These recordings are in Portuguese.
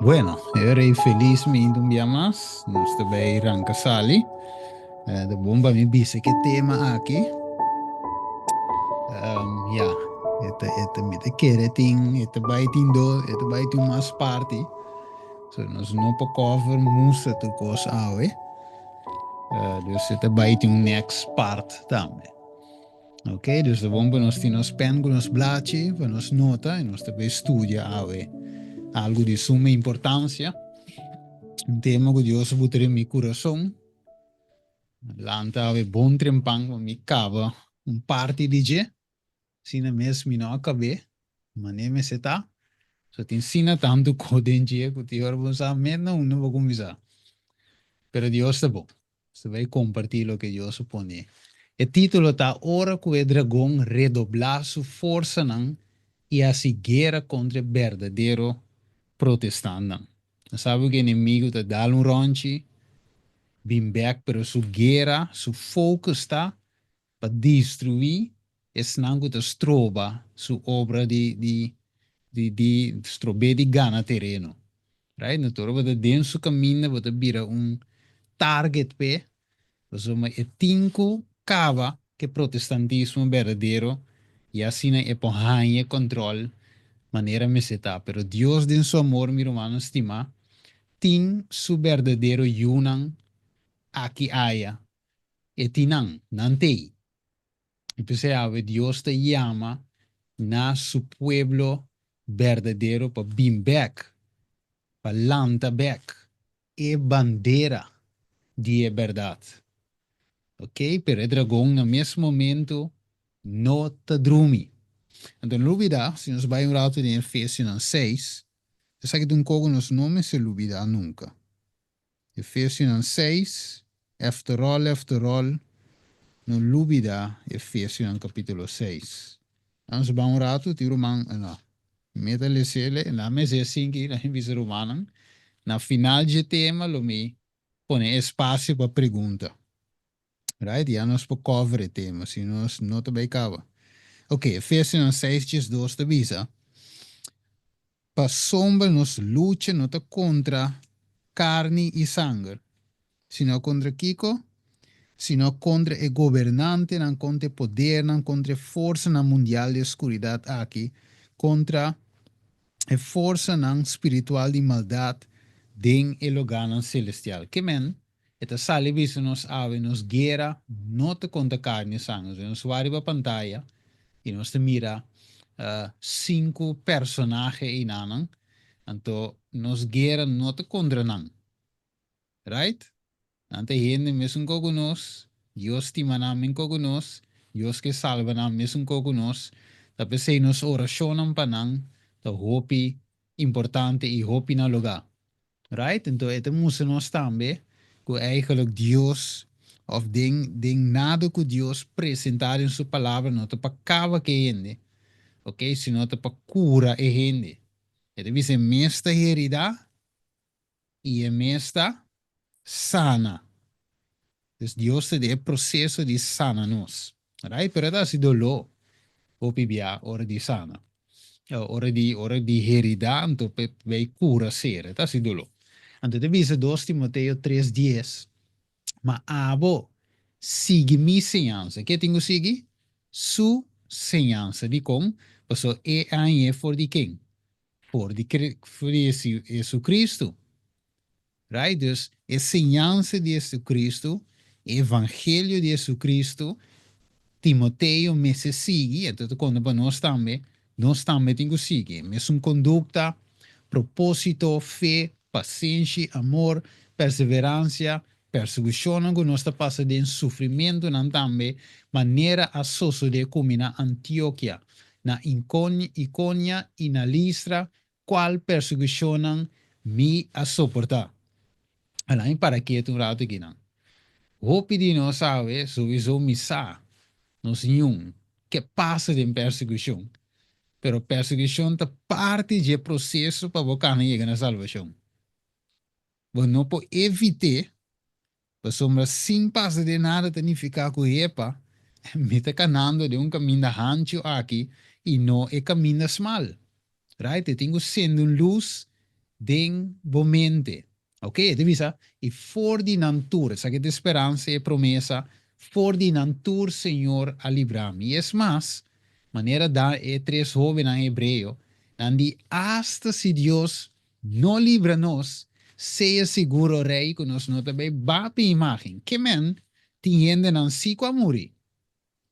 Bueno, eu feliz me indo um dia mais. Nós também arranca sali. De bomba me disse que tema aqui. Ja, het met de kerating, het bijting do, het bijting mas party. So nós não para cover musa tu coisa awe. Dus het bijting next part também. Ok, dus de bomba nós temos pen com nos blaadje, van nos nota, e nós também estudia awe. Algo de suma importância. Um tema que Deus botou em meu coração. Lanta ave bom trempang mi cava um parte de je sina mes mi no acabe mane me seta so tin sina tanto coden je que ti orbo sa mena não vou começar pero Dios está bom você vai compartilhar o que Deus supone o título tá ora que o dragão redoblar sua força não e a guerra contra o verdadeiro protestante sabe que o inimigo tá dando um ronchi bem back pero sua guerra seu foco está para destruir esse nango de stroba su obra de strobe de gana terreno. Right? Natuurlijk, wat denso caminho, wat bira target pe, zoma e tinko cava que protestantismo verdadeiro e assim é porranha control maneira me seta. Pero Dios den su amor, mi romano estima, tin su verdadeiro yunan aqui haya. E tinang, nantei. Entonces, Dios te llama na su pueblo verdadero para bin back, para lanta back, e bandera de verdade. Ok? Pero el dragón no mesmo momento no te drumi. Então, lubida, se nos vai um rato de Efésios 6, eu sei que um pouco nos nomes se lubida nunca. Efésios 6, after all, no lubida Efésios capítulo 6. Vamos ba un rato ti roman no. Meta le sele na mese singi na invisa romana. Na final de tema lo mi pone espaço para pergunta. Right? Já nós por cover o tema, se nós não te becava. Ok, Efésios 6 diz 2 te visa. Pa sombra nos luta não tá contra carne e sangue, sino contra Kiko, sino contra o governante, não contra poder, não contra força na mundial de escuridade aqui, contra a força não espiritual de maldade den el lugar celestial. Que men, esta sale visto nos ave, nos guerra, não te conta carne e sangue. Nos vai para pantalla e nos te mira cinco personagens em anan, então nos guerra não te contra nan. Right? Ante gente mesmo com nós, Deus te manda com nós, Deus que salva nam mesmo com nós, tapi se nos oração para nan, ta hopi importante e hopi na lugar. Right? Então, ito moesten nós também, que eigenlijk Deus, of ding nada que Deus presentar em sua palavra, não para cava que gente, ok? Sino para cura e gente. Ito dice, mesta herida e mesta sana. Dus Deus te dá processo de sana nos. Right? Pero ito si dolo, o pibia, ora di sana. Ora di herida, então, vai cura ser. Ito si dolo. Então, dice 2 Timoteo 3:10. Mas abo, siga minha ensinança. Que tenho que seguir? Sua ensinança de como? Porque é aí for de quem? For de Jesus Cristo. Right? Dus, ensinança de Jesus Cristo, evangelho de Jesus Cristo, Timoteo me se sigue, então quando nós também temos que seguir. Mesmo conduta, propósito, fé, paciência, amor, perseverança, perseguição que nós está passando em sofrimento, não também, maneira a sosso de como na Antioquia, na Icônia e na Listra, qual perseguição me a suportar. Além para que tu rato aqui não. Hope de nós sabe, sowieso misa, nos nenhum, que passa de perseguição. Pero perseguição é parte do processo para você chegar na salvação. Você não pode evitar, para sombra sem passar de nada, significa que epa, Me está canando de um caminho ancho aqui e não é caminho mal. Right? Eu tenho sendo luz den bomente. Ok? Divisa? E for di natura, sa que de esperança e promessa, for di natura, Senhor, a livrar-me. E é mais, maneira da e três jovens em hebreu, andi hasta se Deus não livra nós, seja seguro, rei, que nós não também bate imagem. Que men, tiende não se a morrer.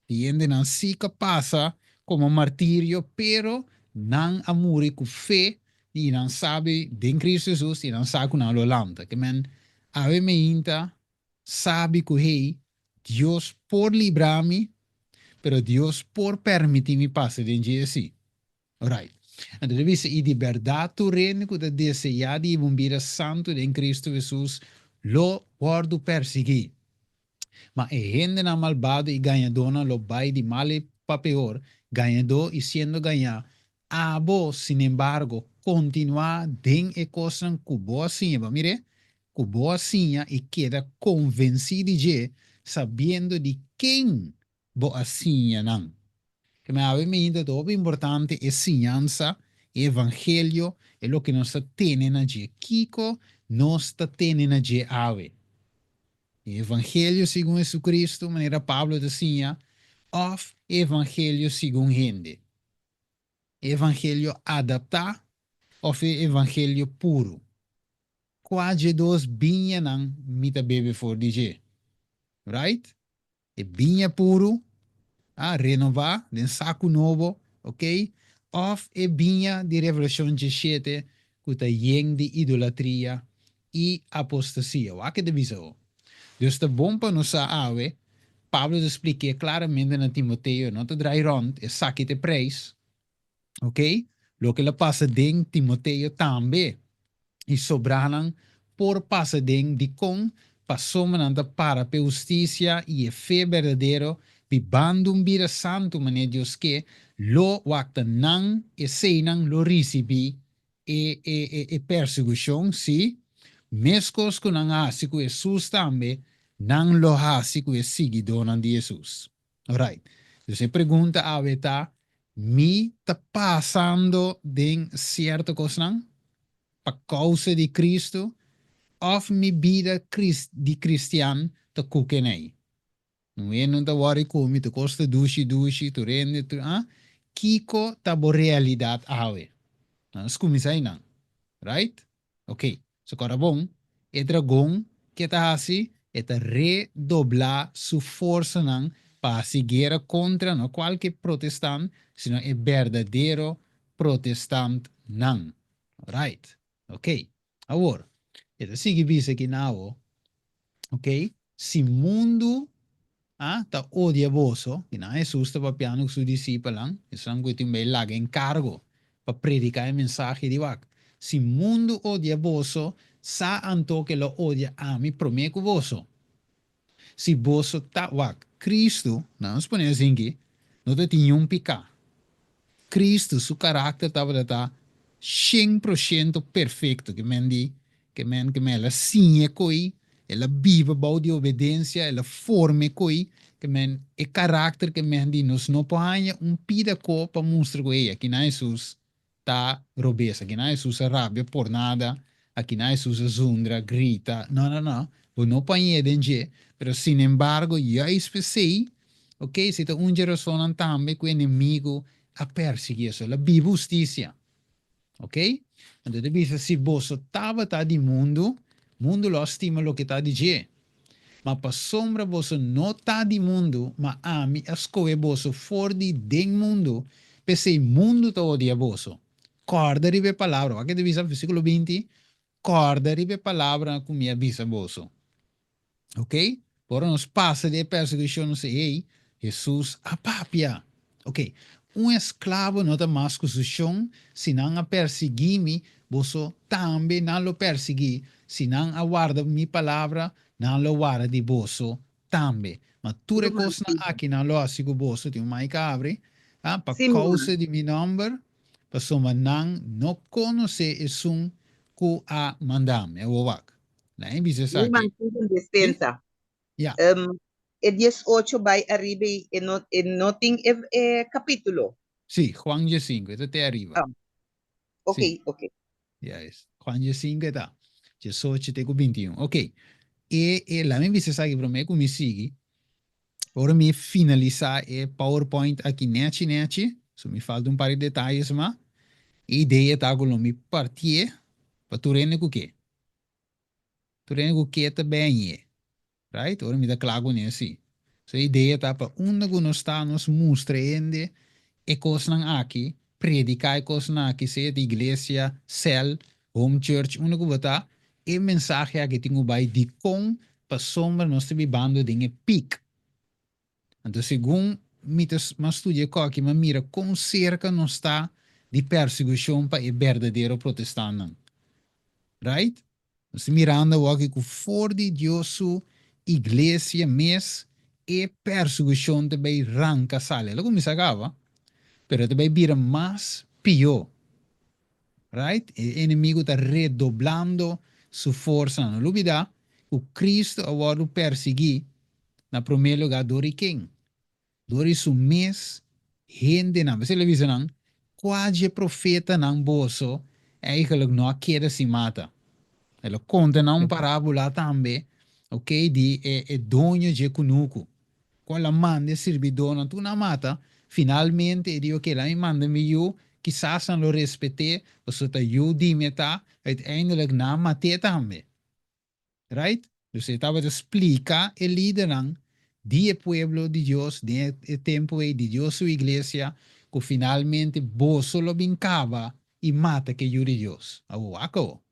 Tiende não se passa como martírio, pero não a morrer com fé e não sabe de Cristo Jesus e não sabe que não lo lanta. Que men, ave me inta, sabe que hey, Deus por livrar-me, pero Deus por permitir-me passar dentro de si. Alright. Então, deve ser e de verdade tu reino que te deseja de bombira santo de Cristo Jesus, lo guardo perseguir. Mas é gente na malvado e ganhadora lo vai de mal para pior, ganhador e sendo ganhar. A vos, sin embargo, continuar den e coisa com boa sinha, mire, com boa sinha e queda convencido de, sabendo de quem boa sinha não. Que me ave me ainda todo importante é sinhança, evangelho, é o que nós temos na dia. Kiko, nós temos na dia ave. Evangelho segundo Jesucristo, maneira Pablo dizia, of Evangelho segundo gente. Evangelho adaptar of Evangelho puro. Quase dois binha não mita bebe for DJ. Right? E binha puro, renovar, den saco novo, ok? Of e binha de Revelação 17, que está de idolatria e apostasia. O que deve ser? Dus de bom para nos ave, Pablo explica claramente na Timoteo, não te drai rond, é saque de preço, ok? Lo que le passa dentro Timoteo também, e sobraram por passa dentro de com, passou mananda para a justiça e a fé verdadeiro, vivando vida santo, mané Deus que, lo wakta não e seinan lo recebi e perseguição, sim, mescos com ang asiku Jesus também, não lo asiku e seguidor de Jesus. Alright. Você pergunta a beta, me está passando de certa coisa não? Por causa de Cristo, of mi vida de cristiano te kukenei. Não é não tá worry como te costa dushi, tu rende, tu, Kiko tá bo realidade awe. Não, escumisai não. Right? Ok. So, agora bom, é dragão que está assim, é redoblar sua força não para seguir contra não qualquer protestante, sino é verdadeiro protestante não. Right? Ok. Agora, é assim que aqui now, ok? Se mundo tá odioso, que não é susto para piano com seus discípulos, isso é um coisa bem largo encargo para predicar a mensagem de vac. Se mundo odioso, sa anto que lo odia a mim, prometo vosso. Se vosso tá vac, Cristo, não nos põe assim que, não te tinha um picar. Cristo, seu caráter estava 100% perfeito, que men ela sinha coi, ela vive bao de obediência, ela forme coi, que men e caráter que men di nos não pode pida co para mostrar coi, aqui na Jesus tá robesa, aqui na Jesus rabia por nada, aqui na Jesus zundra, grita, não, o não pode denje, pero sin embargo, já especei, ok, se tá geração também com o inimigo a perseguir isso, a viva justiça. Ok? Então, dice, se você estava de mundo lo estima lo que está dizendo. Mas para sombra você não está de mundo, mas a mim escolhe você fora de mundo, porque o mundo está odia você. Corda ribe palavra, aqui dice versículo 20, corda ribe palavra com minha avisa você. Ok? Por nos passa de perseguição, se ei, Jesus apapia. Ok? Um escravo não tem mais posição, se não a perseguir-me, você também não lo perseguir. Se não aguarda minha palavra, não lo guarda de você também. Mas tu recosas aqui não lo asigo você, tem uma cabre, para Sim, causa de meu nome, para soma não conhece esse que a mandam, é o vac. Lá em Bisa minha aqui. mantido em Ok? dispensa. Yeah. e 18 vai arriba e noting capítulo. Sì, Juan 5, ito te arriva. Ah, ok, Sì, ok. yes. Juan 5 tá. 18 te com 21. Ok. E lá me visse sabe para mim como me sigue. Ora me finalizar e PowerPoint aqui nete. So me falta par de detalhes, mas a ideia tá com me partir para tu rene com que. Tu rene com que tá bem, right? Ora me dá claro né assim. So a ideia tá para onde nós está nos mostrando e coisas aqui, predicar coisas aqui, seja de igreja, cell, home church, onde que tá, e mensagem aqui tenho vai de com para sombra nós te bibando de pic. Então, segundo mitos, mas estudia aqui, mas mira com cerca não está de perseguição para o verdadeiro protestante, right? Nós mirando aqui que for de Deus, igreja, mes, e perseguição também ranca sale. Logo me sagava, pero também vira mais pior, right? O inimigo está redoblando sua força. Não olvida, o Cristo agora perseguir na primeiro lugar do quem? Dori su mes gente na você levisa não quase profeta não bolso eigenlijk não quer se mata. Ela conta na parábola também, ok? De dono de kunuku. Quando a manda servidor na tu na mata, finalmente ele diz que ela me manda me eu, quizás não lo respete, o so ta eu di meta, uiteindelijk na mate também. Right? Dus estava a explicar el lideran de pueblo de Dios, de tempo de Dios su iglesia, que finalmente vos solo vincava e mata que yo de Dios. Aguaco.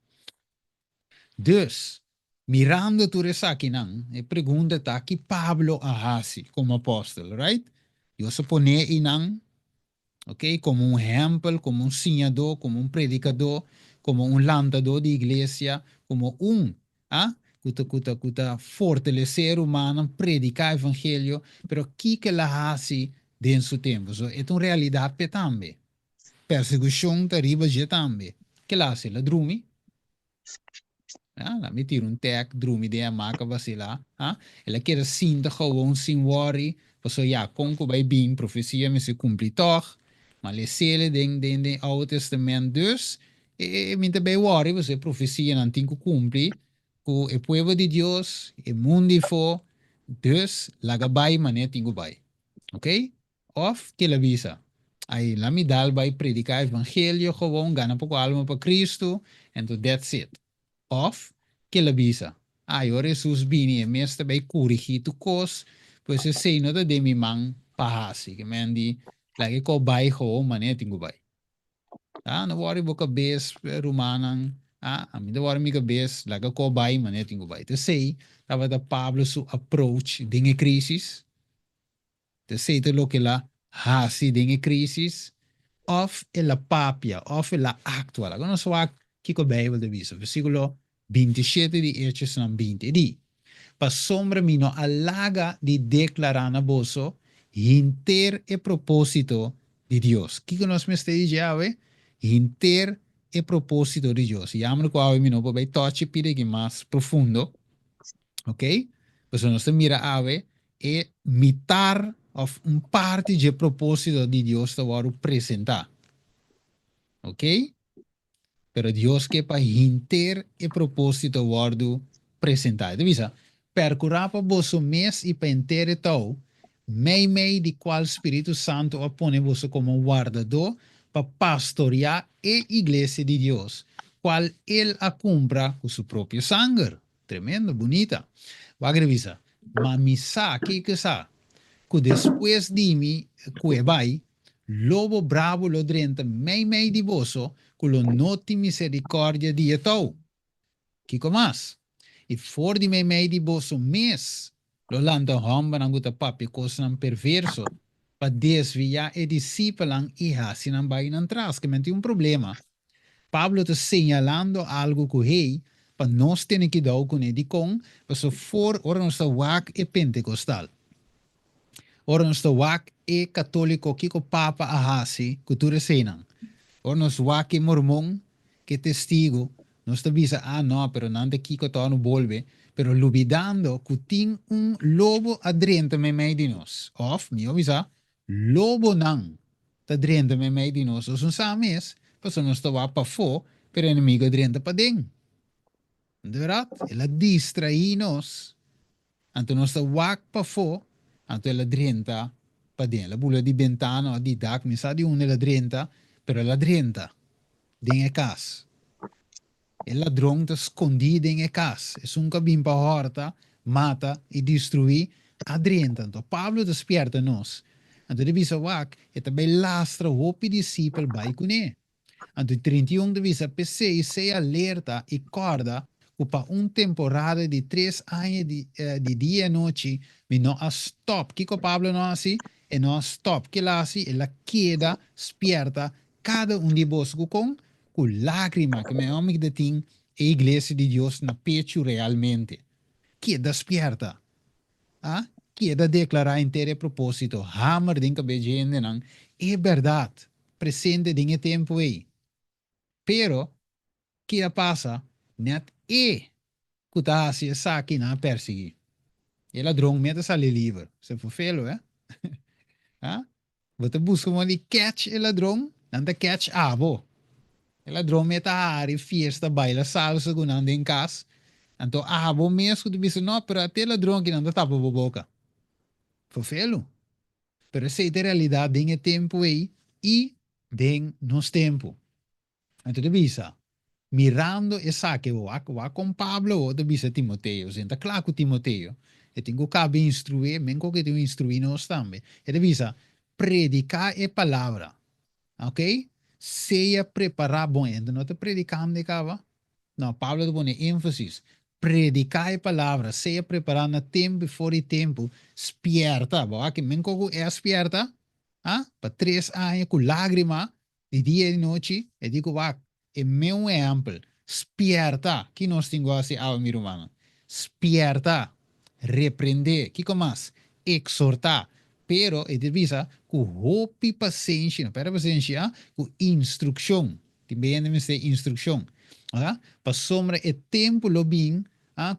Dus, mirando tu aqui não, e pergunta tá que Pablo ahasi como apóstolo, right? Eu supone e não, ok? Como um exemplo, como um senhador, como um predicador, como um lantador de igreja, como ah? Kuta fortalecer humano, predicar o evangelho, pero que la hace dentro do tempo. So, é uma realidade também. Perseguição arriba já também. Que lá se la drumi, me tira um tag, drumi de a marca vacila, ela quer sinta gewoon sin worry, so ja, konko bij bin, profecia me se cumpre toch, maar le sele den Oude Testament dus, minta bij worry, você profecia não tem que cumprir, com o povo de Deus, o mundo for, dus, laga bay mané tingo bay. Ok? Of, que la visa. Aí, lá me dá vai predicar evangelho, gewoon, gana pouco alma para Cristo, and that's it. Of, que la visa. Aí, o Jesus bini, e mestre vai corrigir tu cos, pois se sei no de mi mang pahasi, que mendi, lagi ko bay ho, mané tingo bay. No worry boka bes rumanang, ami da worry mi ka bes, laga ko bay, mané tingo bay. Te sei, tava da Pablo su approach, dinge crisis, te sei te lo que la hasi dinge crisis, of la papia, of la actual. Agora só aqui com a Bíblia de visa, versículo 27 de Hechos 20, di, pa sombra mino alaga de declarar na boso, inter e propósito de Deus. Que nós me está dizendo, inter e propósito de Deus. E amo que eu mino para toque pide que mais profundo, ok? Pues nós mira ave e mitar of parte de propósito de Deus te vou apresentar. Ok? Pero Dios que para inter e propósito guardo presentado. Visa, percurar para vosso mês e para inter tau, mei de qual Espírito Santo apone vosso como guardador para pastorear e igreja de Deus, qual ele a cumpra com seu próprio sangue. Tremendo, bonita. Vai visa, mas me sabe que sa, que depois de mim, que vai, lobo bravo lo drenta mei di vosso, con lo noti misericordia di etou. Kiko mas? E for di mei di vosso mes, lo landa hamba ng guta papi kos ng perverso, pa desvia e discipulang ihasi ng bayan ng tras. Que menti um problema. Pablo está señalando algo que hey, para nós ter que dar com ele com, para so for ora nós está wak e pentecostal. Ora nós está wak e católico kiko papa ahasi, cultura senang. Ora nós wak e mormon que testigo, nós está visa, no, pero nante kiko to no volve, pero olvidando que tem lobo adrente me meio de nós. Of, me avisa, lobo não tá adrente me meio de nós. Os sames, passou nós estava para fora, pero inimigo adrente para dentro. De verdade? Ela distrai nós. Então nós estamos para fora, então ela adrente para dentro. Ela bula de ventana, de dak, me sabe onde ela adrente, pero ela adrente dentro da casa. El ladrão está escondido em casa. É um cabim para horta, mata e destruir adrienta. Então, Pablo despierta nós. Então, ele diz, wak, é também lastra o discípulo vai com ele. Então, 31 diz, PC e se alerta e corda, para temporada de 3 anos de dia e noite, mas não a stop. Que o Pablo não assim? É não a stop. Que lá assim, ela queda, despierta, cada de vós com lágrima, que me amo que tem a igreja de Deus na pecho realmente. Que despierta. Ah? Que declarar inteiro propósito. Hammer den cabejende não. É verdade. Presente em tempo aí. Pero, que passa? Net é que está se aqui na perseguir. E ladrão mete salir livre. Se for feio, ah? Você busca uma de catch o ladrão, não de catch abo. O ladrão mete a área, fiesta, baila, salsa, gunando em casa. Então, abo mesmo que você não, pero até ladrão que não tapa a boca. Foi feio. Pero essa é a realidade tem tempo aí e tem nos tempo. Então, você mirando essa que o com Pablo ou de Timoteo, senta claro com Timoteo. E tenho que instruir, mesmo que tenho instruir nós também. E de predicar a palavra, ok? Seja preparar bom, então não te predicando de cava. Não, Pablo põe ênfase. Predicar a palavra, seja preparar no tempo e fora de tempo, espierta, boa, que mesmo que é espierta, para 3 anos com lágrima, de dia e de noite, e digo, é meu exemplo. Spierta, que nós temos assim, meu irmão. Spierta, repreender, que mais? Exortar. Pero, e devisa, com hope paciência, para paciência, com instrução. Também deve ser instrução. Para sombra é tempo lobin,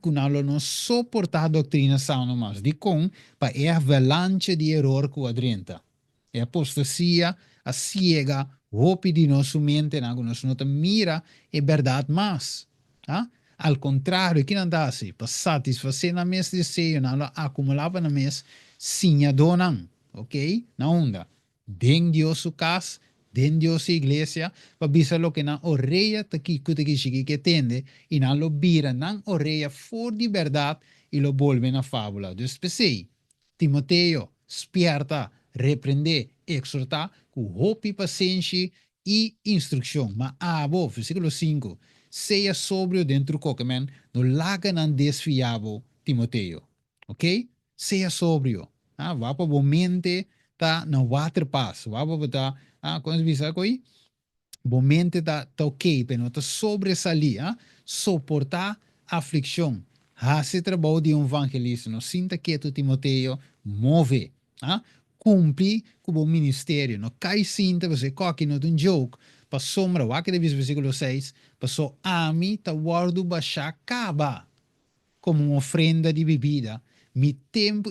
que não suportar a doutrina sã mais. De com, para é avalanche de erro com a adrenta. É apostasia, a ciega, hope de nosso mente, nós não mira é verdade mais. Al contrário, que não dá assim, para satisfazer na mês de seio, não acumulava na mês, sim a donan, ok? Na onda. Den Deus o cas, den Deus a igreja, para bisa lo que na orelha taki kutaki shiki que tende, e na lo bira na orelha for de verdade, e lo volve na fábula. Dus pensei, Timoteo, spierta, repreender, exortar, com hope, paciência e instrução. Mas, versículo 5, seja sóbrio dentro do cocaman, no laga não desfiável, Timoteo. Ok? Seja sóbrio. Vá para a mente, tá no water pass. Vá para como se diz aqui? A mente tá ok, pero não tá sobresalir, suportar aflição. Se trabalho de evangelista, não sinta quieto, Timoteo, move, cumpre com o ministério, não cai sinta, você coque não um joke, para sombra, o que diz versículo 6, passou a mim, tá guardo baixar caba, como uma ofrenda de bebida, mi tempo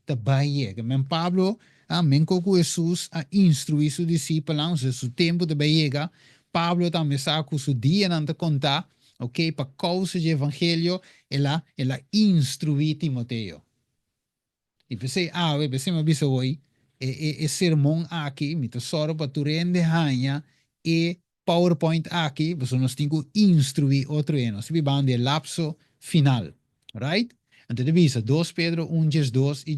da baie, que men Pablo, men com Jesus a instruir su discípulos, su tempo da baie, Pablo também está com su dia não te contar, ok, para causa do evangelho, ela instruir Timoteo. E pensei, pensei, mas bisa hoje, sermão aqui, me tesoro para tu rende hanha, e PowerPoint aqui, você nós temos que instruir outro ano. Se vamos de lapso final, right? Então, divisa 2 Pedro 1, 2 e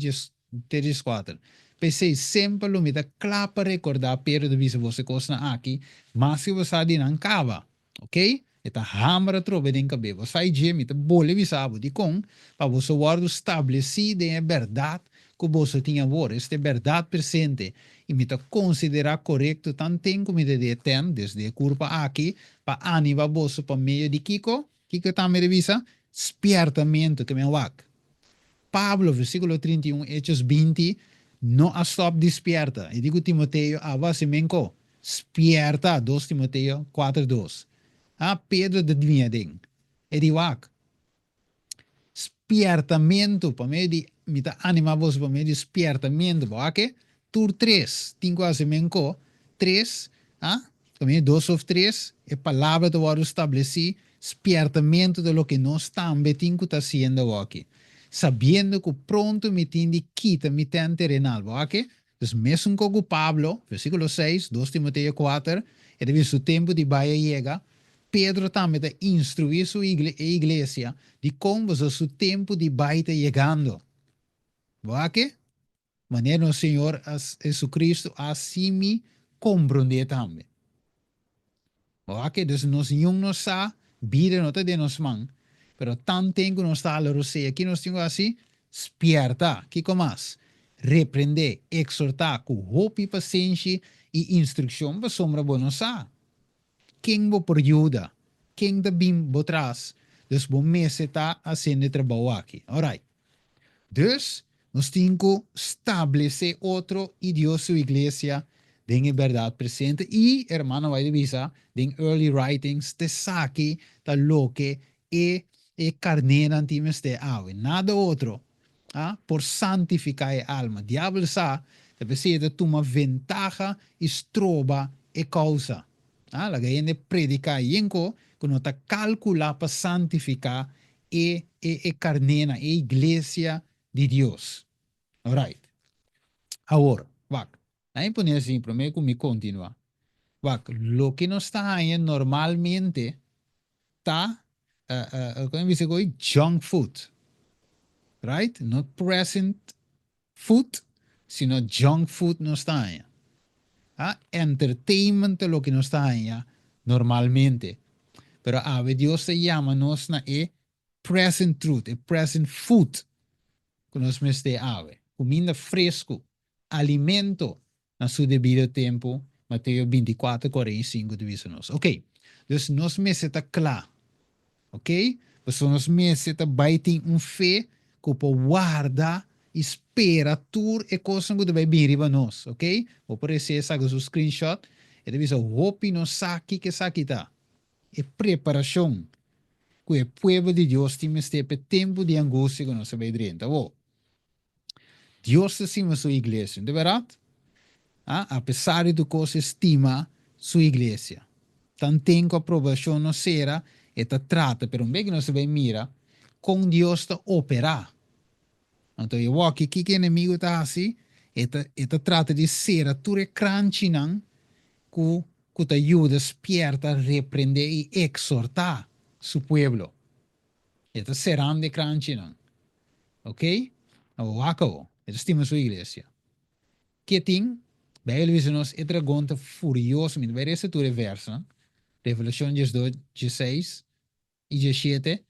3, 4. Pensei sempre lo me dá claro para recordar, Pedro divisa você costa aqui, mas se você sabe não cava, ok? Eta hamra trobe den cabe, você sai de me bole visavo de com, para você guardo estabelecido em verdade que você tinha agora, esta verdade presente, e me considerar correto tanto tempo como de tem, desde a curva aqui, para animar você para meio de Kiko também revisa, espiertamento que me wak. Pablo, versículo 31, Hechos 20, no a stop despierta. E digo Timoteo, avasimenco, spierta, 2 Timoteo 4:2. Pedro de ding. E di wak. Despertamento, para meio de, me tá animar para meio de despertamento, ok? Tur 3, cinco a semenco, 3, ah? Também dois ou três, é palavra do Waro estabeleci, despertamento de lo que não está, betinho está sendo aqui. Sabendo que pronto me tem de quita, me tem terrenal, ok? Então, mesmo com Pablo, versículo 6, 2 Timoteo 4, é de o tempo de Baia chega, Pedro também de instruir sua igreja de como o seu tempo de Baia está chegando. Ok? Maneira o Senhor Jesus Cristo assim me compreende também. Ok? Dus nós não sa, vida não está de nos man, pero tan tempo não está a roceia, aqui nós temos assim, despierta, que mais? Repreender, exortar, com hope e paciência e instrução para sombra boa sa. Quem vou por ajuda? Quem da bim bo trás? Dus bom mês está fazendo trabalho aqui. Alright. Dus, nós temos que estabelecer outro idioma sua igreja em verdade presente e, hermano, vai dizer, em early writings, te saque, ta loque e carneira antimes de ave. Nada outro. Ah, por santificar a alma. Diablo sa, te precisa de uma ventaja, estroba e causa. Ah, la gente predica yenko, que não ta calcula para santificar e carneira, e igreja de Deus. Alright. Agora, vac. Aí põe assim, para mim, me continua. Vac, lo que não está aí normalmente está, como dice, junk food. Right? Not present food, sino junk food não está aí. Ah, entertainment lo que não está aí normalmente. Pero a Dios se llama nos na present truth, present food. Que nós me este ave. Comida fresco, alimento na seu devido tempo. Mateus 24, 45 diz nos. Ok. Dus nós me está claro. Ok? Dus nós me está baiting fé que para guarda, espera, tur e coisa que vai vir para nós. Ok? Vou por esse o screenshot. E deve ser hope no saque que saque tá. E preparação. Que o povo de Deus tem este tempo de angústia que nós vai dentro. Oh. Dios estima sua igreja, de verdade? Ah, apesar de que você estima sua igreja. Tan tem que aprovação não será, e trata, pero um bem que não se vai mira, com Deus está operar. Então, eu aqui, que inimigo está assim, e trata de ser a tua crunch, não, que te ajuda a despierta, repreender e exortar seu povo. E será de crunch, não. Ok? O acabou. Estima sua igreja. Que tem, bij jullie nos é dragonte furioso, me vai essa tua versa, Revelação 2, 16 e 17,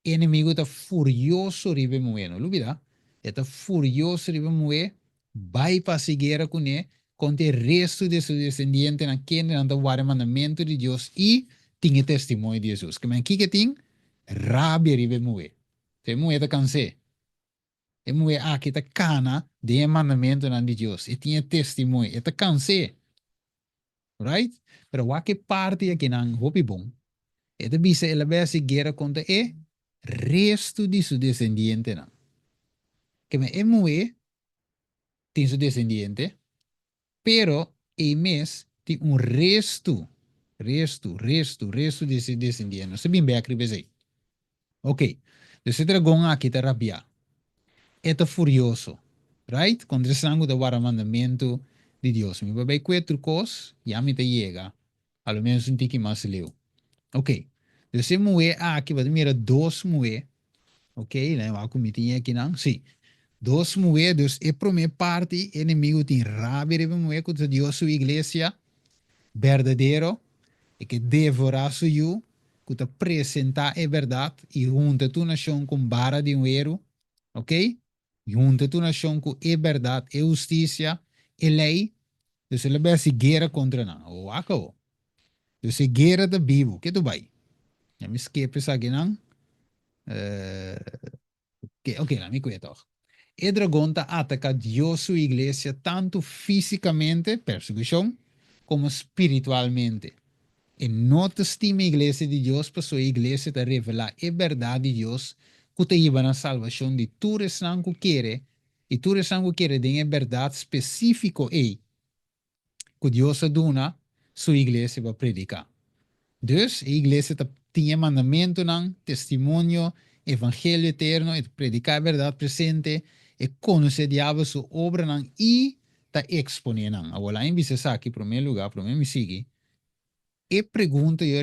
inimigo está furioso ribe moeno, lubida, está furioso ribe moe, vai para seguir com ele, com o resto de seus descendentes naquele anda o mandamento de Deus e tinha testemunho de Jesus. Que man que tem, rabia ribe moe. Te moe está cansado. E moe kita cana de mandamento de Deus. E tinha testemunho. E te cansei. Right? Pero wake parte aqui não hopi bom. E te bisa ele vai seguir conta e resto de su descendiente não. Que me e moe tem su descendiente, pero e mes tem resto de su descendiente. Não se bem bem aqui, ok. Dus se dragão aqui te rabia. Eta furioso, right? Quando el sangue do mandamento de Deus. Me vai quatro coisas, já me te chega. Ao menos um tique mais leu. Ok. Dus se moe aqui, vai mira dois moe. Ok, né? O que tinha aqui não? Sim. Dois moe, dus é primeira parte, inimigo tem rabia de moe, que Deus sua igreja verdadeiro, e que devorar su you, que te apresentar a verdade, e junta tu nação com vara de erro, ok? Junta tu nação com a verdade, a justiça, a lei, dus ele vai se guerra contra não, o acabou. Dus se guerra da Bíblia, que tu vai? Já me esquece isso aqui não? Ok, lá me cuento. O dragão está atacando Deus sua igreja tanto fisicamente, perseguição, como espiritualmente. E não te estima a igreja de Deus, para sua igreja te revelar a verdade de Deus que te llevan a salvación de tu resang que quiere, y tu resang que quiere de verdad específico que Dios aduna, su iglesia va a predicar. Dus, a iglesia tiene mandamento, testimonio, evangelio eterno, y predicar verdad presente, y conocer diablo su obra, y ta exponer. Ahora, en vez aquí, en primer lugar, primer me sigue, e pregunta yo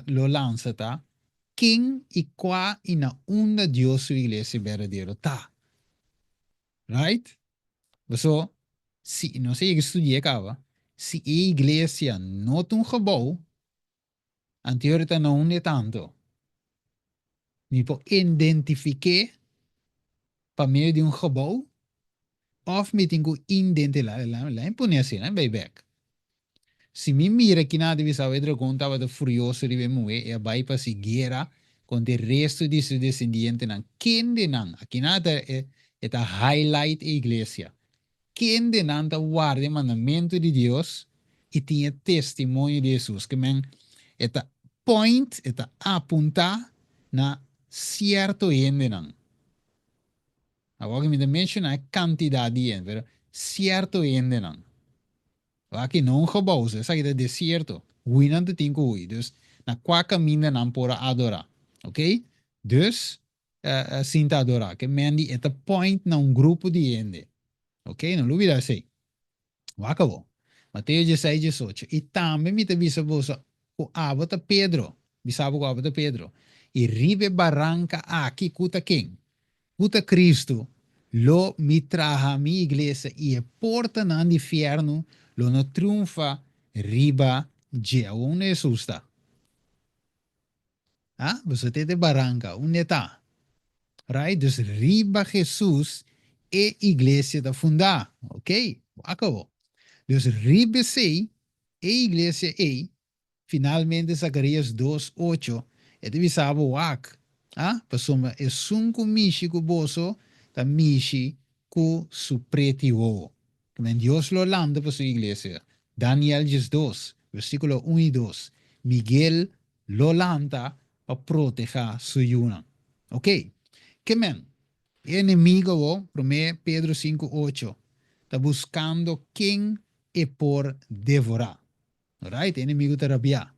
lo lanza, ¿quién y cuál y na onda Dios su iglesia verdadero ta? Right? So, si no sé que estudié acá, si a iglesia no tiene un gebouw, anteriormente no une tanto, ni po identificar para meio de un gebouw, of me tengo identificar la imponencia, bij back. Si mi mira que nada de saber de conta va de furioso de moe e vai para seguir con el resto de sus descendientes nan quién de nan aquí nada eta highlight iglesia quién de nan ta guarde mandamiento de Dios y tiene testimonio de Jesús que men eta point eta apunta na cierto ende nan agora que me menciona cantidad de ende pero cierto ende nan. Aqui não gebouw, ze zeggen het deserto. Hoe dan te tinko hoe. Dus na qua caminho nan pora adorar. Ok? Dus sinta adorar. Que men die at a point na un grupo de ende. Ok? Não lubida sei. Wakabo. Mateus 16, 18. E também me te visa bosa o abota Pedro. Bisabo o abota Pedro. E ribe barranca aqui kuta quem? Kuta Cristo. Lo mi traja mi iglesia e porta nan inferno lo no triunfa riba je un susta. Ah, você tem de barranca, un neta. Right? Dus riba Jesus e iglesia da fundar. Ok? Acabou. Dus riba sei e iglesia finalmente Zacarias 2:8, et vi sabo wak. Ah, pasoma e sunku mishi ku boso, ta mishi ku supreti wo. Men Dios lo landa para su iglesia. Daniel 2, versículo 1 y 2. Miguel lo landa para proteger su yuna. Ok. Que men, enemigo wo, Pedro 5:8, está buscando quien é por devorar. Right? Enemigo terapia.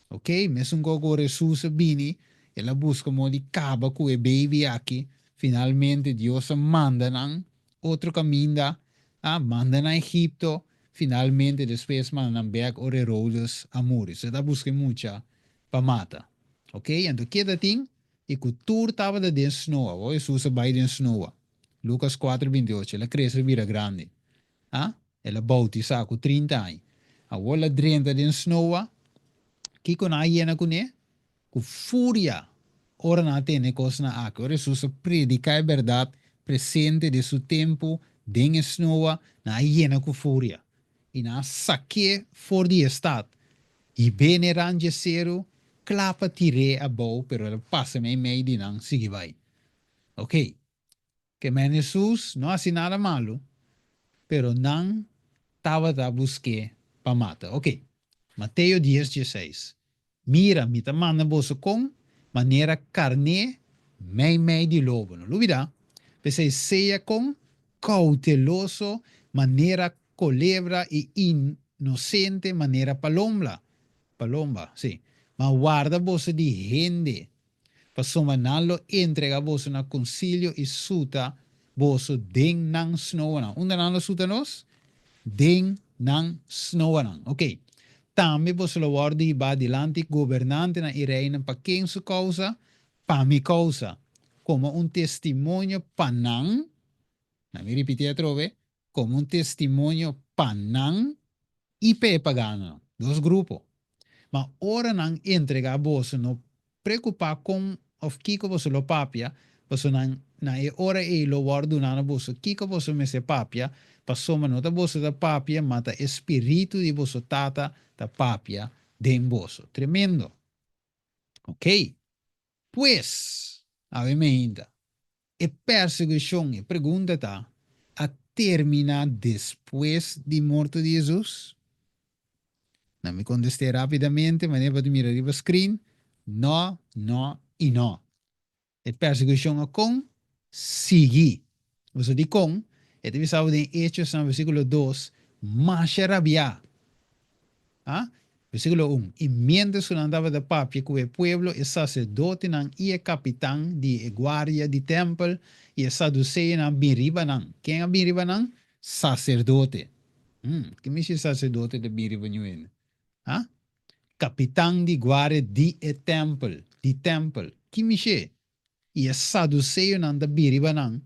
Ok? Mesmo um gogo Jesus bini, ela busca mo di caba com o baby aqui. Finalmente Deus manda nan outro caminho, manda na Egipto. Finalmente depois manda na back ore Herodes amores. Você tá buscando muita para mata. Ok? Então que da ting e cultura tava da den snow, o Jesus vai den snow. Lucas 4:28, ela cresce vira grande. Ah? Ela bautiza com 30 anos. A wala drenta den snowa, kiko na hiena kune, ku furia, ora na tene kos na ak, ora su predica a verdad presente de su tempo, den snowa, na hiena ku furia. E na saque for die stad. E bene range zero, klapa tire a bou, pero ela passa me mei di nang sige vai. Ok. Que men Jesus não assim nada malo, pero não estava da busque para mata. Ok. Mateo 10:16. Mira, mi te manda boso con manera carne, mei di lobo. ¿No lo verá? Pese sea con cauteloso, manera culebra y inocente, manera palomba. Palomba, sí. Ma guarda boso di gente. Pasoma nalo entrega boso na concilio y suta boso den nang snow na. Unda nalo suta nos? Den nang snow na. Ok. Também você lo ba dilante governante na Irene para quem su causa, para mi causa, como un testimonio panang, na mi repetir trove, como un testimonio panang y pe pagano, dos grupos. Ma ora nang entrega você no preocupa com of kiko você lo papia, você na e ora e lo wardu na você kiko você me se papia, passoma no ta você da papia, mata espírito de você tata da papia de emboso. Tremendo. Ok? Pues, a ver me ainda. E perseguição, e pergunta tá, a terminar depois de morto de Jesus? Não me contestei rapidamente, mas para mirar o screen. No, no y no. A persecução a com sigue. Você de com, este visava em Hechos no versículo 2, mas rabia. Ah? Versículo 1. Y mientras que andaba de papia con el pueblo, el sacerdote y el capitán de guardia del templo y el saduceo nan biribanan. ¿Quién es biribanan? Sacerdote. ¿Qué me dice sacerdote de biribanan? Ah? Capitán de guardia del templo. Di templo. ¿Qué me dice? Y el saduceo nan de biribanan.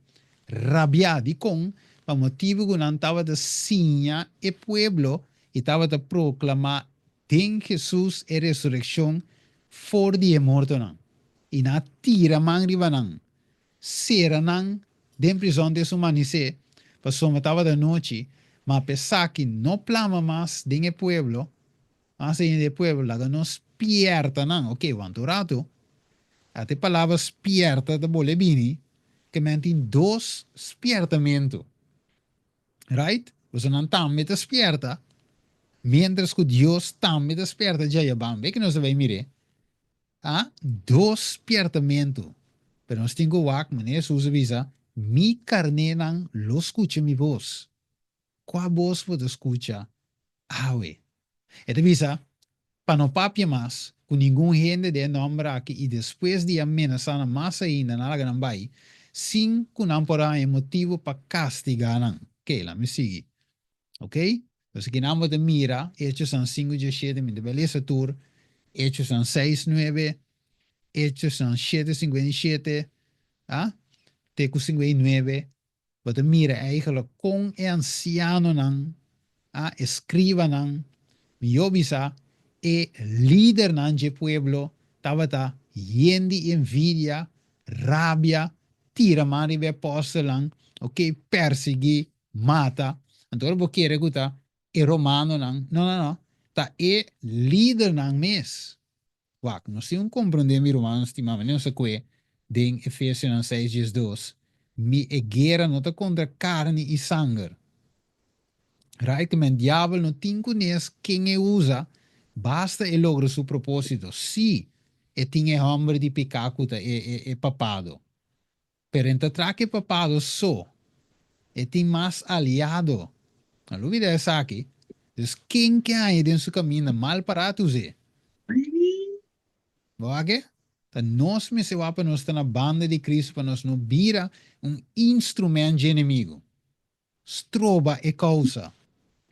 Rabia di con, pa motivo que nan estaba de siña el pueblo y estaba de proclamar den Jesús e resurrección for die morto nan. Y na tira man riba nan. Sera nan den prisión de su manice. Pa somataba de noche. Ma pesar que no plama más den el pueblo. Así en el pueblo la que no spierta nan. Ok, want rato. Ate palavra spierta de bolebini. Que mentin dos spiertamento. Right? Você não está me despierta. Mientras que Dios está me despierta já é bom. Vê que nós vai mirar. Ah, despiertamento. Pero nós temos que wak, mané, suza visa. Mi carne não lo escucha mi voz. Qual voz você escucha? Ah, we. Esta visa, para não papia mais, com nenhum gente de nome aqui e depois de amenazar mais ainda na laga não vai, sim, com não porá motivo para castigar não. Ok, lá me sigue. Ok? Então, aqui não de mira, Hechos são 5:17, me beleza tour, Hechos são 6:9, Hechos são 7:57, ah? Teco 59, wat mira eigenlijk con e anciano nan, escriba nan, miobisa, e líder nan je pueblo, tabata, yendi envidia, rabia, tira mari be apostolan, ok, persegui, mata. Antoro bo kere guta, e romano nan, no, ta e líder nan mes. Wak, nós temos compreender mi romanos estimava, não sei que, em Efésios 6:2, mi e guerra não está contra carne e sangue. Right? Que o diabo não tem conhece quem é usa, basta ele logra seu propósito. Se ele tem hambre de pecado, é papado. Pero entre traque papado só, ele tem mais aliado. Não duvida essa aqui. Então, quem que há em seu caminho mal para tu ser? Wage? Dat nós me se wapa nós está na banda de Cristo para nós não vira instrumento de inimigo. Stroba e causa.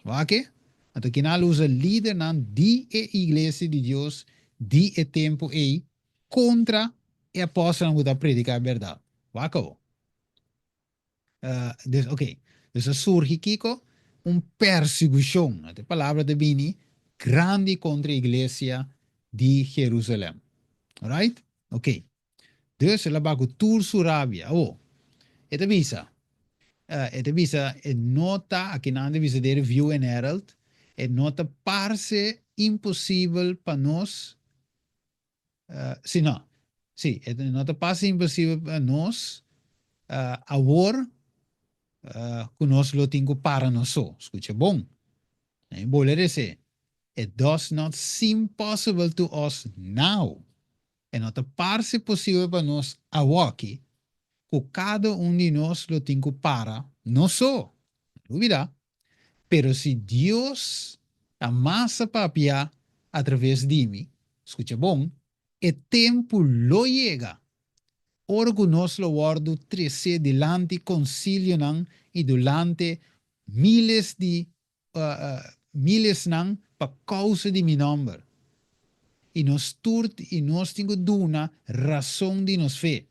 Wage? Então que nós usa líder nan di e igreja de Deus di e tempo e contra e apóstolo que predicar a verdade. Wako? Dus, ok. Dus surge Kiko persecução. A palavra de Bini grande contra a igreja de Jerusalém. Alright? Ok. Dus la bago tour Surabia. Oh, esta visa. Esta visa é nota aqui na visa de Review and Herald. É nota parece impossível para nós. Se não. Sim, é nota parece impossível para nós. Agora, que nós lo tenho para nós só. Escuta bom. Vou ler esse. It does not seem possible to us now. É nota parece possível para nós agora que cada de nós lo tem para, não só, dúvida, pero se Deus amassa papia através de mim, escucha bom, o tempo lo chega, orgo nós lo guardo trece delante concilio nan e delante miles nan pa causa de mi nome. E nós temos duna razão de nos fé.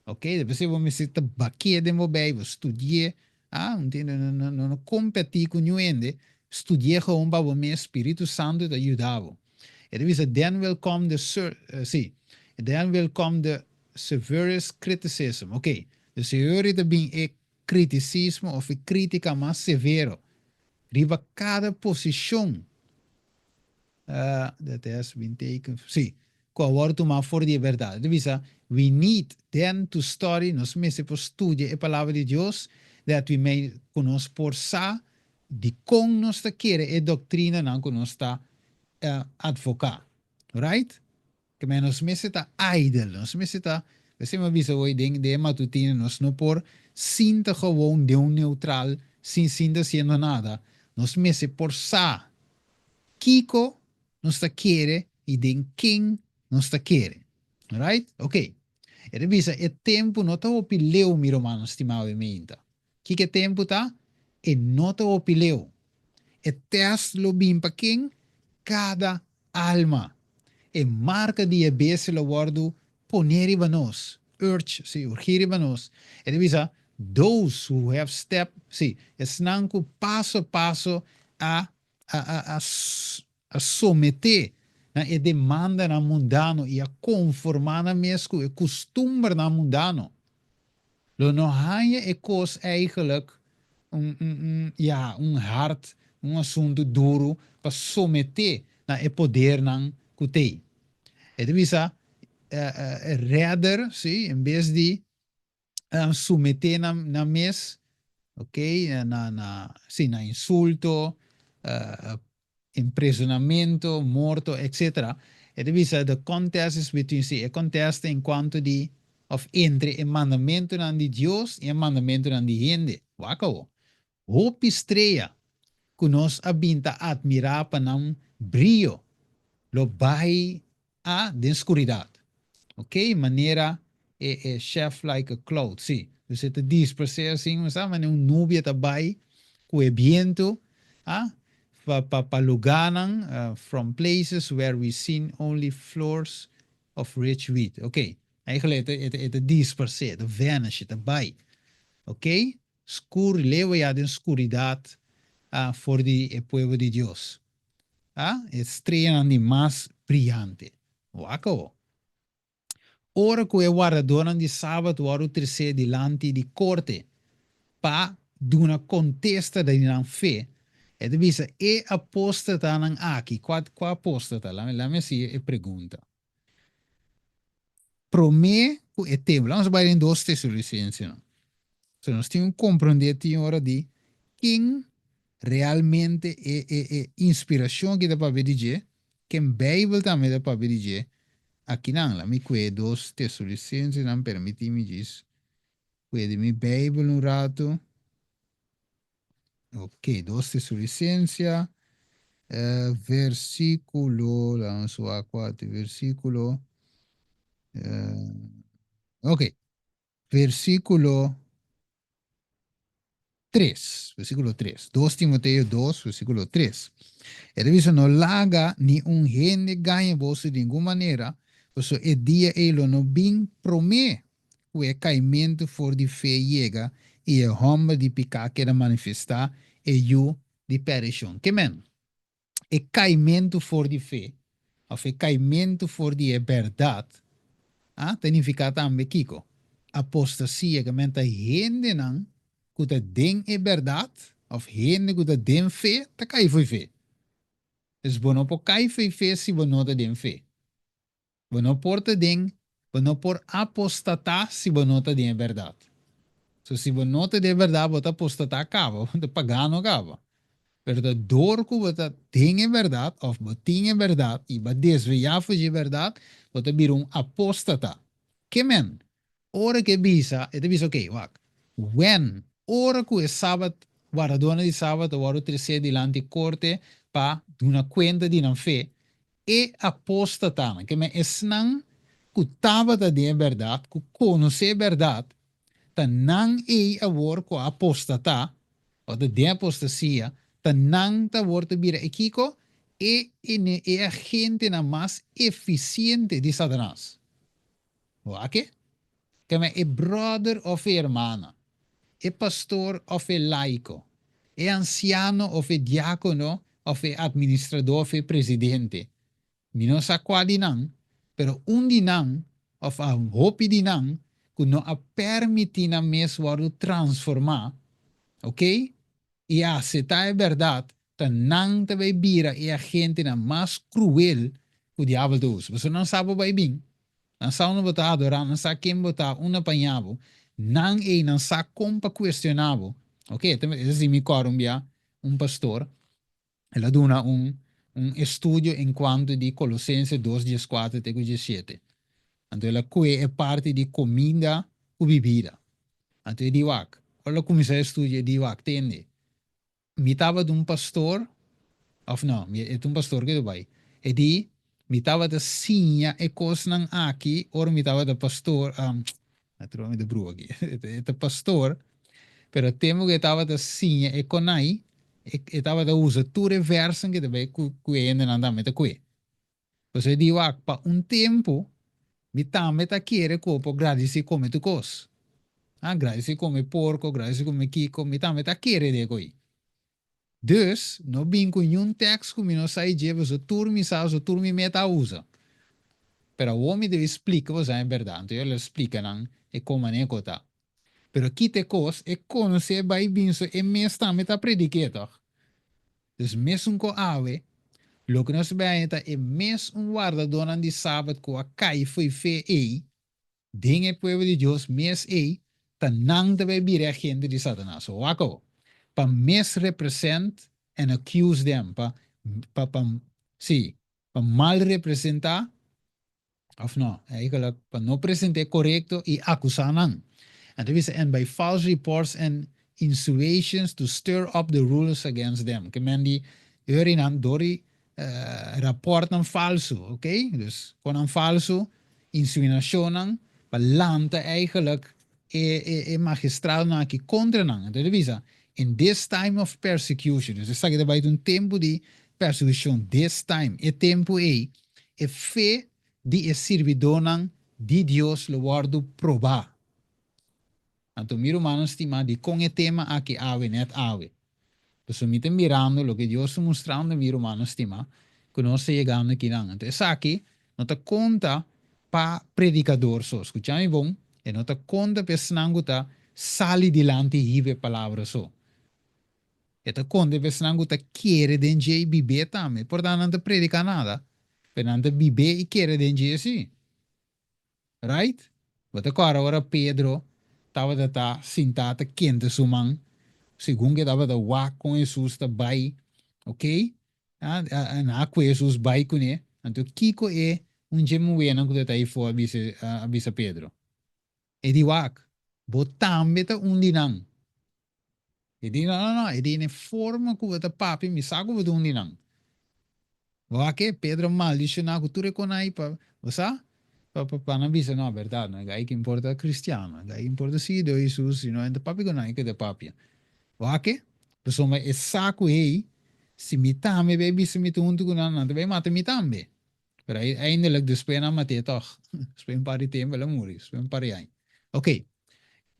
Ok? Depois eu vou me sentar baquia de meu bem, vou estudar, não competir com ninguém, estudar com o meu Espírito Santo te ajudava. E depois, then will come then will come the severest criticism. Ok? Dus je hoort het bem criticismo of crítica mais severo. Riba cada posição. That has been taken. Sim. Coaborto ma for de verdade. Divisa, we need then to study, nos mese por estudiar a palavra de Deus, that we may conos por sa, de com nos ta quere e doutrina não conos ta advocar. Right? Que men nos mese ta idle, nos mese ta Você me avisa hoje de matutino, nós não por sinta gewoon de um neutral, sem sinta sendo nada. Nós mese por sa. Kiko nos está querer e de quem nos está querer. Right? Ok. E revisa, é tempo não está opileu, meu irmão, estimado e minta. Que tempo tá? E não está opileu. E teste lo bem para quem? Cada alma. E marca de abese lo guardo poneri banos. Urge, sim, urgiri banos. E revisa, those who have step, sim, esnanco passo a passo a someter na e demanda na mundano e a conformar na mesco e costume na mundano. Lo no hanje e kos eigenlijk ja, hart, assunto duro para someter na e poder nan kutei. E devisa redder, sim, em vez de submeter na mes, ok, sim, na insulto, imprisionamento, morto, etc. E devisa the contest is between, sim, e contest em quanto de of entre o mandamento nan de Deus e o mandamento nan de gente. Wakaw. Hope estreia que nós abinta admirar para não brilho, lo vai a de escuridade. Ok? Maneira é chef like a cloud, sim. Você te diz para ser assim, mas mas nuvem também, com o viento, ah, pa lugar from places where we seen only floors of rich wheat. Ok? Eigenlijk het disperseert, de vanish, também. Ok? Escuro, leva já de escuridade voor el pueblo de Dios. Estrella de más brillante. Wako. Ora que guardadoran de sábado ora terceiro delante de corte pa duna contesta da nan fe. E divisa e apostata nan aqui. Qua apostata? La me si e pergunta. Prome ku e tempo. Vamos vai em dois tesouros, não? So, nós temos que compreender a hora de quem realmente é inspiração que dá para ver dizer, que a Bíblia também dá para ver dizer. Aqui não, lá me cuide dois Tessalonicenses, não permite me dizer. Cuide mi Bíblia um rato. Ok, dois Tessalonicenses, versículo, vamos a 4, versículo, ok, versículo 3, versículo 3. 2 Timoteo 2, versículo 3. Ele diz, não laga ni um gente ganha você de nenhuma maneira, porque o dia ele não bem promete que o caimento for de fé chega e a homem de pecar quer manifestar e eu de perdição. Que men? O caimento for de fé, ou o caimento for de verdade, significa também, Kiko, apostasia, que menta gente não, que tá den é verdade, ou gente que tá den fé, tá cai foi fé. Es bueno por cai foi fé se você não tá den fé. Bueno por tá den, bueno por apostatar se você não tá den verdade. So se você não tá den verdade, você apostatar acaba, você pagano acaba. Pero da dor que você tem é verdade, ou você tem é verdade, e você desviar de verdade, você vira apostata. Que men? Ora que bisa, ito bisa okay, wak. When, ora que é sábado, guardona de sábado, ora terceiro dilante corte, pa, duna cuenta di nan fe, e apostata, que me esnan, que tava da de verdade, que conhecer verdade, ta nang e a wor ko apostata, o de apostasia, ta nang ta wor te bira ekiko, e a gente na mais eficiente de Satanás. Wake? Que me é brother of a hermana, é pastor of a laico, é anciano of a diácono, of a administrador of a presidente. Mino sa kwa dinang, pero un dinang of a hopi dinang, kuno a permiti na mes waru transformar, ok? E a aceitar a verdade, ta nang ta vai bira e a gente na mais cruel que o diabo usa. Você não sabe vai bem. Não sabe onde botar adorar, não sabe quem botar um apanhado, não sabe como questionável. Ok? Então, esse me corumbia, pastor, ela dá um estudo em quanto de Colossenses 2, 4 até 17. Então ela kue é parte de comida ou bebida. Então di wak. Ela começou a estudar di wak tende. Me tava de um pastor, of não, é um pastor que vai. E di me tava da sinha e cos nang aqui, or me tava da pastor, naturalmente de bru aqui. É pastor, pero temo que tava da sinha e conai, e tava da usa tu reversa que também que ainda não dá meta que. Você di wak pa um tempo mi tame ta quiere copo gradi si come tu cos. Ah, gradi si come porco, gradi si come kiko, mi tame ta quiere de koi. Dus, no bin com um texto que não sai de você turmi sa, você turmi meta usa. Pero o homem deve explicar você em verdade. Então ele explica não e como nem cota. Pero aqui te cos e conhecer vai binso e mes tame ta prediqueta. Dus mes un ko ave, lo que nós bem é mes un guarda donan de sábado ko a cai foi fe ei. Ding el pueblo de Dios mes ei, tanang de bebir a gente de Satanás. O wako, pa mes represent and accuse them, sí, pa mal representar, of no, eigenlijk, pa no presente correcto y acusanan. And by false reports and insinuations to stir up the rulers against them. Que men die herinan dori rapporten falso, oké? Okay? Dus kon falso, insinuationen, balante eigenlijk magistraal na ki contra nan. Dus visa, in this time of persecution, dus ik zeg je bij een tempo die persecution, this time, e tempo e fe di e servidonan di Dios lo guardo probar. Então, miro manos estima de com o tema aqui ave net ave. Então, me mirando lo que Deus mostrando miro manos estima que nós chegando aqui não. Então, essa aqui não te conta para predicador só. Escuchame bom? E não te conta para senango ta sali dilante e hive palavra só. E te conta para senango ta querer denje e bibe também. Portanto, não te predica nada. Pero não te bibe e querer denje sim. Right? Wat agora Pedro estava da tá sentado quente sumang, segundo que estava da wak com Jesus tá bai, ok? Na com Jesus bai com ele, então Kiko é gemuíno que tá aí fora avisa Pedro. E di wak, botam beta dinang. E di não, e di ne forma que tá papi me saco beta dinang. Wak Pedro maldice na cultura com aí pa, você? Para não dizer não, verdade, não é que importa cristiano, é que importa se Deus Jesus, não é de papi não é que de papi. O que? Pessoal, mas é saco aí, se me tame baby, se me tunto com não, também mata me tambe. Pero aí ainda lag después na mate toch. Después para tempo ela morre, después para aí. Ok.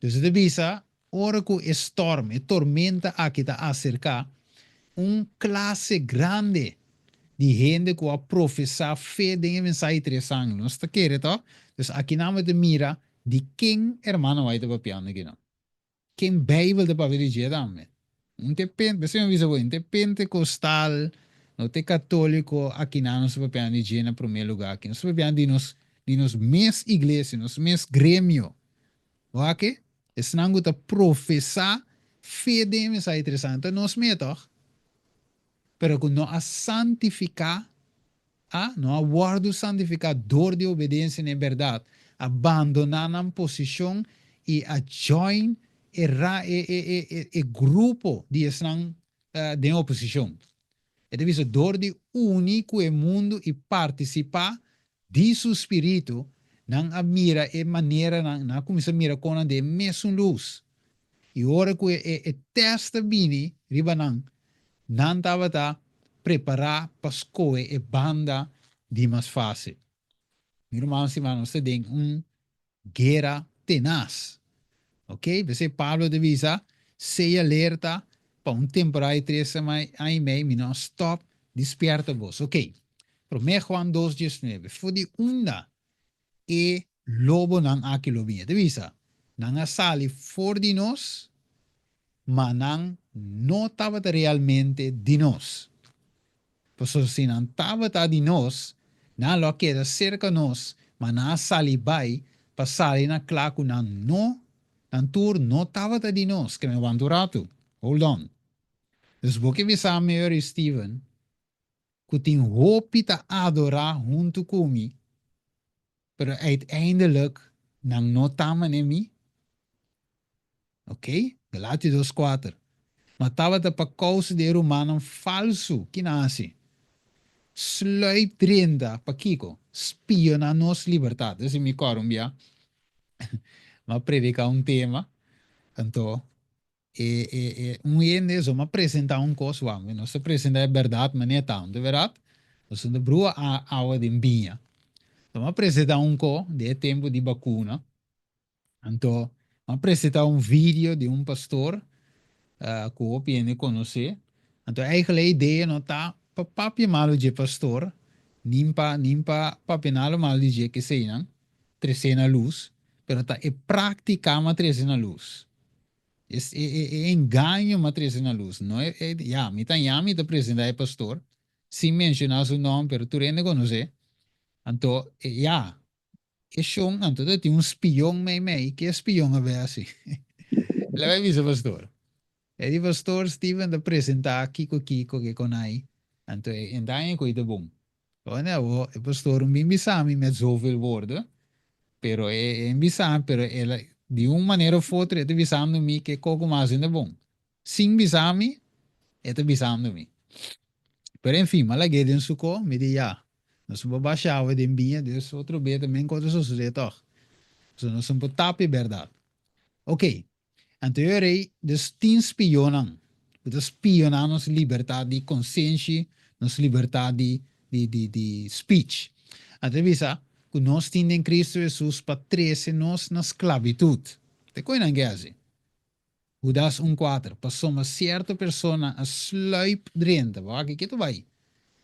Dus de visa, ora que storm, e tormenta aqui está acerca, classe grande de gente que a professar fé de mensagem 3 anos. Não está querendo, tá? Dus aqui não de mira de quem hermano vai te papiando aqui não. Quem Bijbel de papel de também. Não tem pente, você me avisa, não tem pentecostal, não tem católico, aqui não se papiando de na primeiro lugar, aqui não se papiando de nos mes igreja, nos mes grêmio. Ok? Esse não está professar fé de mensagem 3 anos, nós metos. Pero que não a santificar, não a guardo santificador de obediência na verdade, abandonar a posição e a join e grupo de estão de oposição. É deve ser dor de único o mundo e participar de seu espírito, não a mira e maneira, não começa a mira com a de mesmo luz. E ora que testa bini, riba não estava a preparar para escolher a banda de mais fácil. Meu irmão, se você tem guerra tenaz. Ok? Você Pablo de visa, se alerta para temporada 3 aí meio, não stop, desperta vos. Ok? 1 Juan 2:19. Foi de onda e lobo não aquilo vinha. De visa, não sali for de nós, mas não estava realmente de nós. Por isso, se não estava de nós, não lo queda cerca de nós, mas não sali vai, para sair na claque, não Tantur não estava de nós, que me abandurato. Hold on. Dus porque we samen met Steven, que tem roupa a adorar junto comigo, Pero uiteindelijk, nang notamen in mi, ok? Galati 2:4. Maar tawat de pakous de Romanen falso, kinasi. Sluipdrinda, pakiko. Spiona nos libertad. Esse mi corumbia. Ma predica un tema. Então, um ende zo ma apresentar um coisa, vamos. Nós apresenta a verdade, mas não é tanto, verdade? Nós somos brua a água de binha. Então, apresentar um co de tempo de vacuna. Então, apresentar um vídeo de um pastor que eu opine conhecer. Então, eigenlijk a ideia não está para papi malo de pastor, nimpa papi nalo malo de que sei não, trazer na luz, pero tá é prática ma trazer na luz. É engano ma trazer na luz. Não já, me tá já me tá apresentar pastor, sem mencionar seu nome, pero tu rende conhecer. Então, já, é chão, então tem um espião meio, que espião a ver assim. Leva isso, pastor. E die pastor Steven de presenta Kiko Kiko que konai. Anto en daai ko ito bom. O ne o e pastor un bimbisami met zoveel woorden. Pero en bisam pero ela de uma maneira ou outra ete bisam no mi que coco mais ainda bom. Sim bisami ete bisam no mi. Pero enfim, malagay din suko me di ya. Nós vamos baixar o de mbinha, Deus outro bem também quando isso sucede toch. So nós vamos tapi verdade. Ok. Anteriormente, dus 10 spionan. Dus spionan nos libertad de consciência, nos libertad de speech. Atravisa, que nós temos em Cristo Jesus para trazer nos na esclavitud. Te conhecem que é assim? Judas 1:4. Passou uma certa pessoa a sluip drenta. Que tu vai?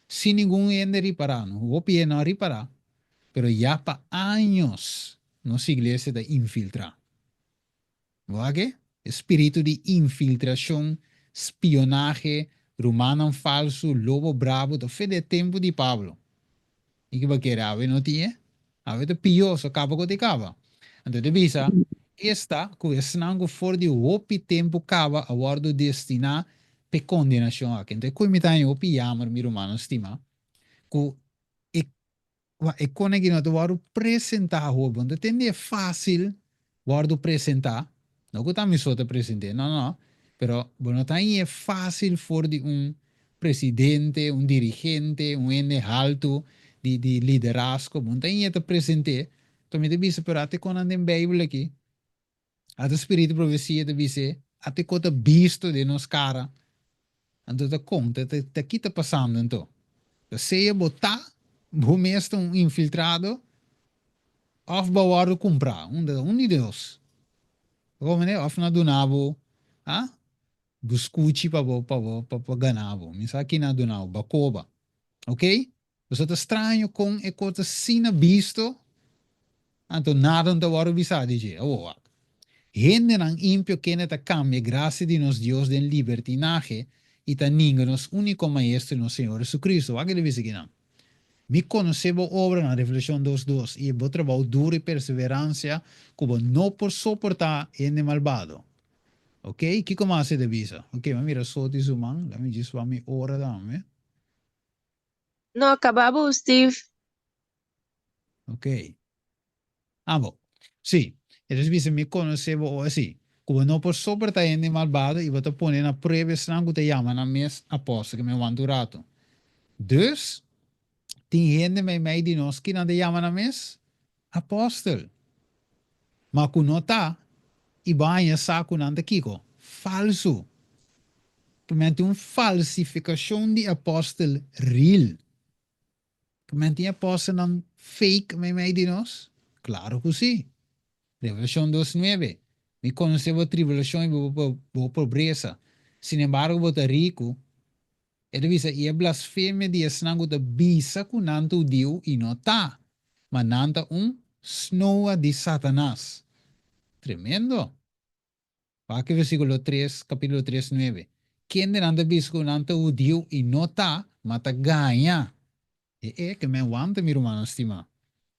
Sem nenhum ende reparar. Não vou pedir não reparar. Pero já para anos, nossa igreja está infiltrada. Wage? Espírito de infiltração, espionagem, romano falso, lobo bravo, do fé de tempo de Pablo. E que vai querer, ave não tinha? Ave de pior, só cava que te cava. Então, de visa, esta, que é snango for de opi tempo cava, a guardo destinar pe condenação aqui. Então, como está em opi yamar, mi romano estima, que e quando nós vamos apresentar o então tem é fácil vamos apresentar não que estamos só apresentar não não pero bueno também é fácil for de presidente dirigente ente alto de liderazgo bom também é te apresentar também te visa pero até quando andem Bíblia aqui até espírito profecia te visa até quando visto de nos cara então te conta te aqui está passando então se botar o mesmo infiltrado of bawaru comprar um de Deus como né of na donavo ah buscuchi para ganavo misa aqui na donavo bacoba ok você tá estranho com e coisa sina visto anto nada não waru bisa dice oh gente não impio que neta cambia graça de nos Deus den libertinaje e ta ninguém nos único maestro no Senhor Jesucristo aquele dice que não me conhecebo obra na Reflexão 2:2 e vou trabalhar duro e perseverança como não por suportar ene malvado. Ok? Que como hace de visa? Ok, mas mira, só diz o man, lá me diz para mim hora dame. No, acabamos, Steve. Ok. Ah, bom. Sim. Eles dizem me conhecebo assim. Como não por suportar ene malvado e vou te pôr na prova estranho te chama na mes apóstolo que me want rato. Dus, tem gente me de nós que não te chama na mes apóstolo. Mas quando não tá, e banha saco nanda kiko. Falso. Pimenti falsificação de apóstolo real. Pimenti apóstolo não fake me de nós. Claro que sim. Revelação 2:9. Me conheceu a tribulação e a pobreza. Sin embargo, você rico. Ele diz, e a blasfêmia de esnango da bisa com nanto Deus e não tá. Mas nanta snowa de Satanás. Tremendo. Aqui versículo 3, capítulo 3:9. Quem anda bisco nanta o Dio e nota mata ganha. Que me aguanta, meu irmão, estima.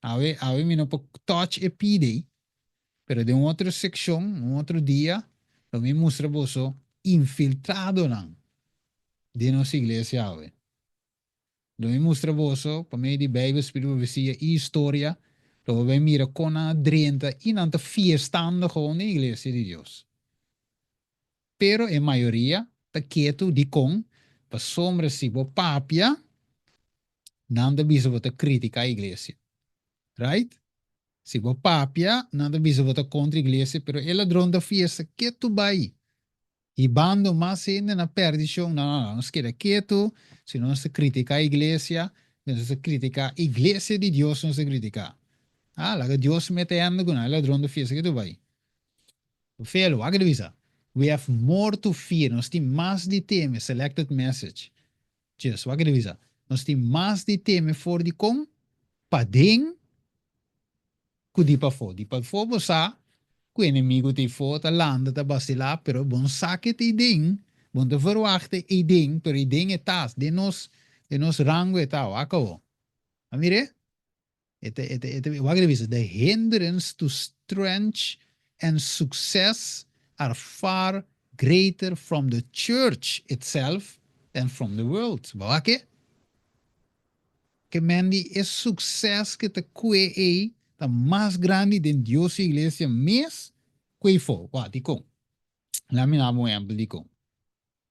Ave me não pode touch e pide. Pero de outra secção, outro dia, eu me mostra você infiltrado não. De nossa igreja, ave. Eu me mostra você, para mim, de Bíblia, Espírito, Profecia e História, Luego we mira con a 30 y nanta fiestando gewoon de iglesia de Dios. Pero en mayoría, ta quieto di con, pa sombra si bo papia, nanda bisa bota critica a iglesia. Right? Si bo papia, nanda bisa bota contra a iglesia, pero ela dronda fiesta, quieto vai. E bando mais ainda na perdição, não se queda quieto, se não se critica a igreja, não se critica a igreja de Deus, não se critica. Ah, lá que Deus mete ando com ela, drone de fiesta que tu vai. Felo, wat visa. We have more to fear, nós temos mais de tema, selected message. Just, wat visa. Nós temos mais de tema for de com, padeng, kudi pa fo. Di pa fo, bosa, que inimigo te for, ta landa, ta basila, pero bon saque te ding, bon te verwachte e ding, pero e ding etas, de nos rango etao, akao. Amire? Wat visa. The hindrance to strength and success are far greater from the church itself than from the world. Wake? Que mendi es sucesso que te kwe e ta mais grande den Dios iglesia mes kwe fo. Wa di kon. La mi namo exemplo di kon.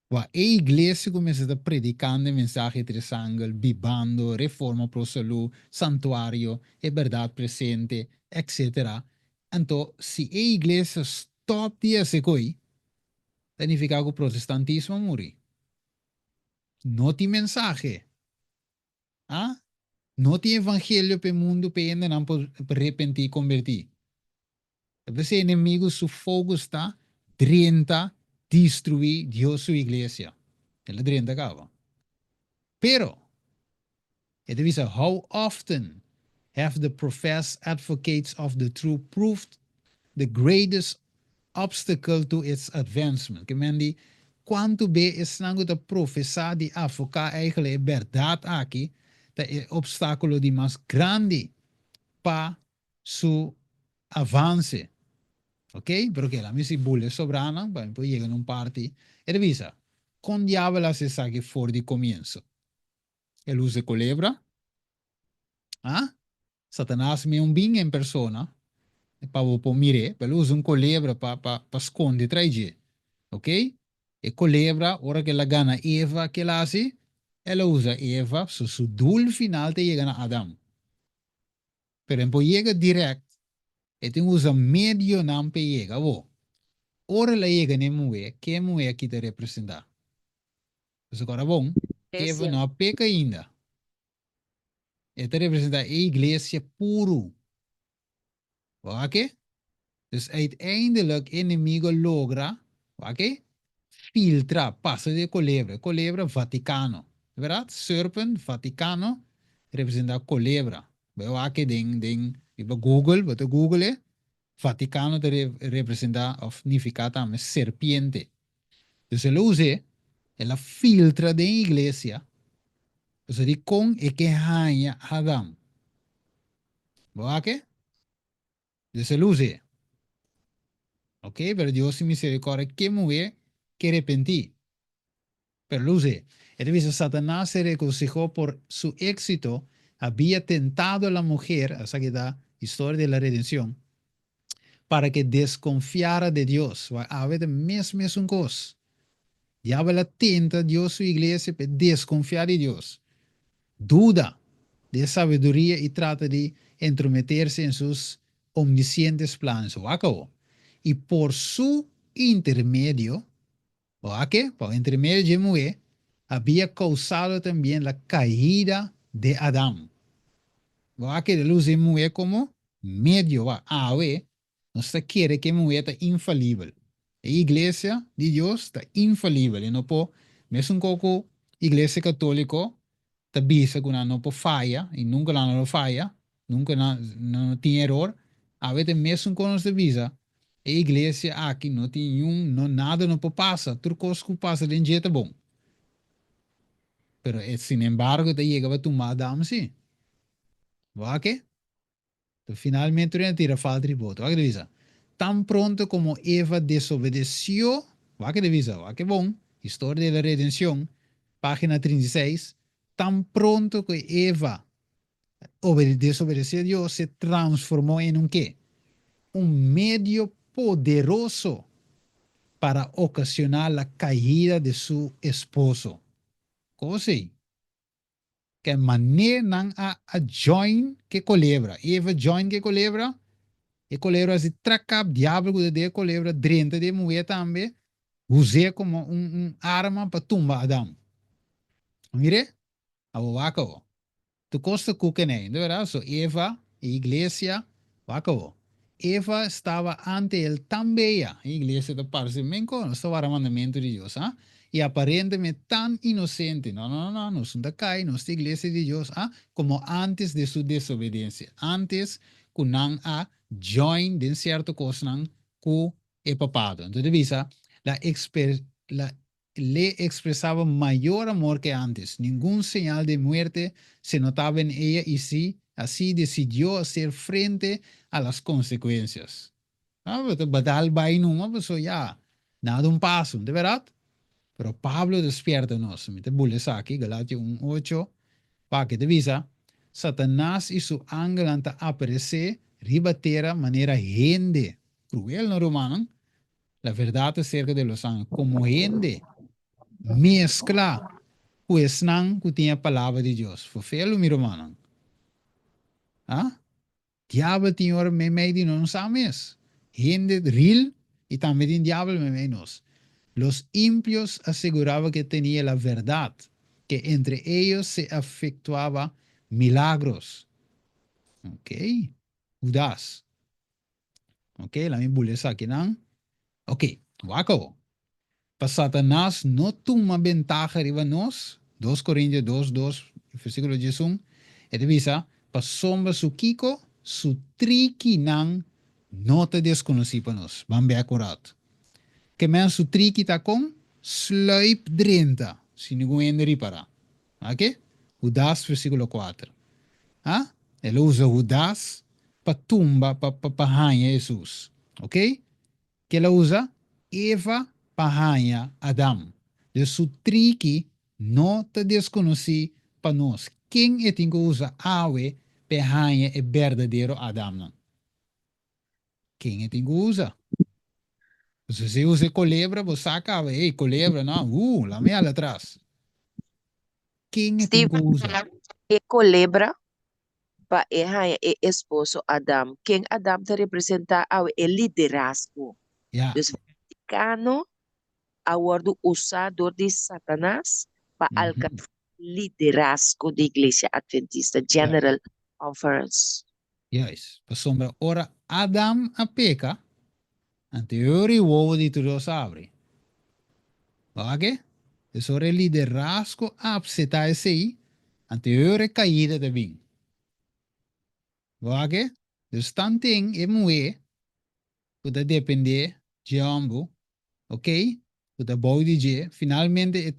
Wa e iglesia começa a predicando mensaje trisangle, bibando, reforma pro salud, santuario, e verdade presente, etc. Então, se a igreja stop de esse coi, significa que o protestantismo morre. Não tem mensagem. Ah? Não tem evangelho para o mundo para ainda não arrepentir e convertir. Esse inimigo, su fogo está 30 destruir Deus sua igreja. Ele 30 acaba. Pero, it is how often have the professed advocates of the truth proved the greatest obstacle to its advancement? Que men die, quanto be is nango de professar di avoca eigenlijk verdade aqui, de obstáculo de mais grande para su avance. Ok? Porque la misi bulle sobrana, poi llega un party, e revisa, con diavola se sa che fuori di comienzo. El use culebra, ah? Satanás me un bing in persona, e pa po mire, per usa un culebra pa sconde tra i ge. Ok? E culebra, ora che la gana Eva che la si, ela usa Eva, su dul final te llega a Adam. Pero poi llega direct, e te usa medio nam pe llega, wo. Ora la llega ne mue, que mue que te representa. Pues agora bom, Eva não peca ainda. E te representa a igreja puro. Ok? Dus uiteindelijk inimigo logra, ok? Filtra, passa de culebra. Culebra, Vaticano. Verdade? Serpent, Vaticano, representa culebra. Veo aqui ding, iba Google, wat Google é? Vaticano te representa, of significa também serpiente. Dus ele usa, ela filtra de igreja. Dus die kon e que hanha Adam. Veo aqui? Dus ele usa. Ok, pero Dios sin misericordia, ¿qué mueve que arrepentir? Pero luce, entonces Satanás se regocijó por su éxito, había tentado a la mujer, hasta que da historia de la redención, para que desconfiara de Dios. A ver, mesmo es un cosa. Diablo la tenta Dios su iglesia para desconfiar de Dios. Duda de sabiduría y trata de entrometerse en sus omniscientes planes. O acabó. Y por su intermedio, o que por intermedio de mujer, había causado también la caída de Adán. O que de luz de mujer como medio, no se quiere que mujer está infalible. La iglesia de Dios está infalible. No po, es un poco iglesia católica, está vista que no po falla, y nunca la no falla, nunca no tiene error. A veces mesmo con nos de visa, a igreja aqui não tem nenhum, não, nada não passa, tudo coisa que passa de jeito bom. Pero, sin embargo, te llega a tomar dama sim. ¿Va qué? Então, finalmente, não tira falta de voto. ¿Va que divisa? Tan pronto como Eva desobedeció, ¿va que divisa? ¿Va que bom? Historia de la redención, página 36. Tan pronto que Eva desobedecer a Dios se transformó en un qué? Un medio poderoso para ocasionar la caída de su esposo. Cosa que maneira não a join que colebra. Eva join que colebra. E colebra se tracap diabo de colebra drenta de mulher também. Usei como arma para tumbar Adão. Mire? A waco. Tu costa cucanei, de verdade? So Eva, igreja, waco. Eva estava ante ele também, a igreja da Parzimenco, não estava o mandamento de Deus, ah? E aparentemente tão inocente, não são da cai, não é igreja de Deus, ah? Como antes de sua desobediência, antes que não a join de certa coisa não com o papado. Então, visa, la le expresaba mayor amor que antes. Ningún señal de muerte se notaba en ella y sí, así decidió hacer frente a las consecuencias. Badal bainuma, pues ya, nada un paso, de verdad. Pero Pablo despierta nos, me te bules aquí, Galatia 1:8, para que te visa, Satanás y su ángel anta aparecer, ribatera manera gente, cruel no romano, la verdad acerca de los ángeles, como gente, mescla pues nang que tinha a palavra de Deus. Fofelo, meu irmão. Ah? Diabo tinha hora me de não sabes. Gente real y también el diablo me menos. Los impios aseguraban que tenía la verdad, que entre ellos se efectuaba milagros. Ok. Judas. Ok, la mi bulesa aquí, ¿no? Ok, waco. Para Satanás no toma ventaja arriba nos. 2 Corintios 2:2, versículo 11. E divisa, para sombra su kiko, su triki nang, no te desconocí para nos. Van be acurato. Que men su triki ta con, sluip drenta, si ninguém ripara. Ok? Judas, versículo 4. Ah? Ele usa Judas para tumba, para ranha Jesus. Ok? Que ela usa Eva para Adam. De su trique não te desconheci para nós. Quem é que usa awe para é verdadeiro Adam? Não? Quem é que usa? Se você usa colebra, você saca, ei, colebra, não, lá me atrás. Quem é que Steve, usa? e culebra pa e esposo Adam. Quem Adam te representa ao e liderazgo. Ja. Dus Vaticano, a word usado de Satanás para Mhm. alcançar liderazgo da Igreja Adventista Ja. General Conference. Juist. Para sombra, ora Adam a peca, anteriori uovo di tu lo sabri. Ok? Sobre el liderazgo abseta esse anterior caída de bem. Ok? Dus tanting e moe, puta depender de ambo, ok? Puta boi de je, finalmente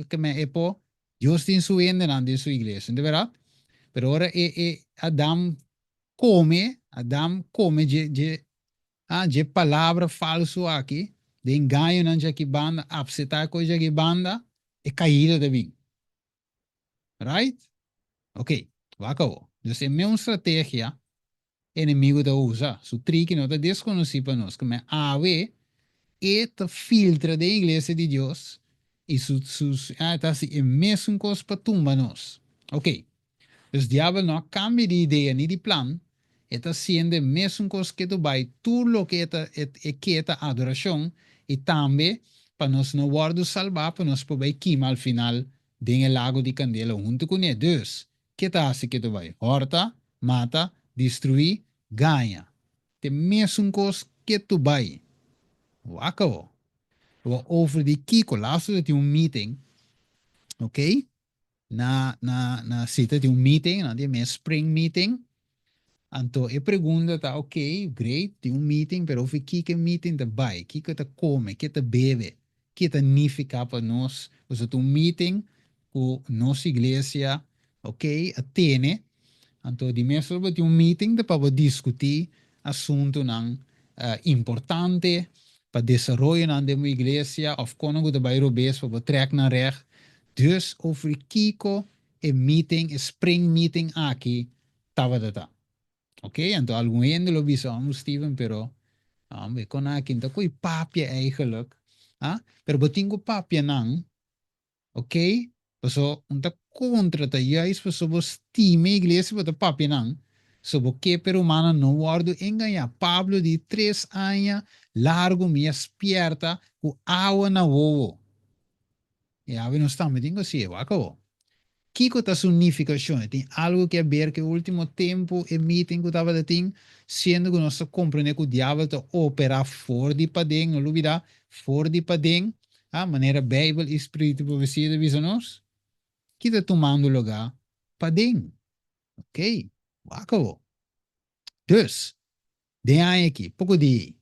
que me epo, Dios tin su ende de su iglesia, de verdad? Pero ahora Adam come je palavra falso aqui, de engano não já que banda, abseta coisa que banda, e caída de bem. Right? Ok, acabou. Então, é uma estratégia inimigo da usa. Su trick não está desconhecido para nós. Como é ave, e te filtra da igreja de Deus. E tá assim, é mesmo coisa para tumba nós. Ok. Dus diabo não cambia de ideia nem de plan. Está sendo a mesma coisa que tu vai. Tu lo que é que é adoração. E também, para nós não guardar salvar, para nós poder queimar al final dentro do lago de Candela junto com ele. Dus, que tá assim que tu vai? Horta, mata, destruir, ganha. É a mesma coisa que tu vai. Acabou. Over die Kiko, laatst dat meeting, ok? Na cita de meeting, na de spring meeting. Então, eu pergunto, tá, ok, great, tem meeting, pero o que meeting tá vai? Que tá come, que tá bebe, que tá nifica para nós? Ou seja, meeting com nossa igreja, ok, atene. Então, de mesmo tem meeting para discutir assunto não importante para desenvolver na de igreja, of kono de bairro bes para trek naar recht. Dus over Kiko, een meeting, een spring meeting aqui, tava data. Oké, en algum ende lo bisa Steven, pero we kon akin ta ko'y papya eigenlijk. Pero botingo papya nang, oké? So, unta contra ta juist so vos time iglesia bota papya nang. So, que pero mana no guardo engañar. Pablo de 3 años largo me espierta ku awa na wowo. E ave não está me digo se eu acabou. Kiko ta significação, tem algo que ver que o último tempo e meeting que estava de ting, sendo que nós compreender que o diabo está opera fora de padeng, não lubida, fora de padeng, a maneira Bíblia e Espírito profecia visa nós, que está tomando lugar padeng, ok? Acabou. Dus, de aí aqui, pouco de,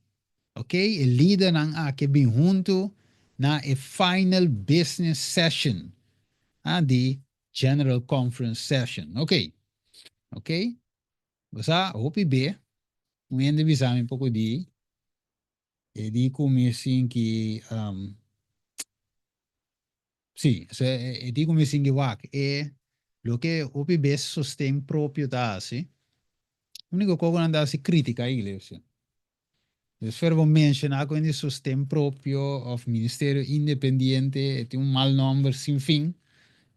ok? E líder nang aqui bem junto na a final business session, de General Conference Session, ok? Ok? Basta OPB, nguyende bisami pouco di, e di kumisin ki, sì, e di kumisin ki wak, e lo che OPB sostém proprio da si, unico cogo non da si critica a iglesia. Dus verbo mencionar con il sostén proprio of ministerio independiente, e un mal nombre sin fin,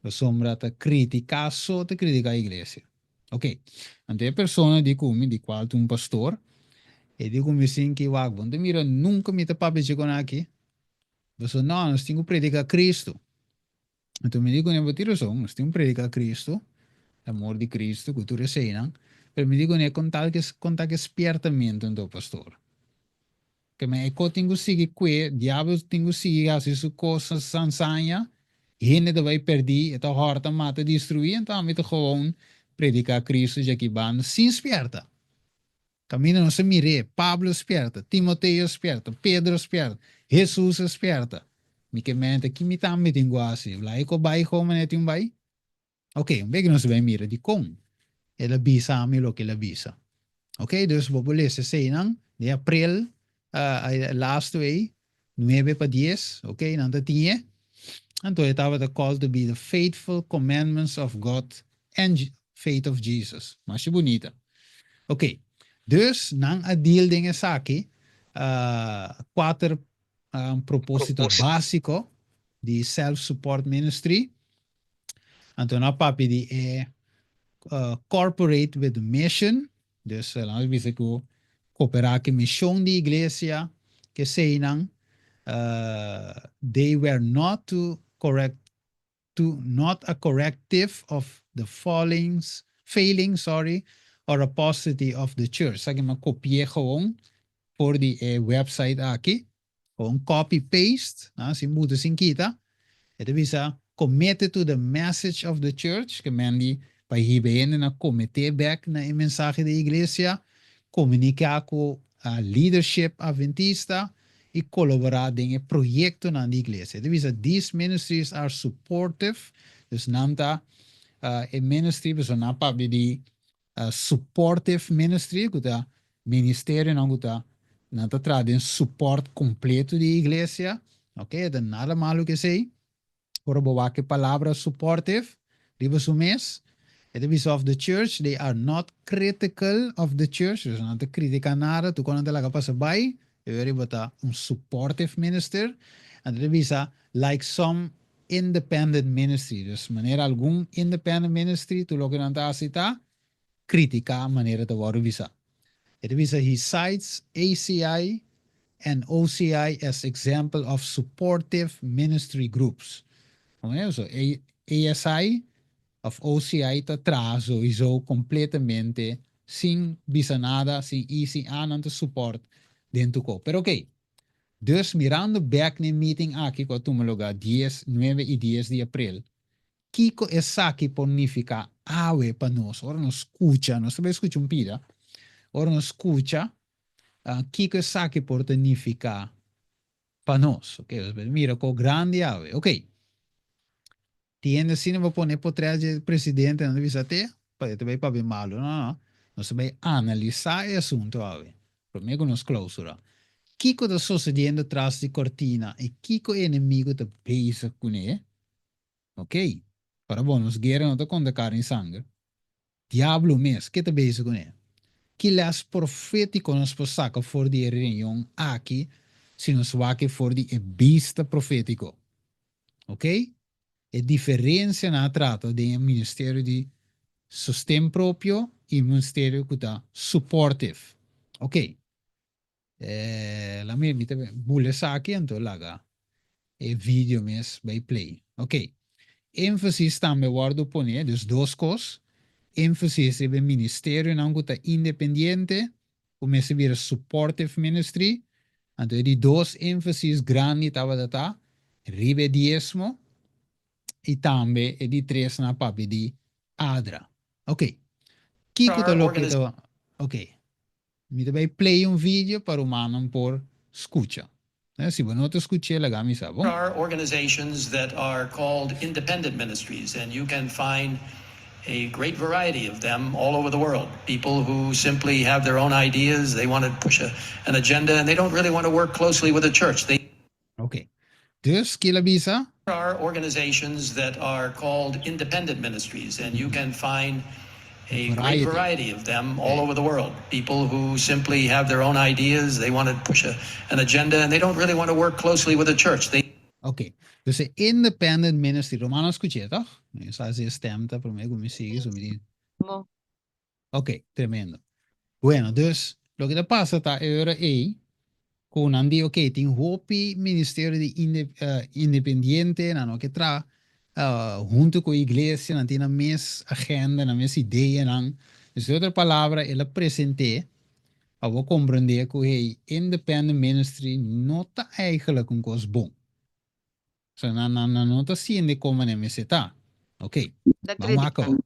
la sombra ta critica so te critica a iglesia. Ok, ante persona di cui di quale un pastor, e digo me sim que wag bom, mira nunca me te papi chegou aqui. Você não, nós temos que predicar Cristo. Então me digo nem tiro só, nós temos que predicar Cristo, amor de Cristo, cultura cena. Pero me digo nem contar que espertamente do pastor. Que me eco tenho que seguir que diabo tenho que seguir as suas coisas sansanha. E ele vai perder, então horta mata destruir, então me te gewoon predicar Cristo já que van sem esperta. Camina não se mire, Pablo esperta, Timoteo esperta, Pedro esperta, Jesus esperta. Mi que mente que me tá me tengo assim, lá e co bai como ne tem bai. Ok, um bem que não se vai mira de com. Ela bisa a mim lo que ela bisa. Ok, dus bobole se sei não, de abril, last way, 9 para 10, ok, não tá tinha. Então estava the call to be the faithful commandments of God and faith of Jesus. Mas bonita. Ok, dus nang adil dingen saki, quatro propósito básico de self-support ministry. Então, na papi de corporate with mission, dus lang bisa ko cooperar com missão de igreja, que sei nang, they were not not a corrective of the failing, sorry, or apostasy of the church. Zeg maar, kopieer gewoon voor die website aqui. Gewoon copy-paste. Si moeten sin kita. Het is committed to the message of the church. Que men die bij hierbij na committee back na een mensaje de iglesia. Comunicar com a leadership adventista. E colaborar dingen projecten na de iglesia. Dus these ministries are supportive. Dus nanta een ministry, dus napa die supportive ministry, kuta ministerio não kuta nanta tradem support completo de iglesia. Ok, dan nada malo que sei. Por boa que palavra supportive, diba sumes. Het is of the church, they are not critical of the church. Dus nanta critica nada, tu kon nanta laga pasa bij. Bata supportive minister. En dat is like some independent ministry. Dus wanneer algum independent ministry, tu lo que nanta asita, critica manera te worden visa. Het is he cites ACI and OCI as example of supportive ministry groups. So ASI of OCI te traz sowieso completamente sin visa nada, sin easy aan te support dentro ko. Pero okay. Dus mirando back na meeting aqui com a tumuluga 9 e 10 de abril. Kiko esaki ponifica awe pa nos. Ora nos escucha, nos também escucha um pida. Ora nos escucha. Kiko esaki pornifica pa nos. Ok, mira co grande awe. Ok. Tiende sino va poner por trás de presidente, não devia ter, para também para bem malo, não. Nós vai analisar o assunto awe. Primeiro nos clausura. Kiko está sucedendo atrás de cortina e Kiko inimigo está bezig com ele. Ok. Para bom, nos guerra não está com cara em sangue. diablo mes, que te bezig con que las proféticos nos saca voor die reunião aqui, se nos waken voor die beesta profético. Ok? E diferença na trata de ministério de sustento próprio e ministério que está supportive. Ok? La me mite bule saki então laga e vídeo mes by play. Ok? Ênfase também guardo poner, dus duas coisas. Ênfase é ministério não está independente, como se vira supportive ministry. Então, die dois ênfases grandes estava data, ribe diezmo e também e die três na papi de adra. Ok. Kiko tá louco então. Ok. Me vai play vídeo para o mano por escucha. Se você não escuta, legal, me sabe. There are organizations that are called independent ministries, and you can find a great variety of them all over the world. People who simply have their own ideas, they want to push an agenda, and they don't really want to work closely with the church. Ok. Dus, kila bisa? There are organizations that are called independent ministries, and you can find a great variety of them all over the world. People who simply have their own ideas, they want to push an agenda, and they don't really want to work closely with the church. Ok. Dus een independent ministry. Romano escuché, toch? Esa es stemta, pero me como sigue, so me di. Mo. Ok, tremendo. Bueno, dus, lo que te pasa está ahora ahí, con Andy, ok, tem hopi ministerio de independiente, no que tra, junto con iglesia, no tiene mes agenda, no mes idea, no. Dus de otra palabra, él presenté, a we comprender que hey, independent ministry no está eigenlijk een cosa bom. So, no está siendo como en meseta. Ok, Da vamos critica. acá.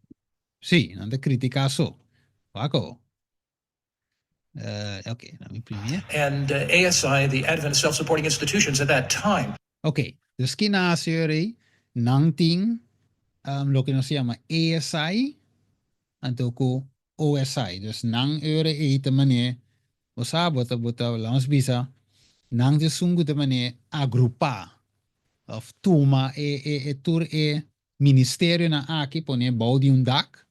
Sí, no te critica eso. Acá. Ok, let me imprimir. And ASI, the Adventist Self-Supporting Institutions at that time. Ok, dus que nace nanting, lo que nos llama ASI, antoku OSI. Dus nang eure ete mane, o sa bota lans bisa, nang de sungu de mane agrupa. Of tuma tur ministerio na aki pone bouw di un dak,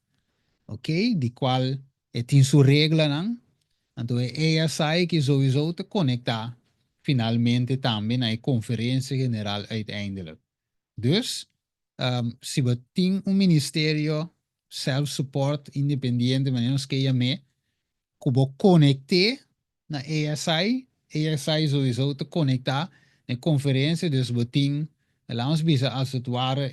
ok, di qual tin su regla nang, anto ASI que sowieso te conecta finalmente também na conferência general uiteindelijk. Dus, se we tem ministerio self-support independiente, maar ons que me, kubo connecte na ASI sowieso te conecta na conferência, dus we tem, laat ons bisa als het ware,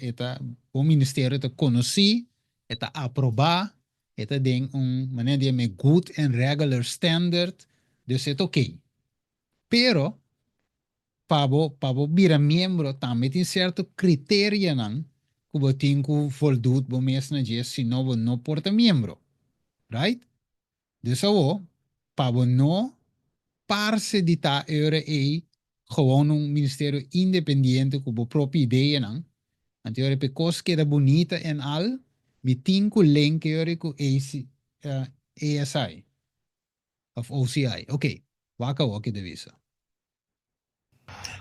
o ministerio te conheci, eta aprobar, eta ding maneira de me good and regular standard, dus het ok. Pero, para virar membro, também tem certo critério, não? Que você tem que voldoet para mesmo dia, senão você não porta membro. Right? Dus para não parse de ta euro gewoon ministerio independente com a própria ideia, não? Então, eu pecos que era bonita en al, me tem que link com ASI, of OCI. Ok, waka de visa.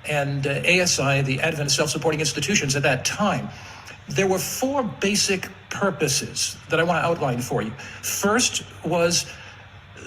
And ASI, the Adventist Self-Supporting Institutions at that time, there were four basic purposes that I want to outline for you. First was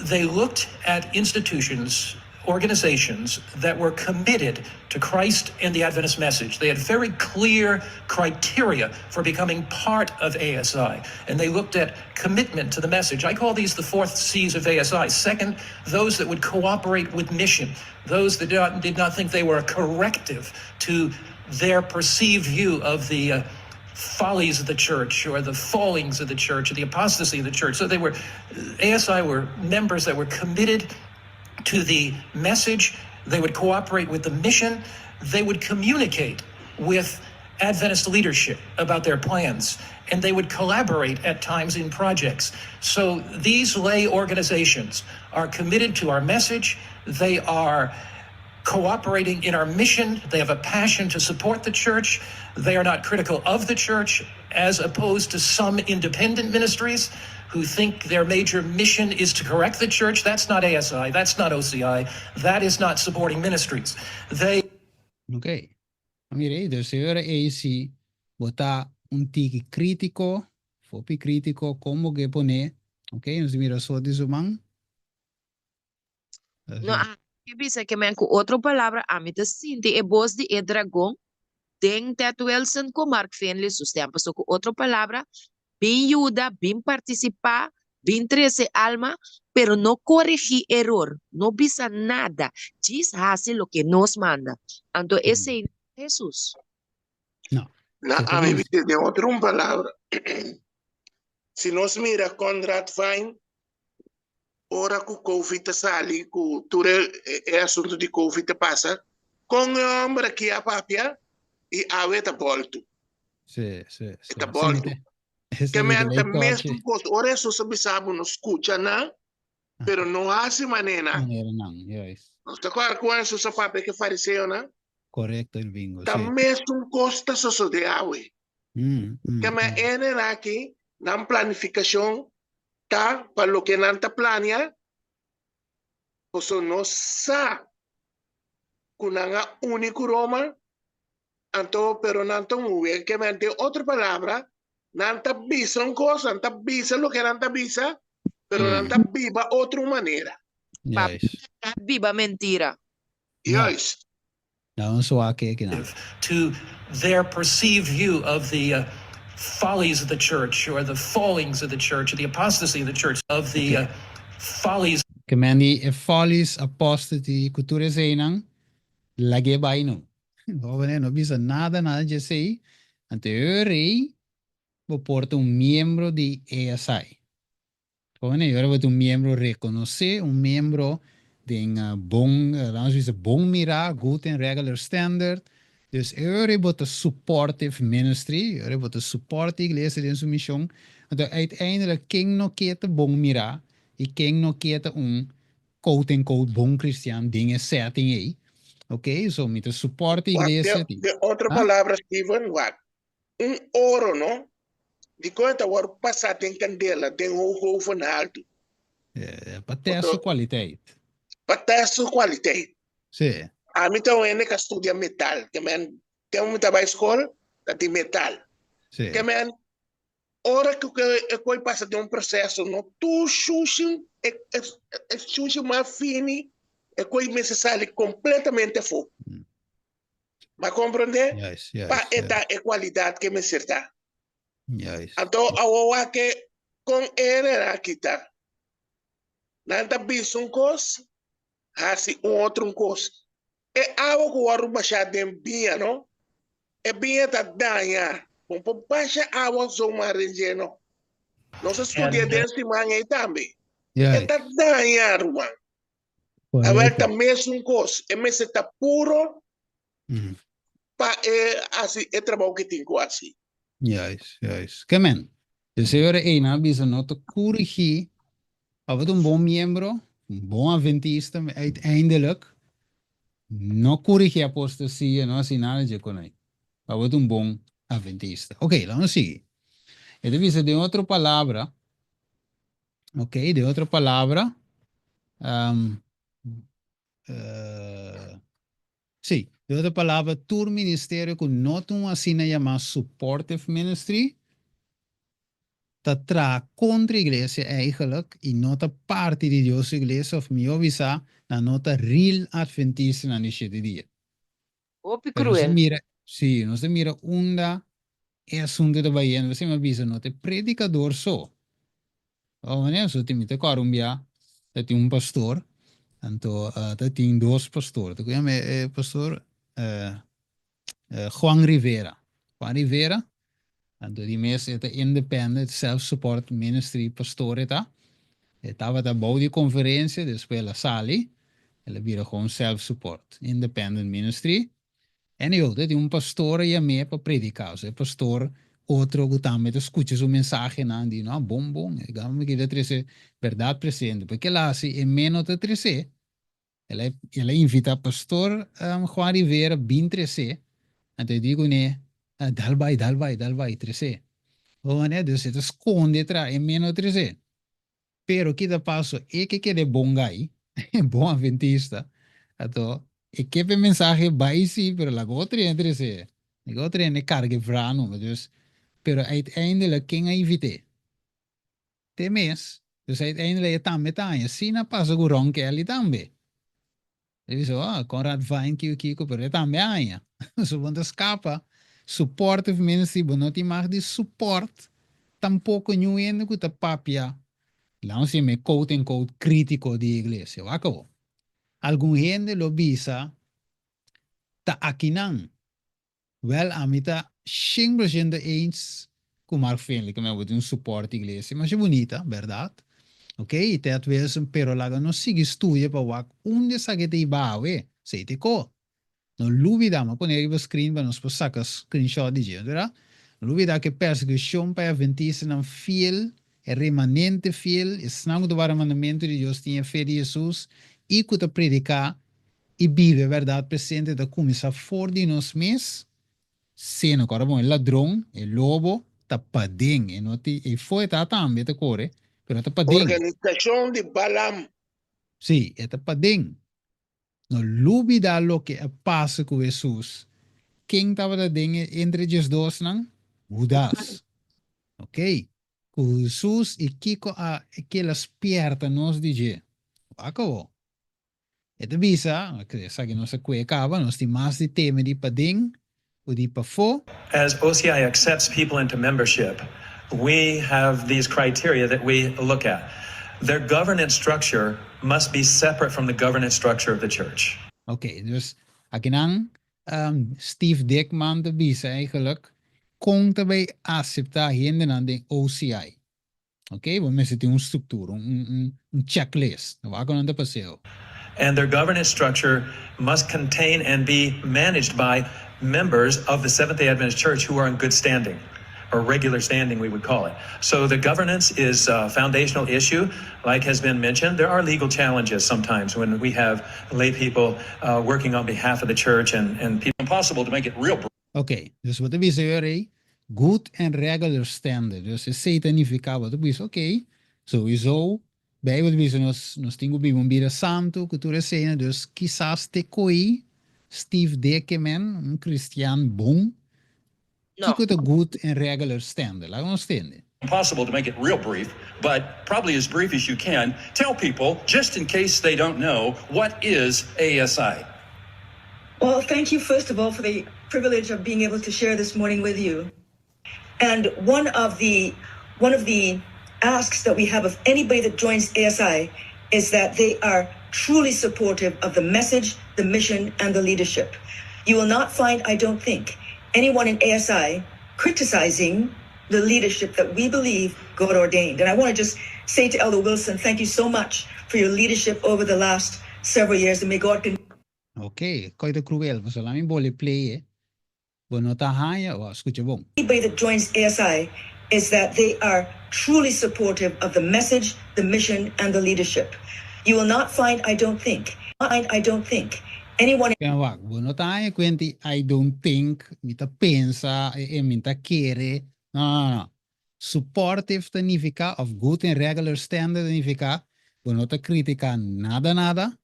they looked at institutions, organizations that were committed to Christ and the Adventist message. They had very clear criteria for becoming part of ASI, and they looked at commitment to the message. I call these the four C's of ASI. Second, those that would cooperate with mission, those that did not think they were a corrective to their perceived view of the follies of the church or the fallings of the church or the apostasy of the church. So ASI were members that were committed to the message. They would cooperate with the mission. They would communicate with Adventist leadership about their plans, and they would collaborate at times in projects. So these lay organizations are committed to our message. They are cooperating in our mission. They have a passion to support the church. They are not critical of the church, as opposed to some independent ministries who think their major mission is to correct the church. That's not ASI. That's not OCI. That is not supporting ministries. Ok. Mire, dus ahora AC bota un tiki crítico Fopi crítico, como que pone, ok, nos mira só de man. No, que bisa que me com outra palavra, a mim te sinto e voz de e dragão, tem tatuelsen com Mark Finley, sus tempos, com outra palavra, bem ajuda, bem participar, bem trazer alma, pero não corrigir error, não bisa nada, diz hace lo que nos manda. Então, esse é Jesus. Não. Na, a mí de otra palabra. Si nos mira Conrad Fine, ora que o Covid sali, que tudo é assunto de Covid passa, com o homem que a papia e a veta volto. Sim. Eta volto. Que me anta mesmo coisa. Ora isso sabe não escuta, não? Pero não há maneira. Não, yes. Não está claro com isso, essa papia que fariseu, não? Correcto, el bingo, Tá sim. mesmo costa só de água. Que me ena aqui, na planificação, tá, para lo que não tá planeado, pues no sa kunanga único Roma, anto pero nanto muy que me de otra palabra, nanta visa un cosa, nanta visa lo que nanta visa, pero nanta viva otra manera. Yes. Viva mentira. Yes. Não só aqui que não. To their perceived view of the follies of the church, or the fallings of the church, or the apostasy of the church, of the follies. Que men die follies apostasy cultura zijn lagi bij nu. Hoor no bisa nada de sei. Ante rei porta miembro de ESI. Hoor eu vou miembro reconocer, miembro de bom, vamos dizer bom mira, good and regular standard. Dus eu vou supportive ministry, eu vou support igreja de sua missão. Então uiteindelijk king no kete bom mira. E quem não quer quote-unquote bom cristiano dingen setting aí, ok? So, met de support igreja. De outra palavra, Steven, what? Ouro, não? De conta, agora passar tem candela, tem ovo no alto. Para ter sua qualidade. Para ter sua qualidade. Sim. A mim também é que estuda metal. Que man, tem um trabalho escola, de metal. Sim. Que man, ora que eu passa de processo, não tu xuxi mais fini, é coisa necessária completamente fogo. Mas compreender? Yes. Para esta qualidade que me certa. Yes. Então, a que com ele aqui tá. Nada bicho um coisa, assim outro coisa. É algo que o arro baixar de bia, não? É bia tá danha. Um pouco baixa água só marinha, não? Não se estudia desse manhã aí também. É tá danha, irmão. Agora tá mesmo coisa. É mesmo tá puro. Para assim, é trabalho que tem assim. Yes. Que men. Dus eu era bisa não te corrigir. Of het bom membro, bom adventista, uiteindelijk não corrige a apostasia, não assim nada de conai. Of het bom adventista. Ok, vamos seguir. E deve de outra palavra. Ok, de outra palavra. Sim, de outra palavra, tur ministério que não tem assim chamado supportive ministry. Dat tra contra a igreja eigenlijk e nota parte de Deus igreja of me avisa na nota real adventista na neste dia. Opi Pero cruel. não se mira onda é assunto da Bahia, você me avisa nota predicador só. Né, so tem muita corumbia, tem pastor, então tem dois pastores. Eu chamo pastor Juan Rivera. Juan Rivera. Então, die mensen het independent self-support ministry pastor eta. Estava da boa de conferência, depois ela sali, ela vira gewoon self-support, independent ministry. En eu, dat die pastor e me para predicar, o pastor outro que também escuta o mensagem não, die não, bom, digamos que ele trece verdade presente, porque lá se é menos de trece, ela invita pastor Juan Rivera bem trece, então digo né, dal vai, trece. Oh, né, dus het esconde atrás, é menos trece. Pero que da passo é que é bom gai, bom adventista, então e que mensagem vai sim, pero la outra entre se, a outra é carga vrano, mas pero uiteindelijk ging hij invite. Temes, dus uiteindelijk je tambe tanya, sina paso gurong ke ali tambe. Ele disse, Conrad vai kiko, pero ele tambe anya. So, want escapa, supportive ministry, bonoti mag die support, tampoco nyuende kuta papia. Lá se me quote en quote crítico de iglesia, wako. Algum gente lo bisa, ta akinan. Wel, amita 100% eens com Mark Finley, que me voy a support iglesia, mas é bonita, verdade? Ok, e te atves pero laga no sigue estudia pa wak unde sabe te ibawe, sei te ko. No lubida ma poner iba screen ba nos saca screenshot di gente, verdad? Lubida que persecução para adventista não fiel, é remanente fiel, é snang do mandamento de Deus tinha fé de Jesus, e que predicar e vive verdade presente da começar fora de nós mesmos. Sim, agora bom, el ladrão, el lobo, tá padeng, e não te, e foi tá também te core, pero tá padeng. Organização de Balaam. Sí, tá padeng. No lubida lo que passa com Jesus. Quem tava da dengue entre os dois não? Judas. Ok? Com Jesus e Kiko a aquelas piernas nos dizer. Acabou. E te visa, que sabe não se cuecava, nós temos mais de tema de padeng, o de pafo. As OCI accepts people into membership, we have these criteria that we look at. Their governance structure must be separate from the governance structure of the church. Oké, dus aqui não, Steve Dickman te visa eigenlijk, kon daarbij acceptar gente aan de OCI. Oké, want mensen hebben een structuur, een checklist. Waar kan dat passeren? And their governance structure must contain and be managed by members of the Seventh-day Adventist Church who are in good standing, or regular standing, we would call it. So the governance is a foundational issue. Like has been mentioned, there are legal challenges sometimes when we have lay people working on behalf of the church and people. Impossible to make it real. Oké, dus wat we zeggen, good and regular standing. Dus het significa wat we zeggen, oké, sowieso, bij wat we zeggen, nos tengo een bira santo, cultura cena, dus quizás te coi, Steve Dekeman, een Christian bon, No. kiko de good and regular standing. Laat ons stenden. Impossible to make it real brief, but probably as brief as you can. Tell people, just in case they don't know, what is ASI? Well, thank you, first of all, for the privilege of being able to share this morning with you. And one of the asks that we have of anybody that joins ASI is that they are truly supportive of the message, the mission, and the leadership. You will not find, I don't think, anyone in ASI criticizing the leadership that we believe God ordained. And I want to just say to Elder Wilson, thank you so much for your leadership over the last several years, and may God continue. Ok, coisa cruel, mas lá me bole play, bueno, tá raia, escuta bom. Anybody that joins ASI is that they are truly supportive of the message, the mission, and the leadership. You will not find, I don't think, anyone. Kaya wag, bueno, tá raia, quenti, I don't think, mita pensa, mita quiere, no. Supportive significa, of good and regular standard significa, bueno, tá critica nada.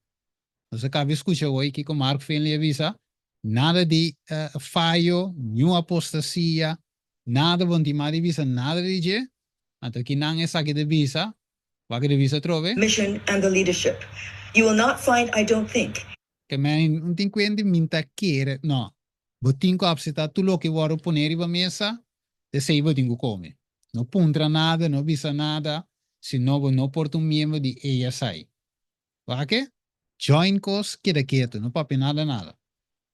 Você acaba escutar hoje que o Mark Finley avisa, nada de falho, nenhuma apostasia, nada bom de mais visa, nada de je. Então que não é essa que de visa, vai que de visa trove. Mission and the leadership. You will not find, I don't think. Que me não tem quente minta querer, não. Botinho apseta tu lo que vou poner iba mesa, de sei botinho come. Não puntra nada, não visa nada, senão não porta membro de ASI. Vai que? Join cos quieto, no papi nada.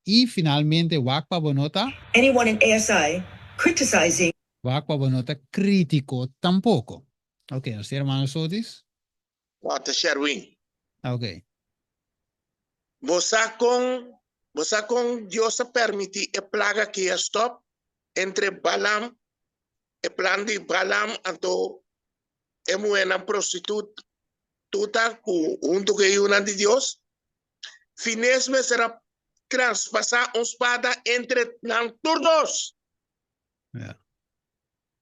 Y finalmente, wakpa bonota. Anyone in ASI criticizing. Wakpa bonota crítico tampoco. Ok, ¿nos hermanos Sotis? Walter Sherwin. Ok. Você com Deus permite a plaga que stop entre Balaam, o plan de Balaam, então é uma prostituta junto com uma de Deus. Finesme será transpassar uma espada entre todos. Yeah.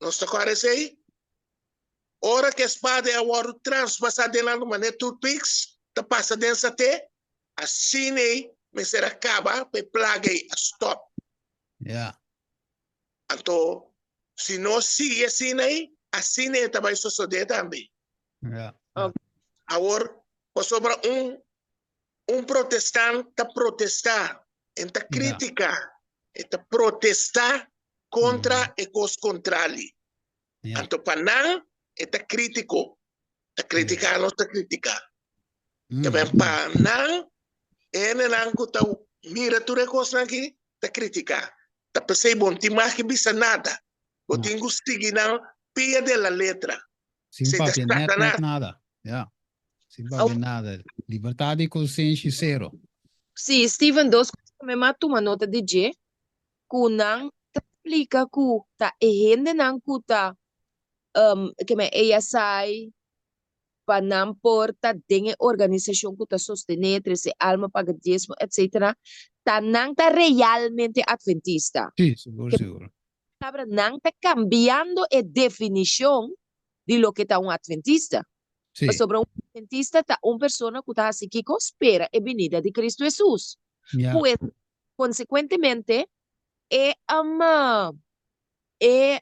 Não está claro aí? Ora que a espada é agora transpassar dentro de maneira toothpicks, tá passa dentro até, assim me será acaba, pe plaga e stop. Yeah. Então, Se não sigue assim aí, assim é também suceder também. Yeah. Agora, sobre protestante a protestar, enta criticar, enta protestar contra e cos contrário. Yeah. Anto panang, enta crítico, ta criticar, não ta criticar. Que bem panang, nang kuta mira tu recos aqui, ta criticar. Ta pensei bom, ti mais que bisa nada. O tingo stigi nang pia de la letra. Sin Se papi, net Satanás. nada. Yeah. Sin papi, nada. Liberdade e consciência zero. Sim, Steven, duas coisas que me matou uma nota de G, kunang explica ku ta ehende nang ku ta que me ASI panam porta dinge organização ku ta sostener se alma paga dízimo, etc. Ta nang ta realmente adventista. Sim, seguro, seguro. Palabra nang ta cambiando a definição de lo que está um adventista. Sim. Sobre um adventista tá uma pessoa que está assim que espera a venida de Cristo Jesus. Yeah. Pues, consecuentemente, é uma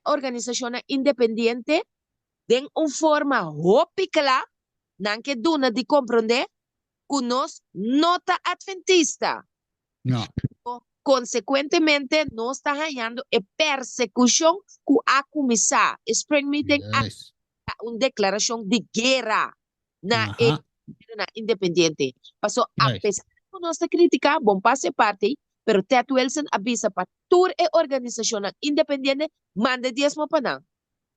organização independiente de uma forma hópica, não que duna de compreender que nós não está adventista. No. Consequentemente, nós está ganhando a persecução que a começar. Spring Meeting Yes. uma declaração de guerra na independiente. Passou, Yes. apesar de nossa crítica, bom passe parte, pero Ted Wilson avisa para toda a organização independente, manda diezmo para não.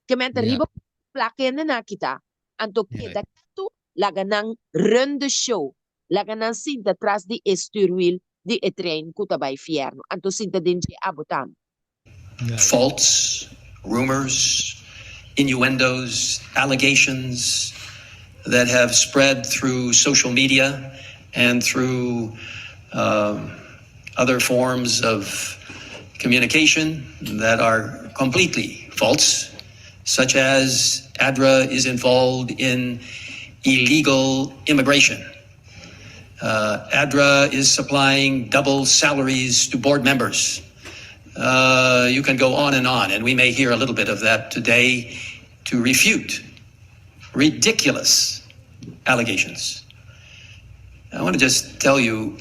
Que mente Yeah. riba plaquene na kita. Anto Yeah. kita tu laganang run the show. Laganang sinta atrás de esturwil de e trein kuta by fierno. Anto sinta dinje abutam. Yes. Faults, rumors, innuendos, allegations that have spread through social media and through other forms of communication that are completely false, such as ADRA is involved in illegal immigration. ADRA is supplying double salaries to board members. You can go on, and we may hear a little bit of that today to refute ridiculous allegations. I want to just tell you,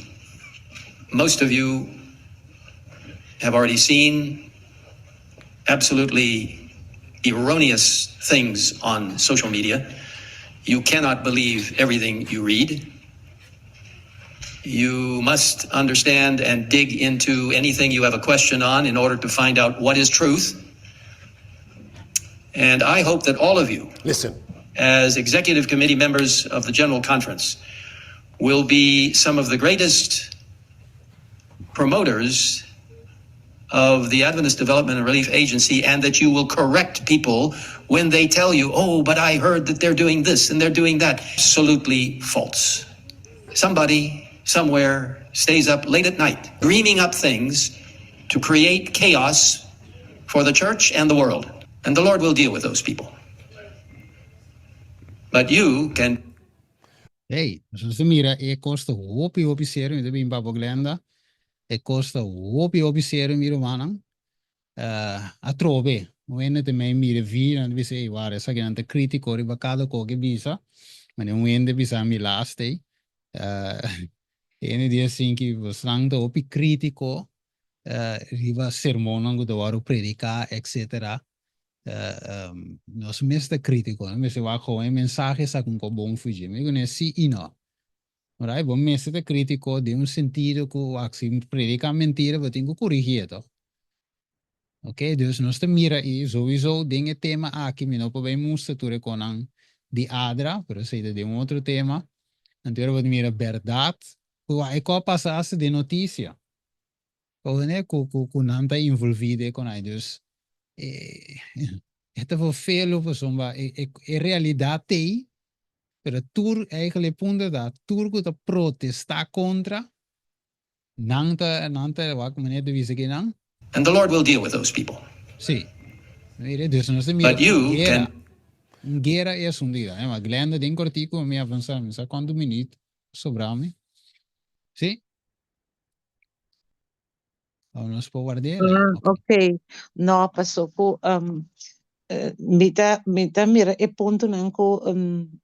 most of you have already seen absolutely erroneous things on social media. You cannot believe everything you read. You must understand and dig into anything you have a question on in order to find out what is truth. And I hope that all of you, as executive committee members of the General Conference, will be some of the greatest promoters of the Adventist Development and Relief Agency, and that you will correct people when they tell you, oh, but I heard that they're doing this and they're doing that. Absolutely false. Somebody somewhere stays up late at night dreaming up things to create chaos for the church and the world. And the Lord will deal with those people. But you can... Hey, zoals mira, e costa hopi serum, de bimba boglenda. E costa hopi serum, miro manang. A trove, wenne te me mire vi, and we say, ware, sa che critico, ribacado koke bisa. Maar nu wende bisa mi laste. Ene dia sinki waslang to opi critico, riba sermonan go waru predica, etc. Nos meste critico, me se va gewoon mensajes a con bom fugir. Me gone si ino. Right, bom meste te critico de un sentido que axi predica mentira, wat tengo corrigido. Oké, dus nos te mira e sowieso dingen tema aqui, me no pode mostra tu reconan di ADRA, pero sei de un outro tema. Anterior wat mira verdade, que qual passasse de notícia. Ou né, que não tá envolvido com aí, dus het voor veel persoon waar realidade tem, pero tur eigenlijk punto da tur que protestar contra, nanta wat meneer de wisse que And the Lord will deal with those people. Sí. Dus no se But you can... Guerra é sundida, mas Glenda tem cortico me avançar, me sabe quanto minuto sobrame? Sí? O nos può guardare? Ok. Ok, no, pasó ko mira e punto nanko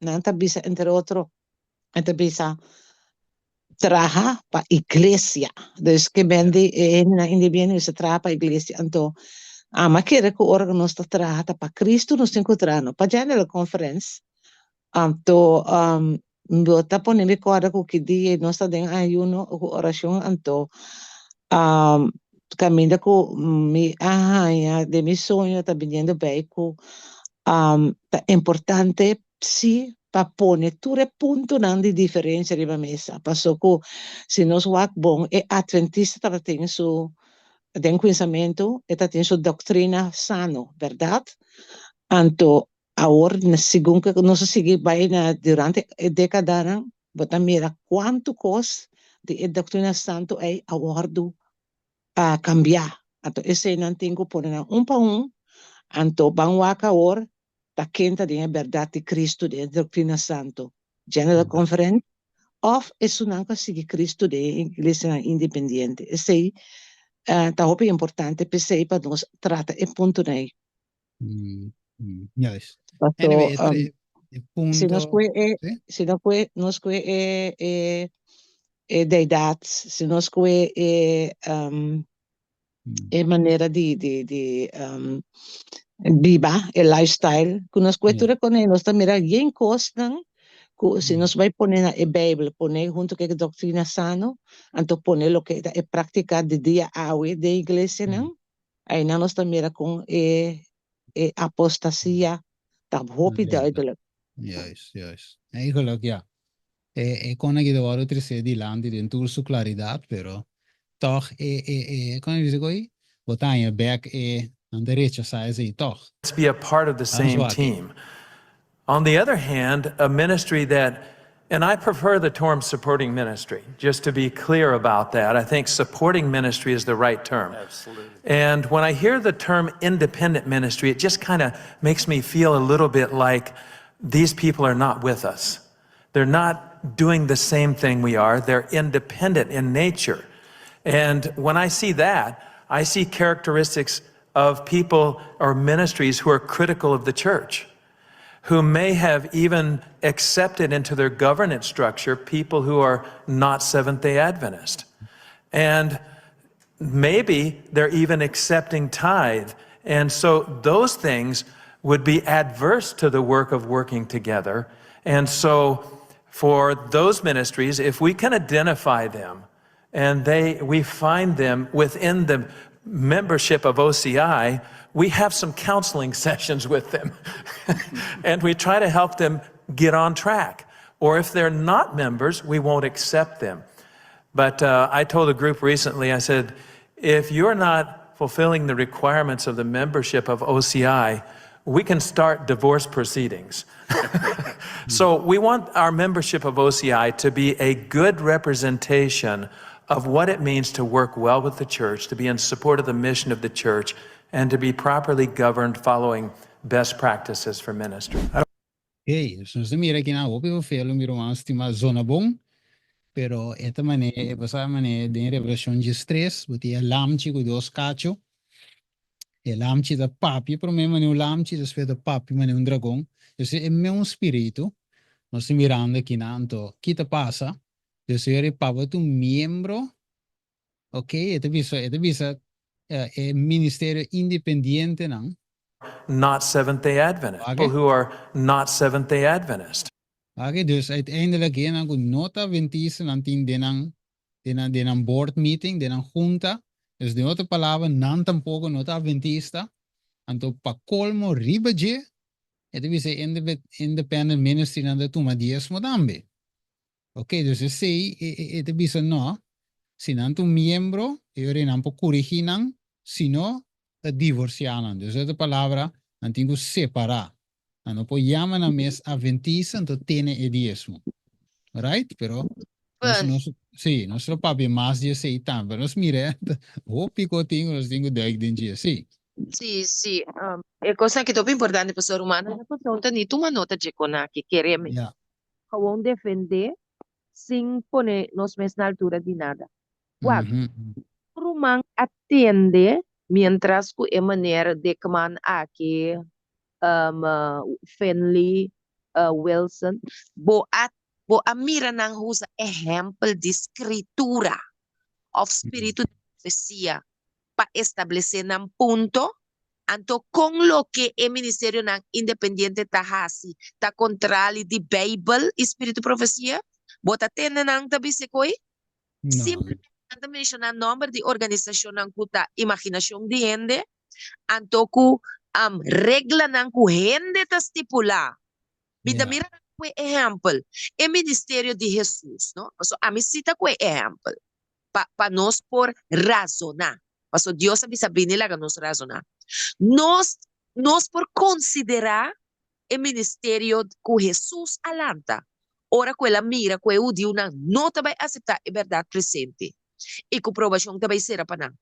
nanta bisa entre otro enta bisa traha pa iglesia. Dus que bendi na individuo se traha pa iglesia anto ma kere ko orga nos ta traha ta pa Cristo nos incontrano pa già nella conference anto bota pone mi corda ko kidi nos ta den ayuno ko oración anto caminda ko mi ya de mi sogno ta viniendo bei ko ta importante sì pa pone ture punto nan di differenza riba messa passo ko se nos wak bon e adventista ta ten su den pensamento e ta ten su doctrina sano verdad anto ahora según que no se sigue vaina durante década bota mira quanto cos de doctrina santo é awardo a cambiar anto esse não tenho por pa anto banwaka or ta kenta de verdade de Cristo de doctrina santo general conference of esunanka sigi Cristo de igreja independente esse ta hope importante per sei pa nos trata e punto nei Yes. passo Anyway, se nos punto. Sì? se nos de idade se nos e maneira de viva e lifestyle que nos cultura con nós também alguém costan se nos vai poner na Bíblia poner junto com a doutrina sano então poner lo que é prática de dia a dia da igreja não aí nós também com apostasia tá hope de idol Yes. Eigenlijk, ja. Kon ik de woorden terug die land die in toer su claridad, pero toch, kon ik zeggen, wat aan je back, aan de recha zei ze toch. Let's be a part of the same what- team. On the other hand, a ministry that, and I prefer the term supporting ministry, just to be clear about that. I think supporting ministry is the right term. Absolutely. And when I hear the term independent ministry, it just kind of makes me feel a little bit like these people are not with us. They're not doing the same thing we are. They're independent in nature. And when I see that, I see characteristics of people or ministries who are critical of the church, who may have even accepted into their governance structure people who are not Seventh-day Adventist. And maybe they're even accepting tithe. And so those things would be adverse to the work of working together. And so for those ministries, if we can identify them and we find them within the membership of OCI, we have some counseling sessions with them and we try to help them get on track. Or if they're not members, we won't accept them. But I told a group recently, I said, if you're not fulfilling the requirements of the membership of OCI, we can start divorce proceedings. So we want our membership of OCI to be a good representation of what it means to work well with the church, to be in support of the mission of the church, and to be properly governed following best practices for ministry. Dus nós mira aqui na hope eu falo miro mais uma zona bom, pero esta maneira, essa maneira de revelação de stress, botia lamchi com dois cacho, e lamchi da papi, para mim mane lamchi da speta papi mane dragão, dus é meu espírito, nós mirando aqui na anto, que te passa, dus eu pava tu membro, ok, eta visa é ministério independente não. Not Seventh-day Adventist, people who are not Seventh-day Adventist. Okay, dus uiteindelijk yan ang nota 20 nantin denang board meeting, denang junta. Dus de otra palabra nan tampoco nota adventista. Anto pa colmo ribaje, ito bisa independent ministry nanda tuma diezmo dambe. Okay, dus sei ito bisa no, sinanto miembro, yo rin po kurihinang, sino divorcianan. Dus ito palabra nantingo separar. Ano po llaman a mes adventista, entonces tiene el diezmo. Right? Pero nuestro papi más de seitan, pero nos mire, pico tengo, los tengo de dia, sí. Sì. E cosa che dopo è importante, pastor Romano, è pronta ni tu nota de cona que queremos. Yeah. Gewoon defender sin poner nos mes na altura de nada. Wag. Rumang atende mientras que manera de que man aqui Finley Wilson bo a mira nang usa ejemplo de escritura of espíritu de profecía para establecer un punto anto con lo que el ministerio ng independiente tahasi ta contrali di Bible espíritu profecía bota tenda nang tabi se koi No. simplemente anda mencionar nombre de organización ng kuta imaginación de ende anto ku regla ng ku hende ta stipula Vida Yeah. mira kwe ejemplo el ministerio de Jesús no so a mí cita kwe ejemplo pa nos por razonar paso Dios sabe saber la que nos razonar nos por considerar el ministerio que Jesús alanta ora quella mira que o de una no te va a aceptar a verdade presente e que provação também será para não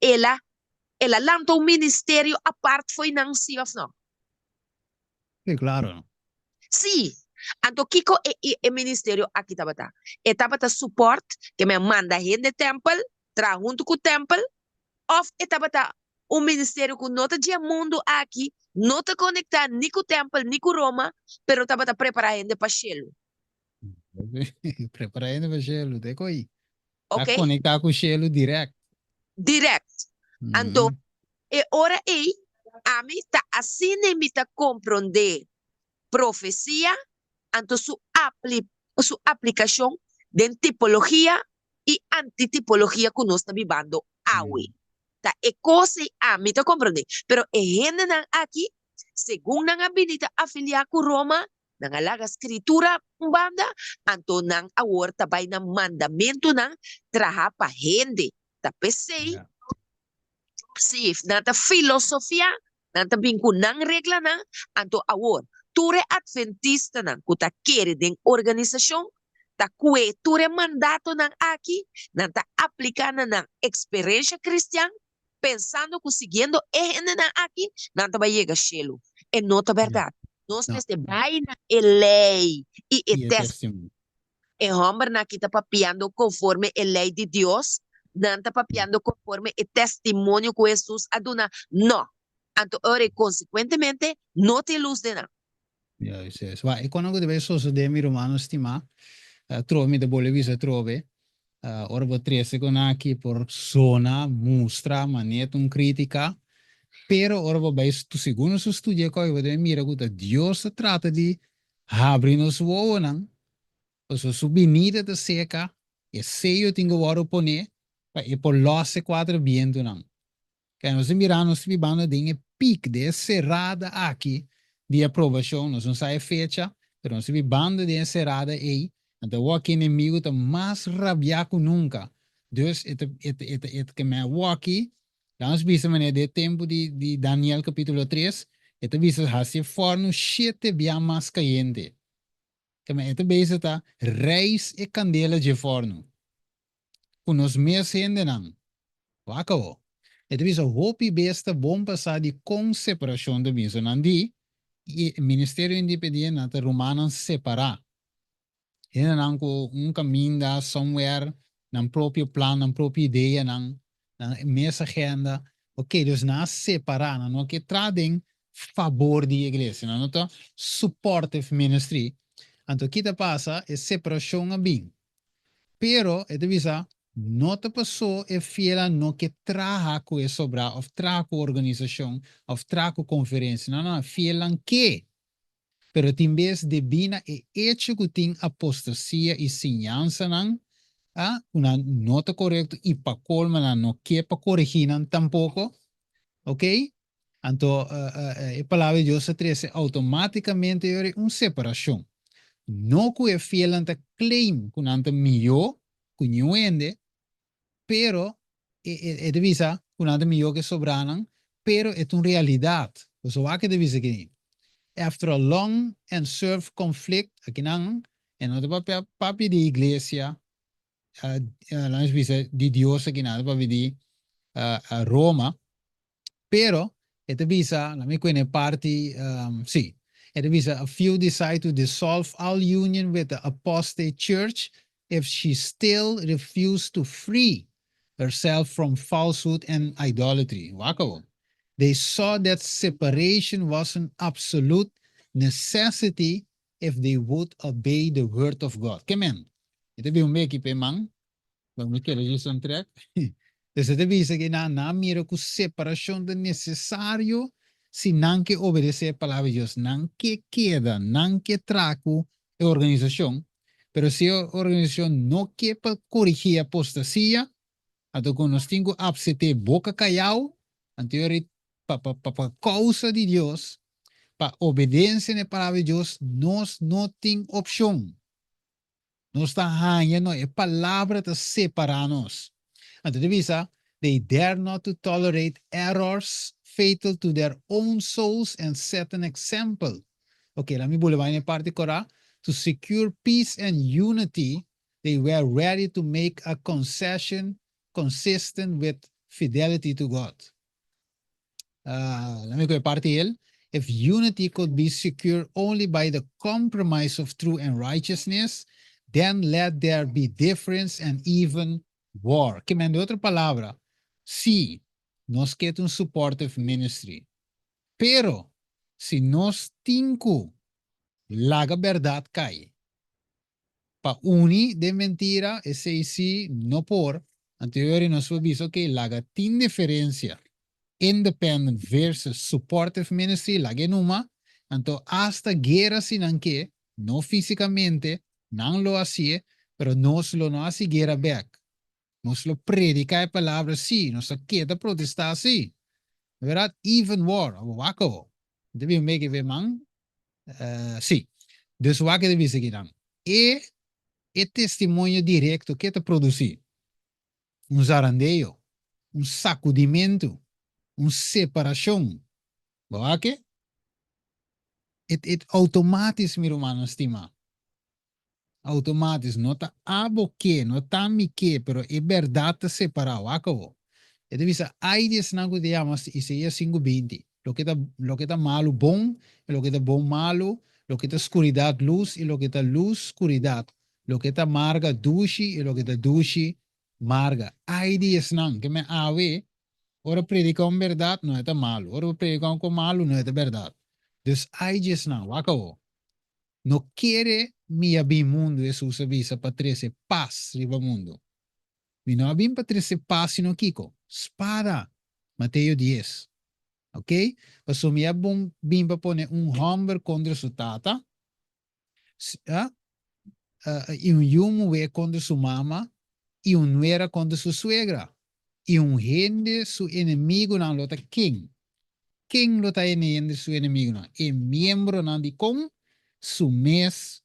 ela lanta um ministério a parte foi não sim ou não Sí, claro. sim então kiko e ministério aqui estava tá suporte que me manda gente temple tra junto com o temple of estava tá ministério que não tá de mundo aqui não tá conectar nem com o temple nem com Roma pero estava tá preparar gente para chelo Prepara ainda para gelo, deco aí. Tá ok conectar com o gelo direto. direct então Uhum. e ora aí a mim tá assim nem me tá compreender profecia ante su aplicación de tipología y antitipología que nos está viviendo hoy. Ta e cose a mí te comprende, pero e gente aquí según nan habilita afiliar con Roma, nan alaga escritura banda, anto nan awarta bay nan mandamento nan traha pa gente. Ta pesei, Yeah. si nata filosofia, nata vinculan regla nan, anto award. Ture adventista nan kuta kere den organización ta kue ture mandato nan aquí nan ta aplicando nan experiencia cristiana pensando que siguiendo nan aquí nan ta va llegar cielo e no ta verdad nos No. este vaina e lei e E é test testemunho. e hombre na kita papiando conforme a lei de Dios nan ta papiando conforme el testimonio que Jesús aduna no anto ore consequentemente no te luz de nada. Ja, isso. Vai, e quando deve succedere mi romano stima, trovi da Bolivia trove, ora vou trece con aqui por zona, mostra, maneto un critica, pero ora vou bem, tu segundo su studio coi, vede mira que Deus trata de abrir nos voanan, o su benida de seca, e seio tingo ora pone, e por losse quatro viento não. Que nós miramos vivendo de pic de cerrada aqui de aprovação, nós não sai fecha, mas nós vivendo de cerrada aí, então o que inimigo está mais rabiado que nunca. Dus het que me o aqui, nós vimos de tempo de Daniel capítulo 3, het visa hace forno siete via mais caliente. Que me het bezig tá reis e candela de forno. Com os meus gente não. Wako. Het is een hoopie beste bom passar de com separação de miso nandi e Ministério Independente na Romanan separar. E não com caminho somewhere, na próprio plano, na própria ideia, na mesma agenda. Ok, dus na separar, não que tradem favor de igreja, não tá supportive ministry. Então, o que passa é separação a bem. Pero, é visa não te passou é fiel no que traga com a sobra, ou traga com a organização, ou traga com a conferência. Não, fiel que. Pero em vez de bina é hecho que tem apostasia e sinhança, não, uma nota correta e para colma, não que para corrigir tampouco. Ok? Então, a palavra de Deus traz automaticamente separação. Não que é fiel ante claim, que não é melhor, que não é, pero divisa una de millones que sobranan, pero es una realidad. Pues va que divisa que after a long and served conflict, aquí nan, en otro papi de iglesia, la divisa de Dios aquí nan, papi de Roma, pero divisa, la me cuene parte, sí, divisa a few decide to dissolve all union with the apostate church if she still refused to free herself from falsehood and idolatry. Wako. They saw that separation was an absolute necessity if they would obey the word of God. Kemen. Ito ba yung meki pe mang? Vamos que eles são trek. Você deve dizer que na mira com separação de necessário se não que obedecer a palavra de Deus, não que queda, não que trago a organização, pero se a organização não quer para corrigir a apostasia, ato com nós temos que abster boca caiau, anterior para causa de Deus, para obediência na palavra de Deus, nós não temos opção. Nós está ganhando a palavra de separar-nos. Então, divisa, they dare not to tolerate errors fatal to their own souls and set an example. Okay, let me bulletin in parte cora. To secure peace and unity, they were ready to make a concession consistent with fidelity to God. Let me go parte el. If unity could be secured only by the compromise of truth and righteousness, then let there be difference and even war. Que de outra palavra, se nós queremos supportive ministry, pero se nós temos laga verdade cai, pa uni de mentira, esse sim não por, anterior nós visto que laga tem diferença, independent versus supportive ministry, laga numa, então hasta guerra sinanque, não fisicamente, não lo hacía, pero nos lo no hace guerra back. Nos lo predica a palavra sí, nos queda protestar sí. ¿Verdad? Even war, wako. Deve make it man. Sí. Dus wako deve seguir dan. E testemunho directo que te produzir. Zarandeio, sacudimento, separação. Wako? It automatisch, meu irmão, estima. Automatisch, não tá abo que, não tá mi que, pero é verdade separado, acabou. E deve ser, aí diz não que digamos, isso é 5:20. Lo que tá malo bom, lo que tá bom malo, lo que tá escuridade luz e lo que tá luz escuridade. Lo que tá marga dushi e lo que tá dushi marga. Aí diz não, que me ave, ora predicar verdade não é tá malo, ora predicar com malo não é tá verdade. Dus aí diz não, acabou. No quiere mi abim mundo Jesus avisa para trazer paz riba mundo. Mi no abim para trazer paz sino kiko. Espada. Mateo 10. Ok? Paso mi abim para poner hombre contra su tata. Y yumo ve contra su mama. Y nuera contra su suegra. Y gente su enemigo na lota king. King lota enemigo su enemigo na. E miembro na di con su mes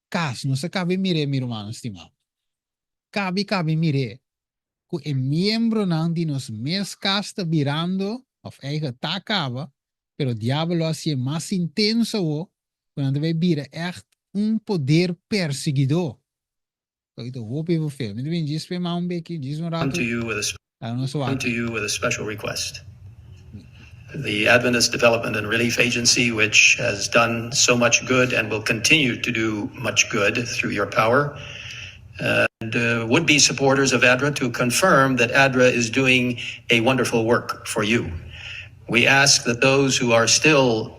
cas, não se cabe mire, meu irmão, estimado. Cabe mire. Que é membro não de nos mes cas está virando, of eigen tá acaba, pero o diabo assim mais intenso, quando vai virar echt poder perseguidor. Então, hoop even veel. Met de wind, diz maar een beetje, diz maar Come to you with a special request. The Adventist Development and Relief Agency, which has done so much good and will continue to do much good through your power, and would-be supporters of ADRA to confirm that ADRA is doing a wonderful work for you. We ask that those who are still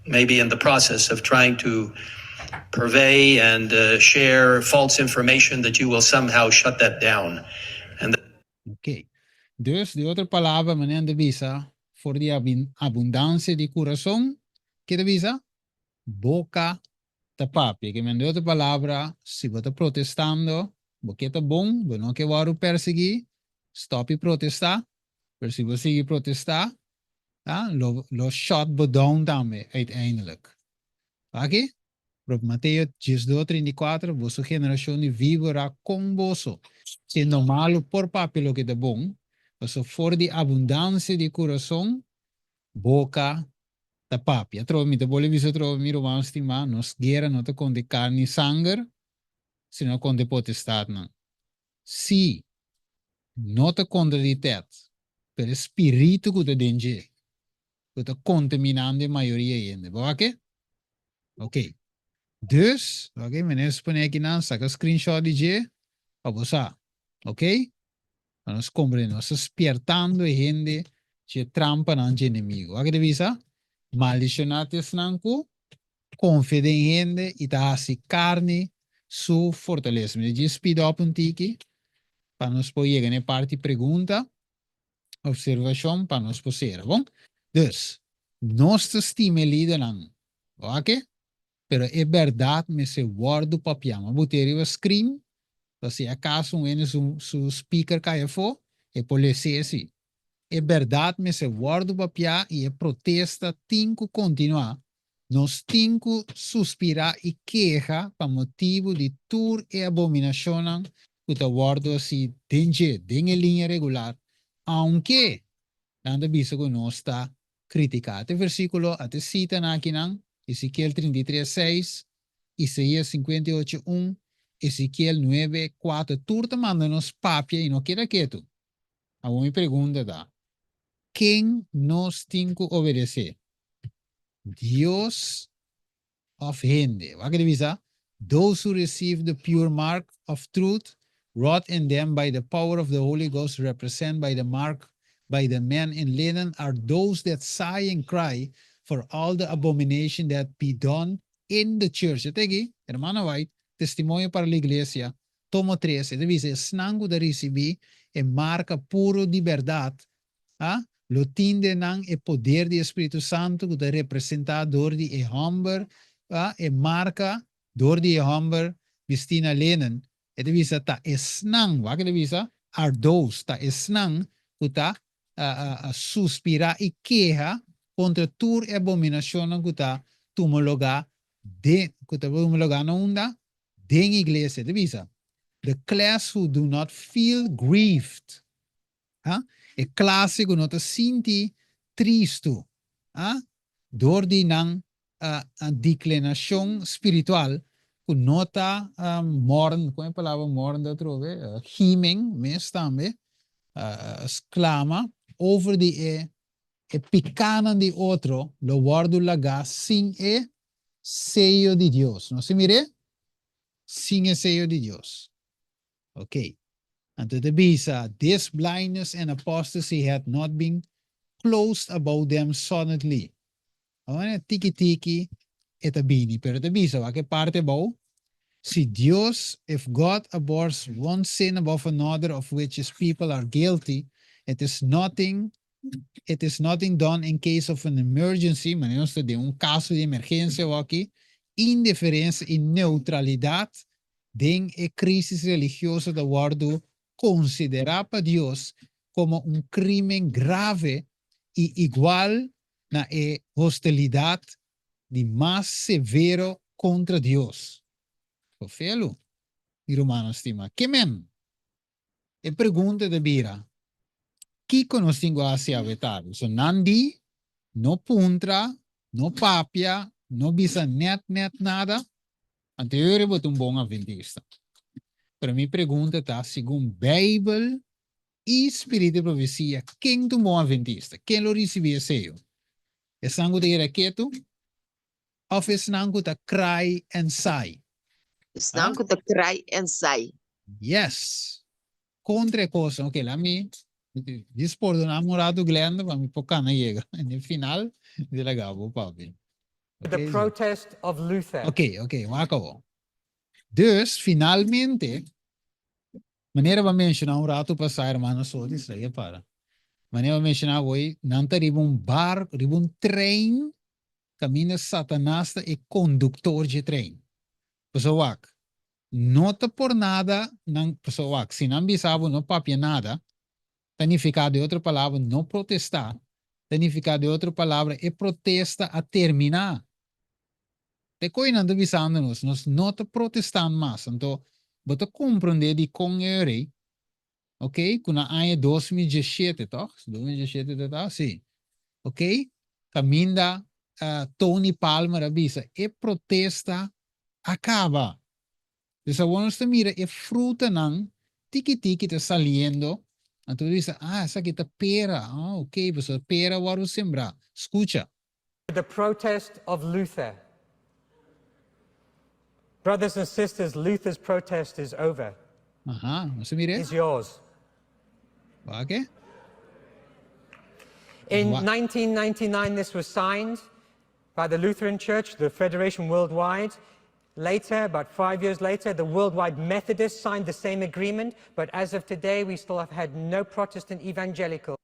maybe in the process of trying to purvey and share false information, that you will somehow shut that down. Okay. Dus de otra palabra, meneer de visa, voor die abundancia de corazón, ¿qué te visa? Boca tapapi. Que de otra palabra, si vos estás protestando, boqueta bom, vos no que vas a perseguir, stop y protestar, pero si vos sigue protestar, lo shot vos down también, uiteindelijk. Oké? Por Mateo 22:34, vossa generação viverá com vosso, sendo malo por papi lo que é bom, mas for de abundância de coração, boca da papi. Trovo-me, te vole viso trovo-me, irmão, estimar, nos guerra não te com de carne e sangue, sino com de potestade, não. Se não te contra de teto, per espírito que te denge, que te contaminando a maioria ainda, ok? Ok. Dus, oké, meneer Spaneki na, saka screenshot DJ, pabosa, oké? Nós compreendemos, despertando a gente que trampa no inimigo. Aqui divisa, maldicionates nanku, confia em gente e tá assim carne, su fortaleza. Me diz speed up um tiki, para nós poder chegar na parte pergunta, observação, para nós poder, bom? Dus, nós estima lida não, ok? Pero é verdade, me se guardo papel, mas botar o screen, se acaso su speaker cai fora, é policia assim. É verdade, me se guardo papel e é protesta, tinco continuar. Nós tinco suspirar e queja para motivo de tur e abominação que está guardo assim, dengue linha regular, aunque nada visto que não está criticado. O versículo até cita aqui, Ezequiel 33:6, Isaías 58:1, Ezequiel 9:4, turta manda-nos papia e não queda quieto. A minha pergunta dá, quem nos tem que obedecer? Deus of gente. Vai dizer, those who receive the pure mark of truth, wrought in them by the power of the Holy Ghost, represented by the mark by the men in linen, are those that sigh and cry for all the abomination that be done in the church. Ito aqui, hermana White, testimonio para la iglesia, tomo 13, dice, snango de recibi e marca puro de verdade, lo tinde nang e poder de Espírito Santo que é representado de Ehomber, e marca door de Ehomber vestina lenen, e dice, ta esnang, wa que dice, are those, ta esnang, que ta suspira e queja contra tur e abominação que está tumologa de que está tumologa na onda den igreja de visa the class who do not feel grieved é classe que não te sente triste door die nang a declinação espiritual que nota morn como é a palavra morn da trove himing mes também exclama over the e picanan de outro, lo guardo laga sin e sello de Dios. ¿No se mire? Sin e sello de Dios. Okay. And to the bisa, this blindness and apostasy had not been closed about them suddenly. Ahora, tiki-tiki, etabini. Pero te bisa, ¿a qué parte bau? Si Dios, if God abhors one sin above another of which his people are guilty, it is nothing done in case of an emergency, manejamos de caso de emergência aqui, indiferença e neutralidade, de crisis religiosa da guardo considerar para Deus como crime grave e igual na hostilidade de mais severo contra Deus. Felo, irmão estima, que men? E pergunta de Bira, que conosco hacia vetado? So nandi, no puntra, no papia, no bisa net nada. Anterior é um bom adventista. Pero minha pergunta está, segundo Bible e Espírito de Profecia, quem é um bom adventista? Quem lo recebeu seu? É sangue de quieto? Ou é sangue de cry and sigh? Sangue de cry and sigh. Yes. Contra coisa, ok, lá me dispor do namorado Glenda, para me focar na chega. No final, delegava o papi. The protest of Luther. Ok, acabou. Dus, finalmente, maneira vai mencionar rato passar, irmão, só disso aí, para. Maneira vai mencionar hoje, não riba barco, riba trem, caminha Satanás e condutor de trem. Pessoal, nota por nada, não, pessoal, se não bisava, não papia nada, significado de outra palavra, não protestar. Significado de outra palavra, é protesta a terminar. Te coisa não avisando nós não te protestando mais. Então, você compreender de com ele, ok? Com a ano 2017, tá? 2017, tá? Sim. Ok? Caminha Tony Palmer avisa, e protesta acaba. Então, quando você mira, é fruta não, tiki-tiki está saliendo. Então, diz, essa aqui tá pera. Ok, pessoal, pera, vamos sembrar. Escucha. The protest of Luther. Brothers and sisters, Luther's protest is over. Você mira? It's yours. Okay? In What? 1999, this was signed by the Lutheran Church, the Federation Worldwide. Later, about 5 years later, the Worldwide Methodists signed the same agreement, but as of today, we still have had no Protestant evangelical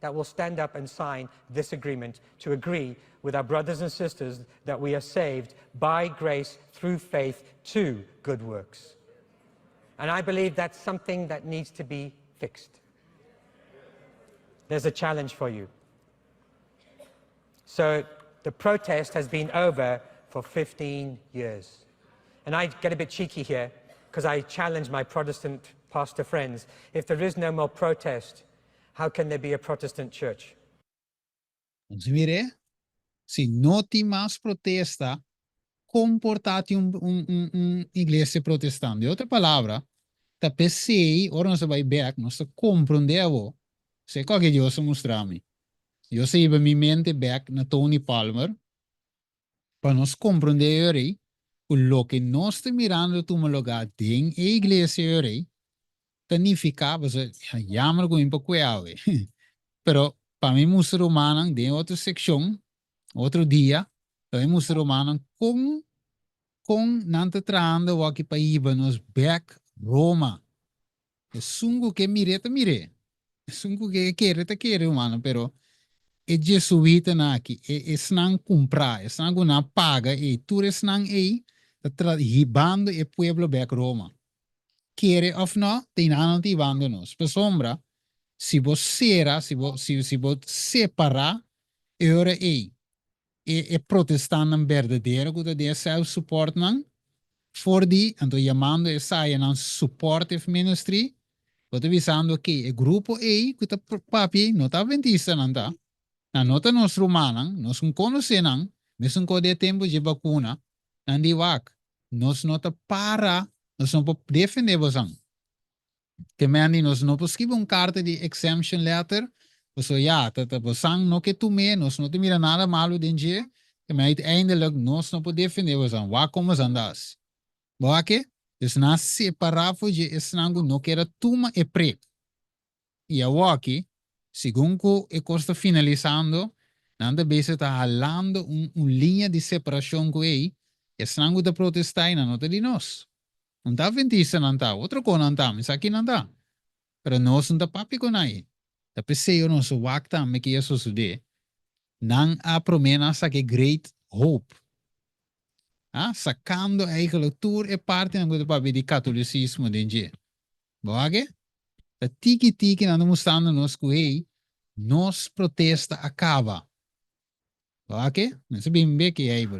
that will stand up and sign this agreement to agree with our brothers and sisters that we are saved by grace through faith to good works. And I believe that's something that needs to be fixed. There's a challenge for you. So the protest has been over for 15 years. And I get a bit cheeky here because I challenge my Protestant pastor friends. If there is no more protest, how can there be a Protestant church? Vamos ver, se não tem mais protesta, comportar-te igreja protestante. De outra palavra, ta pensei, ora nós vai back, nós compreendemos, se qualquer Deus mostrar-me. Eu sei para minha mente back na Tony Palmer, para nós compreender o que nós estamos mirando tu lugar dentro da igreja, significa, você chama com impacto, pero para mim muçulmano de outra secção, outro dia, para mim muçulmano com nanta trando o que para ir nos back Roma. É sungo que mire, é sungo que quer, humano, pero é jesuíta na aqui, é snang comprar, é snang na paga, e tu snang ribando e pueblo back Roma. Quer ou não, tem nada te bando nos. Por sombra, se você separar, é protestante verdadeiro, que de self-support não, for di, então chamando essa não supportive ministry, estou avisando que o grupo que tá papi, não tá adventista não tá, não tá nos romanos, nós não conhecemos, mesmo que de tempo de vacuna, não de vac, nós não tá para, nós não podemos defender você. Que meni nós não podemos carta de exemption letter, você já, você não que tu nós não te mira nada malo dentro, que mas eindelijk nós não podemos defender você, waar como andas? Boa que? Dus na separar de esnango não quer tuma e pre. E a aqui, segundo e costa finalizando, nanda base está halando linha de separação com ele, esnango da protestar e não de nós. Não está ventista não está, outro coisa não está, mas aqui não está. Pero nós não está papi com aí. Da pessoa não se wakta me que isso sucede. Não há promessa que great hope. Sacando eigenlijk tour e parte ng papi di katolicismo dinje. Boage? Da tiki na mustando nos kuhei, nos protesta acaba. Boage?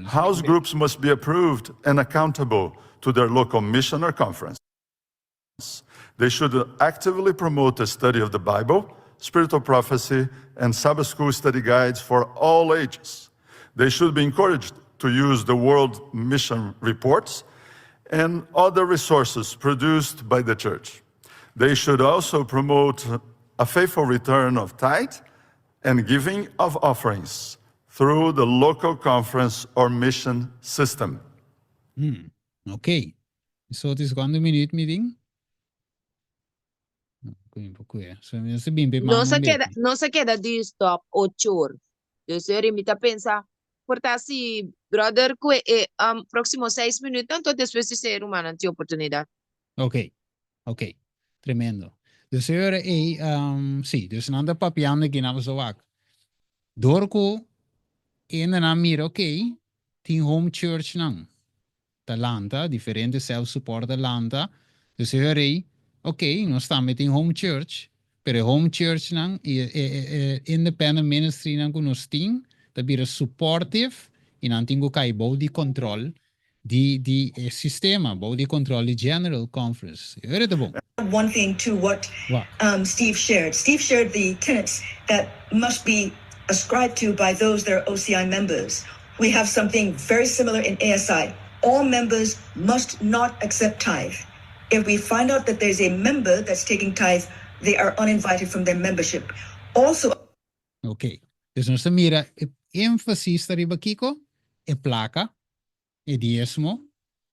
House groups must be approved and accountable to their local mission or conference. They should actively promote the study of the Bible, spiritual prophecy, and Sabbath school study guides for all ages. They should be encouraged to use the World Mission Reports and other resources produced by the Church. They should also promote a faithful return of tithe and giving of offerings through the local conference or mission system. Okay. So it is 1 minute meeting. No se queda de stop 8 horas. Dus eu limita pensa, portanto, se brother que próximo 6 minutos, então depois de ser humano tem oportunidade. Ok. Tremendo. Dus er sim, dus não dá papiando aqui na Moçambique. Dorco ainda na mira, ok, tem home church não. Talanta, diferente self-support Talanta. Dus er ok, nós estamos em home church, pero home church não independent ministry não que nós tem, também supportive e não tem que bom de controle de sistema, bom de controle general conference. É bom. One thing to what Steve shared. Steve shared the tenets that must be ascribed to by those that are OCI members. We have something very similar in ASI. All members must not accept tithe. If we find out that there's a member that's taking tithe, they are uninvited from their membership. Also, ok. Dus nós mira ênfase arriba Kiko, placa, diezmo.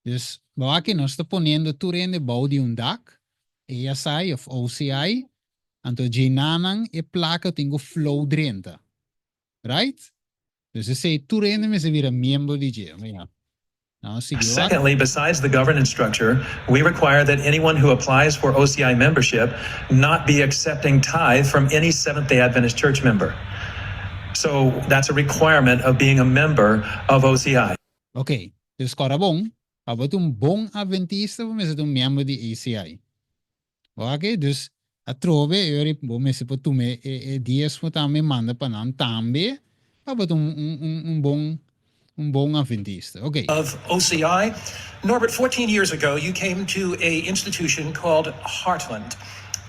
Dus aqui nós está ponendo tu rende bau de dak, ASI of OCI, anto ginanang e placa tingo flow drenta. Right? Dus ze zei toerende me ze weer een membro di je. Ja. Nou, zie je wat? Secondly, besides the governance structure, we require that anyone who applies for OCI membership not be accepting tithe from any Seventh-day Adventist church member. So that's a requirement of being a member of OCI. Okay, dus korabong, abot un bong adventista po mesa tum membro di ACI. Okay, dus a trove eri bo mesa po tume e dies mo tame manda panan tambe, abot un bong adventista. Okay. Of OCI, Norbert, 14 years ago, you came to a institution called Heartland.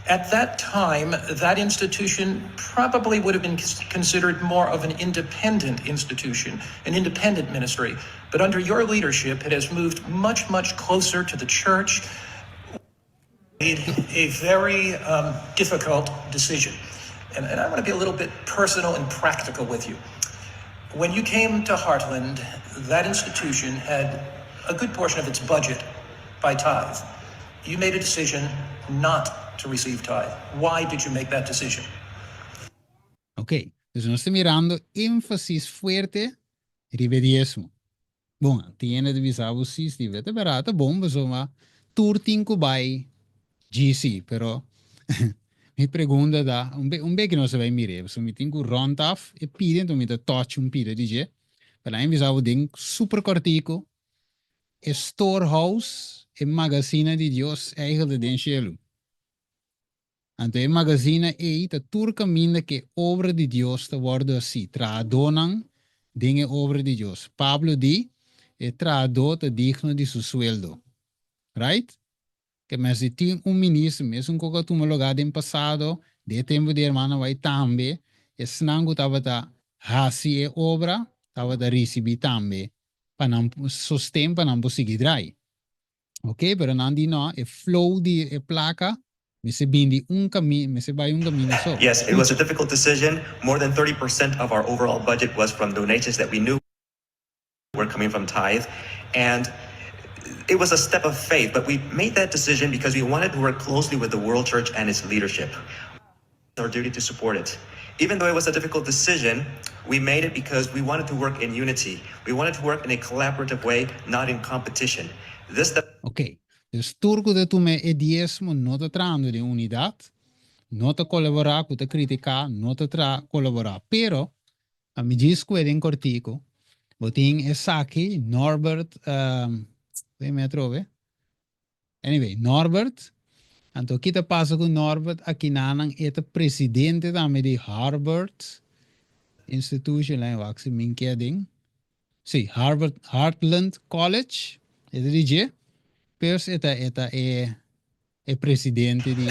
At that time, that institution probably would have been considered more of an independent institution, an independent ministry. But under your leadership, it has moved much, much closer to the church. Made a very difficult decision. And I want to be a little bit personal and practical with you. When you came to Heartland, that institution had a good portion of its budget by tithe. You made a decision not to receive tithe. Why did you make that decision? Ok, dus nós estamos mirando énfasis fuerte ribediesmo. Bom, tiene de visar vocês, de vete barata, bom, mas uma turtinco by GC, pero mi pergunta da un be que nós vai mirar, so mi tinco rond af e piden to mi te touch un pide DJ. Pero aí visava ding super cortico, e storehouse e magazine di Dios eigenlijk den cielo. Anto e magazine e te turca minda que obra de Dios te worden assim, tradonan dingen obra de Dios. Pablo di e trado te digno di su sueldo. Right? Que mas se tem ministro, mesmo que tu me lugar em passado, de tempo de irmã vai também, e snango tava ta hasi e obra, tava ta recebi também, para não sostém, para não conseguir drai. Ok? Pero não di no, e flow di e placa, me se bindi caminho, me se vai caminho só. Yes, it was a difficult decision. More than 30% of our overall budget was from donations that we knew were coming from tithe. And it was a step of faith, but we made that decision because we wanted to work closely with the World Church and its leadership. It's our duty to support it. Even though it was a difficult decision, we made it because we wanted to work in unity. We wanted to work in a collaborative way, not in competition. Ok, dus turco de tu me e diezmo no te trando de unidad, no te colaborar con te criticar, no te colaborar. Pero, a mi disco ed in cortico, botin e saki, Norbert, me trove. Anyway, Norbert, anto kita passa con Norbert, aqui nanang eta presidente dame di Harvard Institution, lijn waxi minke ding. Sì, Harvard Heartland College, eta di pers eta e presidente di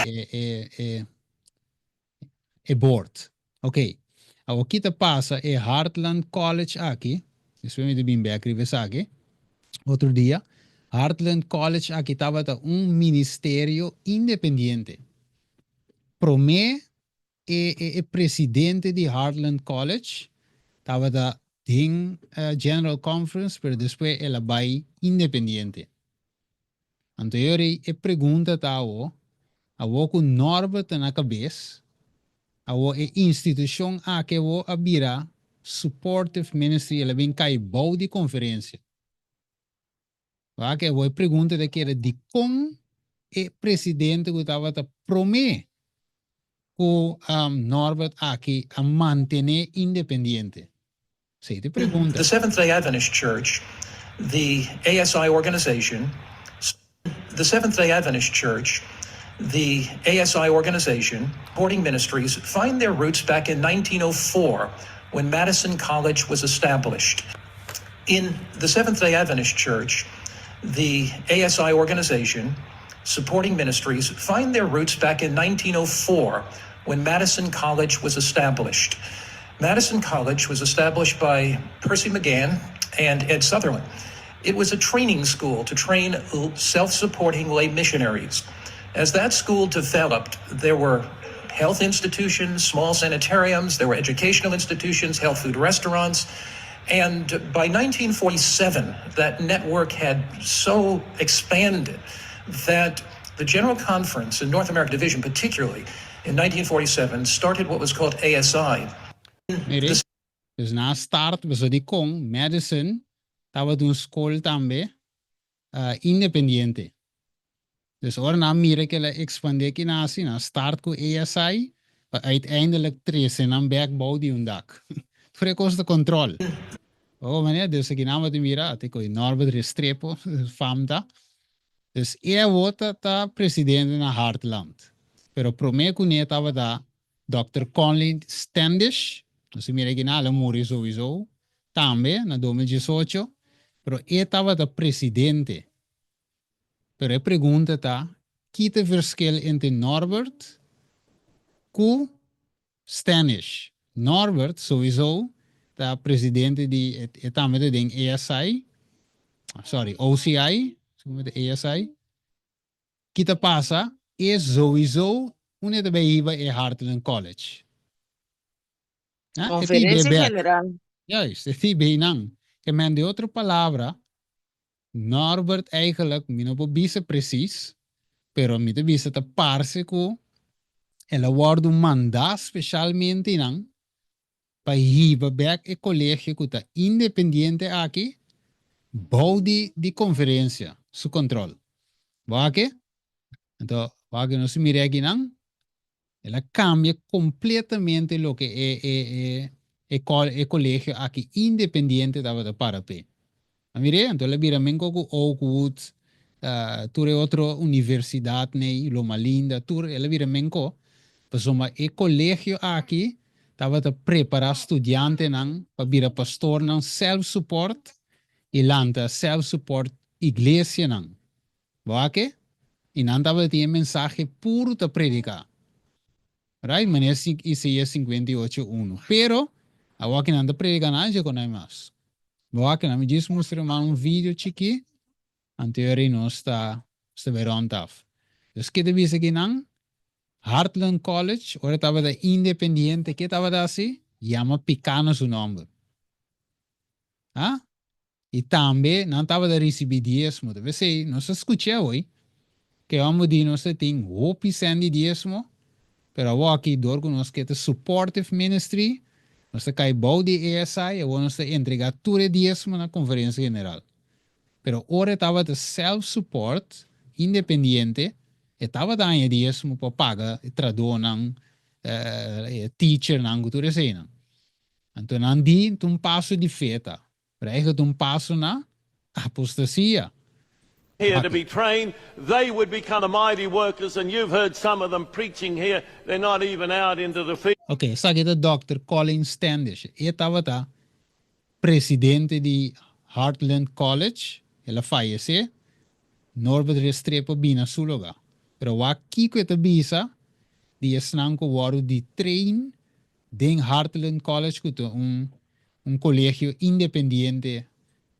e board. Ok, awo kita passa e Heartland College aqui, isso me de bem aqui, outro dia. Heartland College aqui estava ministério independente. Pro me, e presidente de Heartland College estava da General Conference, pero depois ela vai independente. Então, eu pergunta ao com Norbert na cabeça, ao instituição que eu abira supportive ministry, ela vem cair bom de conferência. Que eu pergunto de que era de como o presidente que estava a prometer com Norbert aqui a manter independente. Sei te pergunta. The Seventh-day Adventist Church, the ASI organization, supporting ministries, find their roots back in 1904 when Madison College was established. In the Seventh-day Adventist Church, the ASI organization, supporting ministries, find their roots back in 1904 when Madison College was established. Madison College was established by Percy McGann and Ed Sutherland. It was a training school to train self-supporting lay missionaries. As that school developed, there were health institutions, small sanitariums, there were educational institutions, health food restaurants, and by 1947, that network had so expanded that The General Conference in North America Division, particularly in 1947, started what was called ASI. Mire, dus na start was die Kong, Madison, tava doen school tambe, independiente. Dus ora na mire que la expande ki nasi, na start ko ASI, maar uiteindelijk trece en backbouw die undak. Frekos de controle. Oh meneer, dus ik naam wat mira, ate ko Norbert Restrepo, famta. Dus wordt ta presidente na Hartland. Pero prome kunie tava da Dr. Conley Standish, dus mira que na la muri sowieso, tambe na 2018, pero tava da presidente. Pero pergunta tá, que te verschil entre Norbert com Standish. Norbert sowieso tá presidente de também de ASI, sorry, OCI, de ASI. Que te passa é sowieso uma de beiba é Hartland College. Conferência General. Juist, het is bijna. Que men de outra palavra, Norbert eigenlijk min op bisa precies, pero mi te bisa te parse ko ela wordt een mandaat specialmente nang pa hiba back e collegio kuta independiente aqui bouw die conferência su control. Wake? Então, wake no se mire aqui nang ela cambia completamente lo que é collegio aqui independiente dava de parape. Mire, então le biramengo ko Oakwood, ture outra universidade nei Loma Linda, ture ele biramengo, pessoa colégio aqui tava a preparar estudante nang para pastor nang self-support e lanta self-support igreja nang. Boake? E não tava tinha mensagem puro te predicar. Right? Maneira Isaías 58:1. Pero, a que não te predica nada com nós mais. Boake, na me diz mostrar vídeo chiqui, anterior não está verontaf. Dus que te vise aqui nang Hartland College, ora estava da independiente, que estava da assim, chama Picano su nome. E também não estava da receber dízimo. Deve ser, não se escuta hoje, que vamos dizer, nós temos 1% de dízimo, pero aqui, door nós que é supportive ministry, nós cai bouw de ASI, e nós entregar tudo dízimo na conferência general. Pero ora estava de self-support, independiente, estava dando dízimo para pagar tradutor nang teacher nang tudo assim. Então não di um passo de feta, para um passo na apostasia. Here to be trained, they would become mighty workers, and you've heard some of them preaching here. They're not even out into the field. Okay, sabe que Dr. Colin Standish, estava tá presidente de Hartland College, ela falleceu, Norbert Restrepo bina su lugar. Pero aqui que te bisa, die snanko waru di train den Hartland College kuto collegio independiente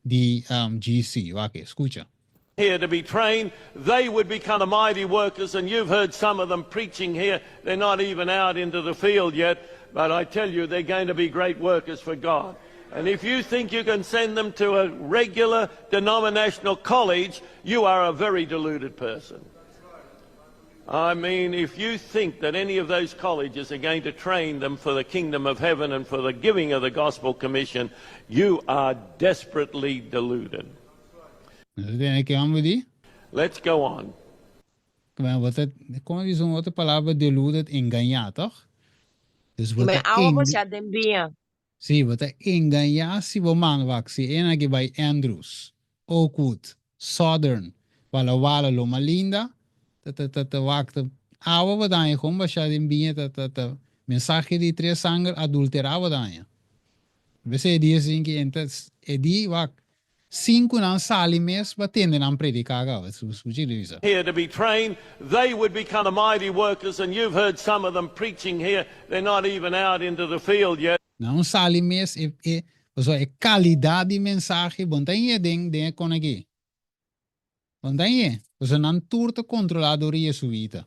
de GC. Wake, escucha. Here to be trained, they would become mighty workers, and you've heard some of them preaching here. They're not even out into the field yet, but I tell you, they're going to be great workers for God. And if you think you can send them to a regular denominational college, you are a very deluded person. I mean, if you think that any of those colleges are going to train them for the kingdom of heaven and for the giving of the gospel commission, you are desperately deluded. Let's go on. Como diz uma outra palavra, deluded, enganar, toch? Dus wat sim, wat enganar se o man vaxi, aqui bij Andrews, Oakwood, Southern, Walla Loma Linda, wakte awa wadanya kom basha din binha mensaje de tres sangre adulterado wadanya. Você diz assim que entas edi wak 5 nan sali mes batende nan predicar ga here to be trained, they would become mighty workers, and you've heard some of them preaching here. They're not even out into the field yet. Não sali mes é qualidade de mensagem bontanha den con aqui. Bontanha, você não turta controlador e sua vida.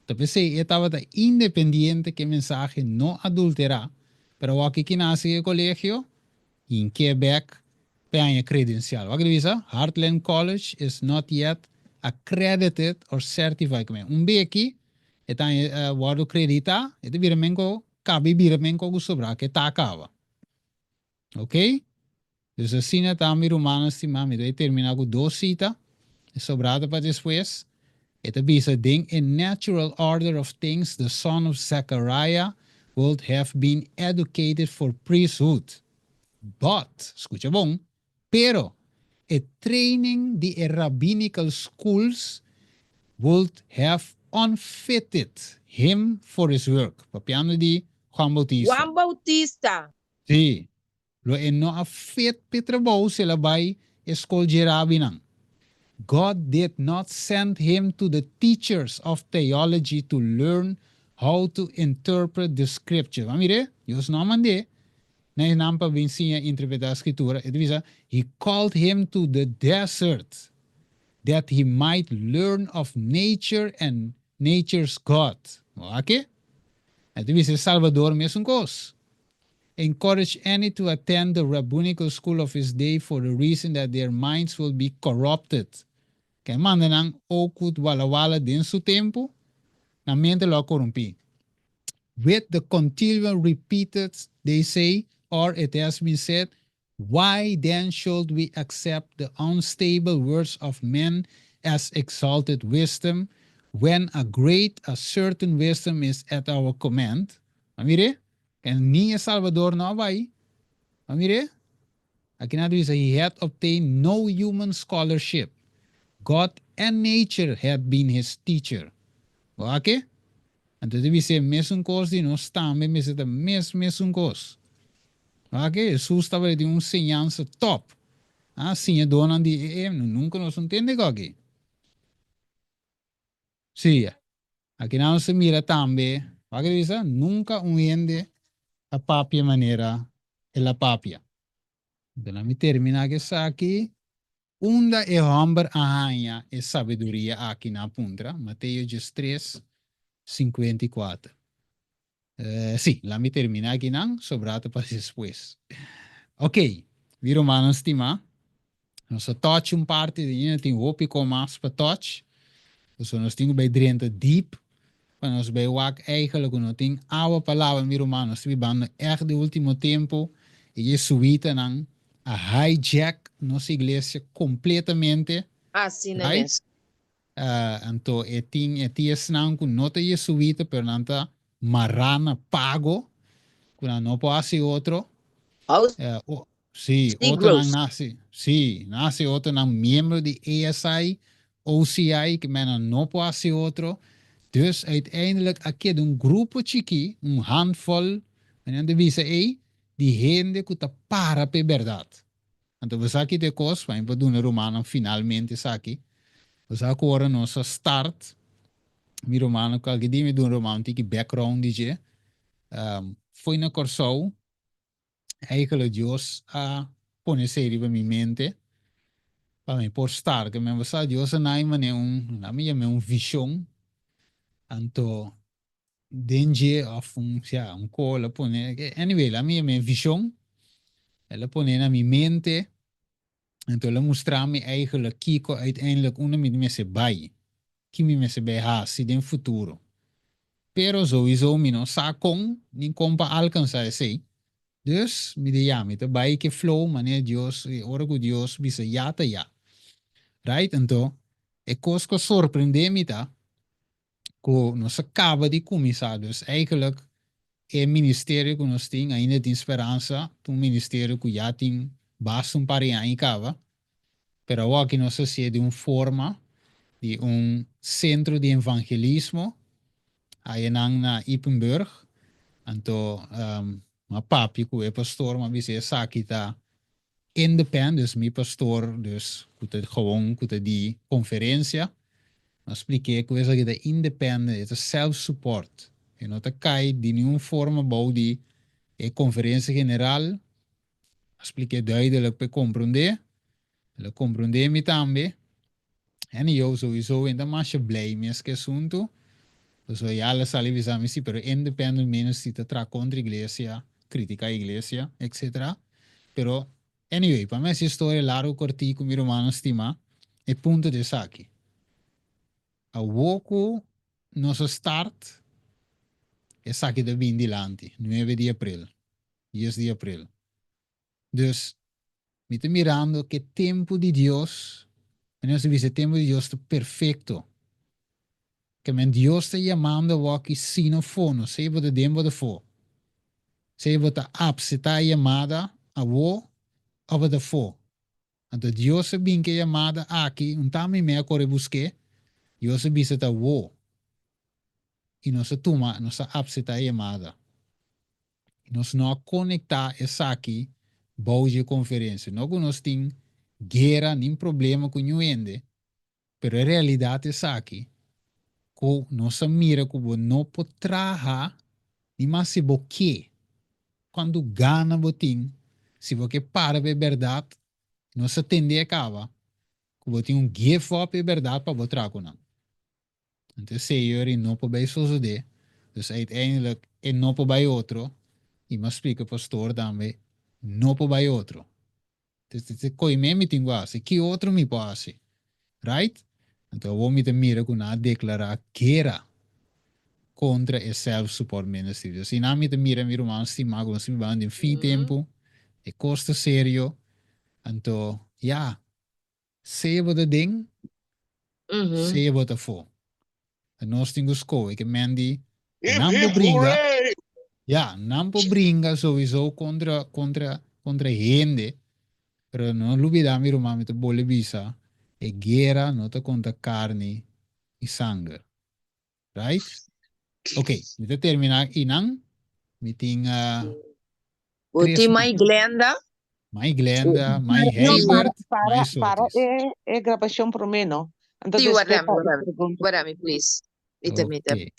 Tapi se estava independiente que mensagem não adulterar, pero aqui que nasce o colégio in Quebec, tem credencial. Wat is dat? Hartland College is not yet accredited or certified kami. Beki, eta wado credita, ito biramenko, kabi biramenko gusobra ke takawa. Ok? Dus assim também Romanos estimamos, então terminar com 2 cita, sobrado para depois. Ito bisa ding in natural order of things, the son of Zechariah would have been educated for priesthood. But, escucha bom, pero a training the rabbinical schools would have unfitted him for his work. Papiano di Juan Bautista. Juan Bautista. Sí. Lo no afit Petrabou sila bay eskol jerabi nang. God did not send him to the teachers of theology to learn how to interpret the scripture. Amire, Dios no mande. Na nampa vinsinha interpretar a escritura. He called him to the desert that he might learn of nature and nature's God. Okay? Ito bisa Salvador mesmo kos. Encourage any to attend the rabbinical school of his day for the reason that their minds will be corrupted. Kaya manda nang okut wala-wala din su tempo, na mente lo corrompi. With the continual repeated, they say, or it has been said, why then should we accept the unstable words of men as exalted wisdom, when a certain wisdom is at our command? Amire? En ni Salvador no vai. Amire? Aqui na diz, he had obtained no human scholarship. God and nature had been his teacher. Okay? Então deve ser mesmo coisa de nós também, mas é mesmo coisa. Ok? Jesus estava de ensinança top. Assim é dona de nunca nós entendemos aqui. Sim. Aqui não se mira também. Ok? Diz, nunca ende a papia maneira é a papia. Então, me terminar aqui. Unda e homem arranha e sabedoria aqui na puntra. Mateus 3, 54. Sim, lá me termina aqui não, sobrado para depois. Ok, vi Romanos estima. Nós touch parte de tem hopi com mais para touch. Dus nós temos bij drente diep. Maar nós bij wak eigenlijk nós tem oude palavra mi Romanos. We banden echt de último tempo. E jesuíta não a hijack nossa igreja completamente. Assim é Right? mesmo. Então, é não com nota jesuíta, pero nanta marrana pago. Quando não pode ser outro. Sim, outro não nasce. Sim, nasce outro não membro de ASI, OCI, que não pode ser outro. Dus uiteindelijk, aqui een grupo chiqui, handvol, en dan visa die gente que está para per verdade. Então, você aqui de coisa, vai para doen romano finalmente aqui. Você agora nossa start, mi romano, que die me doen romano, die background DJ, foi na Corsou, eigenlijk Deus a pone serie bij mijn mente, para mim por start, que me você Deus na na minha visão. Anto dengue of un cola pone anyway la mia vision la pone na mi mente anto la mostrami eigenlijk kiko uiteindelijk una mi se bai ki mi se bij ha si den futuro pero sowieso mi no sa con ni compa alcanza ese dus mi de ja mi te bai ke flow mane Dios ora ku Dios bisa ya ta ya right anto e cosco sorprendemi ta ko nos acaba de começar. Dus eigenlijk é ministério que nós temos ainda de esperança, um ministério que já tem bastante para aí cava, pero aqui nós se de uma forma de centro de evangelismo aí na Ippenburg, então uma papi que é pastor, mas você sabe que tá independent, dus meu pastor, dus que gewoon que die conferência. Eu expliquei que isso é independente, é self-support. E não cai de nenhuma forma de conferência general. Expliquei duidelijk para compreender. Ela compreender-me também. E eu sowieso ainda mais blij met esse assunto. Dus já ela sabe avisar-me se pero independente menos se está contra a igreja, criticar a igreja, etc. Pero, anyway, para mim essa história é largo, curtinho, com meu irmão estima, é ponto de saque. A woku, nosso start, é aqui de bem dilante, 9 de abril, 10 de abril. Dus, me está mirando que tempo de Deus, e nós diz, tempo de Deus é perfeito. Que men Deus está chamando a que sino fono, se você dembo de fo. Se você apsita a chamada a wo, ou de fo. Então Deus é bem que chamada aqui, também me acorre busque, Deus é bisita wo. E nós toma, nós apsita a chamada. Nós não conectar essa aqui, boa de conferência. Não que nós tem guerra, nem problema com o ende, pero a realidade é essa aqui. Que nós mira que não pode trabalhar, nem mais se você, quando gana botim, se você para a verdade, nós tende a acabar. Que você tem give up a verdade para você trabalhar. Então, se eu não pode suceder, dus uiteindelijk, en não pode outro, e me explica, pastor, também, não pode outro. Então, coi me tenho assim, que outro me pode, right? Então, eu vou me mira com a declarar guerra contra o self-support ministry. Dus na me mira mi romano estimado, nós me vamos em fim tempo, é custo sério. Então, ja, se você ding, se você for. En nós temos escolha que mendi, não brinca, ja, não brinca sowieso contra gente, pero não olvidar mi romano te bole visa, e guerra não te contra carne e sangue, right? Ok, me terminar e não, me tinha Uti mai Glenda. mais Glenda, mais Não, Hayward, para, mais para, Sotis. é gravação por mim, não? Então, Sim, desculpa, Warami, please. Mite. Ok.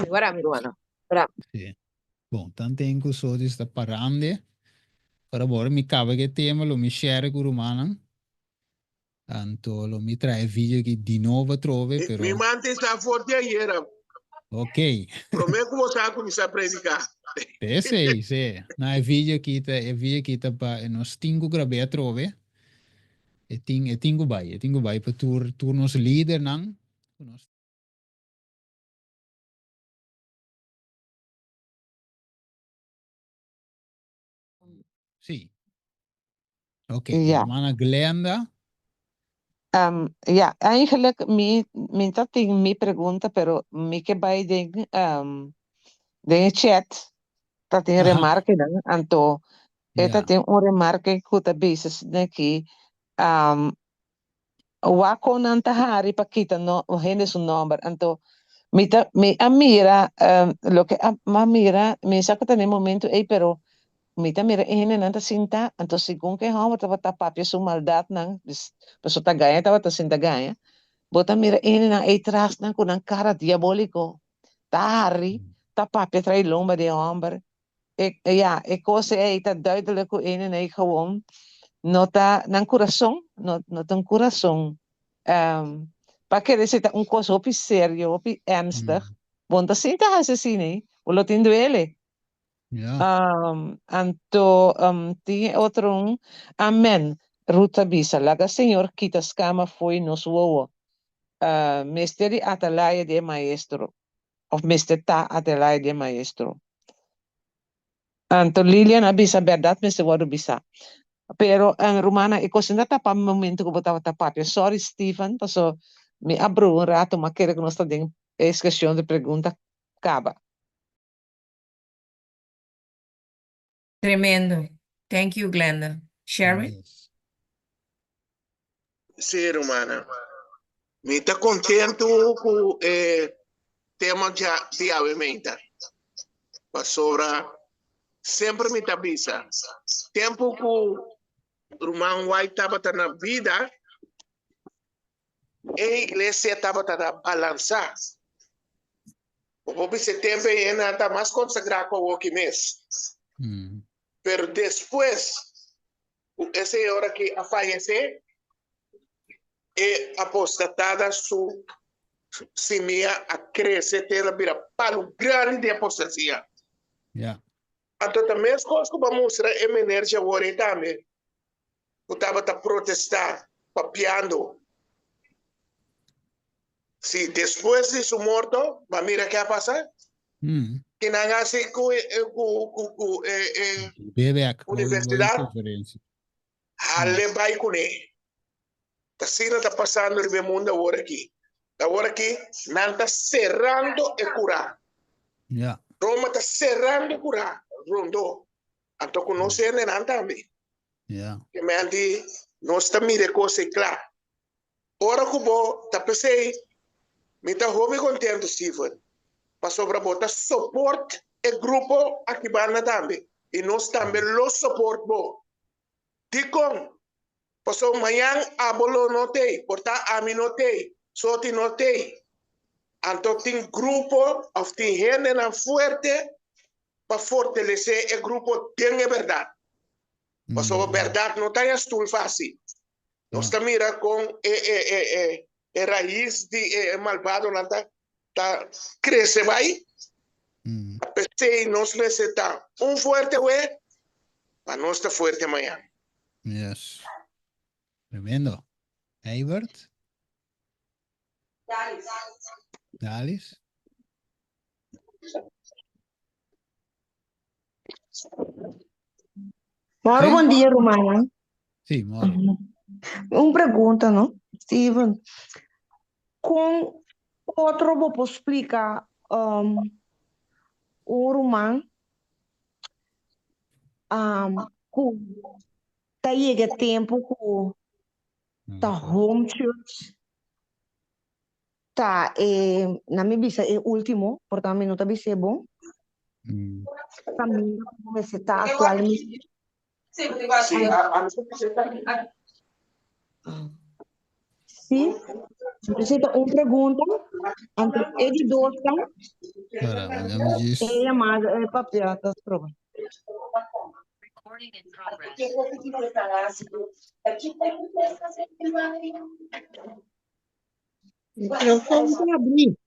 Warami, Ruano. Warami. Sim. Bom, tanto tempo que Sotis está parando, para agora me cabe que tema, lo me share com o Romano. Então, lo me trai vídeo aqui de novo, trove, pero... Mi mante está forte ayer. Ok. Prometo que você vai começar a predicar. Sim. Na vídeo aqui tá para nós tingo grave trove. E tingo vai para turnos líder não. Sim. Ok, Ja. hermana Glenda. Ja, eigenlijk, minta ting mi pergunta, pero mi que vai den chat, tá tem remarque, né? Anto, eta tem remarque que tá basis daqui, wako nanta hari pakita no, hende su number, anto, mi amira, lo que amira, mi saco tem momento, pero mita mira ihine nanta sinta, anto sigun que hama tava tapapia su maldad nang, paso tagaya tava ta sinta gaya, bota mira ihine na eitras nang kunang cara diabólico, tahari, tapapia trai lomba de hombre, ja, cose eita duidelijk ihine na gewoon, nota nang coração, nota un coração, pa querer ser un coisa opi serio, opi ernstig, bonta sinta assassine, o tin duele. Anto tinha outro amen ruta bisa laga senhor kita skama foi nos wowo misteri atalaia de maestro of mister ta atalaia de maestro anto Lilian abisa verdade mister wado bisa pero Romana e cosinda tapa momento que botava tapapia sorry Stephen paso me abro um rato mas quero que nós tá dentro questão de pergunta acaba. Tremendo. Thank you, Glenda. Sherry? Sim, Romana. Me está contento com o tema de alimenta. Pastora, sempre me está bisa. Tempo que o Romano White estava na vida, a igreja estava na balança. O esse tempo ainda está mais consagrado com o que mês. Pero después, essa hora que a fallecer, é apostatada su semilla a crescer, ela vira para o grande apostasia. Então, também as coisas que vamos mostrar é uma energia agora também. Eu estava a protestar, papiando. Si después de su muerto, va a mirar qué pasa. Que no hace Bebe a universidad, conferência. ale vai con él. Así no está pasando el mundo ahora aquí. Ahora aquí, no está cerrando el curar. Yeah. Roma está cerrando el curar. Rondo. Anto conoce nada también. Yeah. Que me han dicho, no está mire cosa clara. Ora cubo, está pensei, me está muy contento, Stephen. Para sobrebotar soporte el grupo aquí van también. Y nos también los support bo. Dicon, pasó mañana abolo no te, porta a mí no te, soti no te. Anto tin grupo, of tin gente fuerte, para fortalecer el grupo, tiene verdad. Pasó verdad, no está en fácil. No está mira con raíz de malvado, no está crece, va ahí. Pensé, nos necesita un fuerte güey, para no estar fuerte mañana. Yes. Tremendo. Eibert? Dalis? Mauro, Sim? bom dia, Romana. Sim, Mauro. Uma pergunta, não? Steven, com outro vou explicar o romano que tá chega tempo que tá home church tá na minha vista é último, portanto não tá bem bom. Caminho como você tá atualmente. Sim, necessito uma pergunta entre eles dois, tá? Caramba, já me disse. É chamada papel, tá pronto. Eu vou abrir.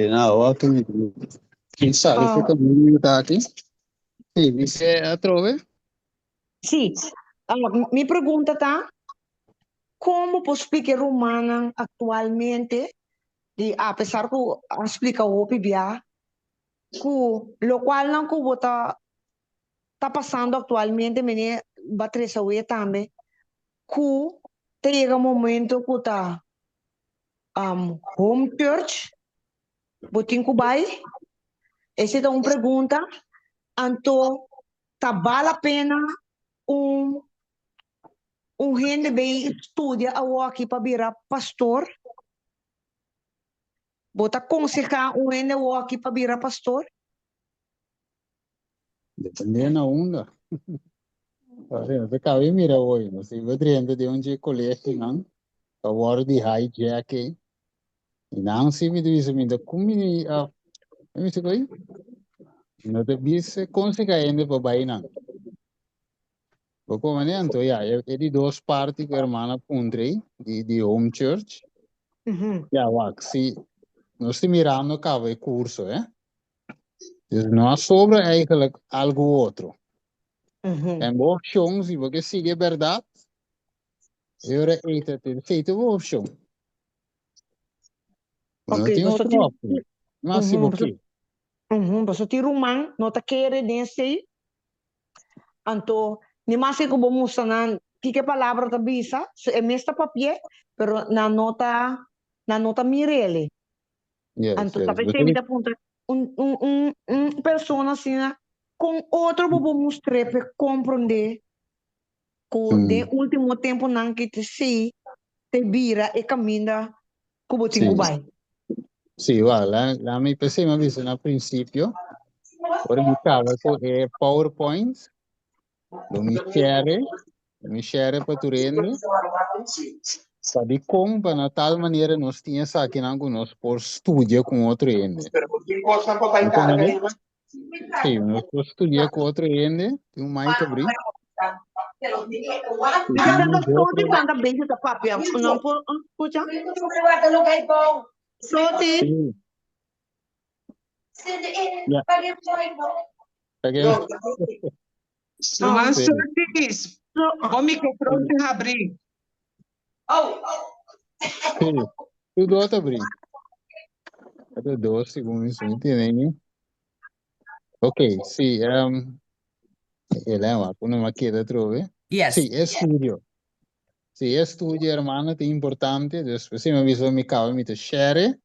Na hora quem sabe que caminho tá aqui. Sim, você atrove? Sim. Minha pergunta tá: como posso explicar romana atualmente, apesar que explica o PBA, que lo qual não que tá passando atualmente, me batresa o também, que chega um momento que tá home church, botin kubai. Essa é uma pergunta. Então, tá vale a pena gente bem estudia aqui para virar pastor? Bota aconselhar gente aqui para virar pastor? Depende da onda. Você cabe mira hoje, não sei, vou dentro de onde colete não, a hora de hijack, e não se me diz me da como me se coi, não te disse consegue ainda para baixo não. O comandante, é de duas partes que a irmã puntrei de home church. Se nós mirando acaba o curso, não sobra eigenlijk algo outro. En de options die we zeggen, verdade, eu reito feito a opção. Não tem outra opção. Mas se você você tem romano, não tá querendo nesse, então, nem mais que vou mostrar que palavra tá bisa, é mesmo papel, pero na nota mirele. Então, tá percebendo a ponta pessoa assim, com outro vou mostrar para compreender que de último tempo não que te vira e caminha como tinha vai. Sim, lá me pensei uma vez no princípio, por me estava com PowerPoint, me share para tu rende, sabe como para tal maneira nós tínhamos aqui nós por estúdio com outro rende. Sim, nós por estúdio com outro rende, tem mais que abrir. Cada estúdio quando bem da papel, não por escuta. Soti. Ya. Oke. No, Mas Sotis. O microfone te abrir. Sim. Tudo outro brin. Até 2 segundos, entendeu? Ok, sim. Ele é uma maqueta, trove. Yes. Sim, é estúdio. Sim, é estúdio, hermano, é importante. Então, se me avisou, me cabe, me te share.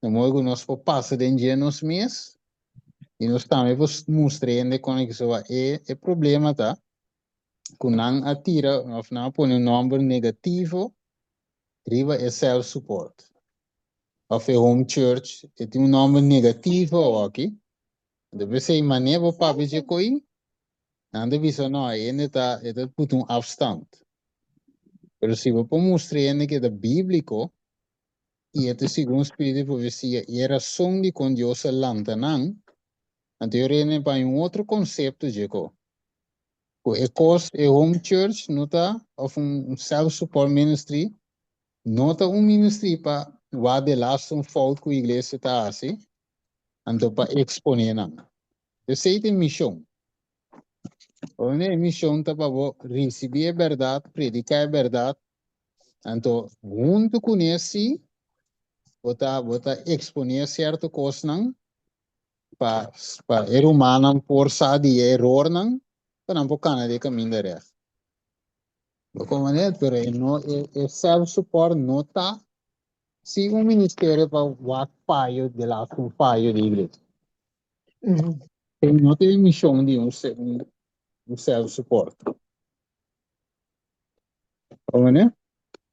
No modo nós por passa de dia nos mês. E nós também vos mostrando como é que isso é problema, tá? Que não atira, não põe um número negativo, driva é self-support. Of a home church, tem um número negativo aqui. Deve ser maneira para ver coi. Não deve ser não, ainda tá, put um afstand. Mas se você mostrar que é bíblico, e é segundo o Espírito de profecia, e era som de quando Deus se lanta, não, então eu para um outro conceito, Jacob. É home church, não tá, of um self-support ministry, não tá ministry para o de last fault que a igreja está assim, então para exponer, não. Eu sei que é missão. A missão tá para receber a verdade, predicar a verdade, então, junto com esse, bota exponer certa coisa, não, para ser humano, por de erro, não, para não tocar de caminho da reta. Como é, pero não é self-support não tá se um ministério para o paio de lá com paio de igreja. Tem não tem missão de um self-support. Como é?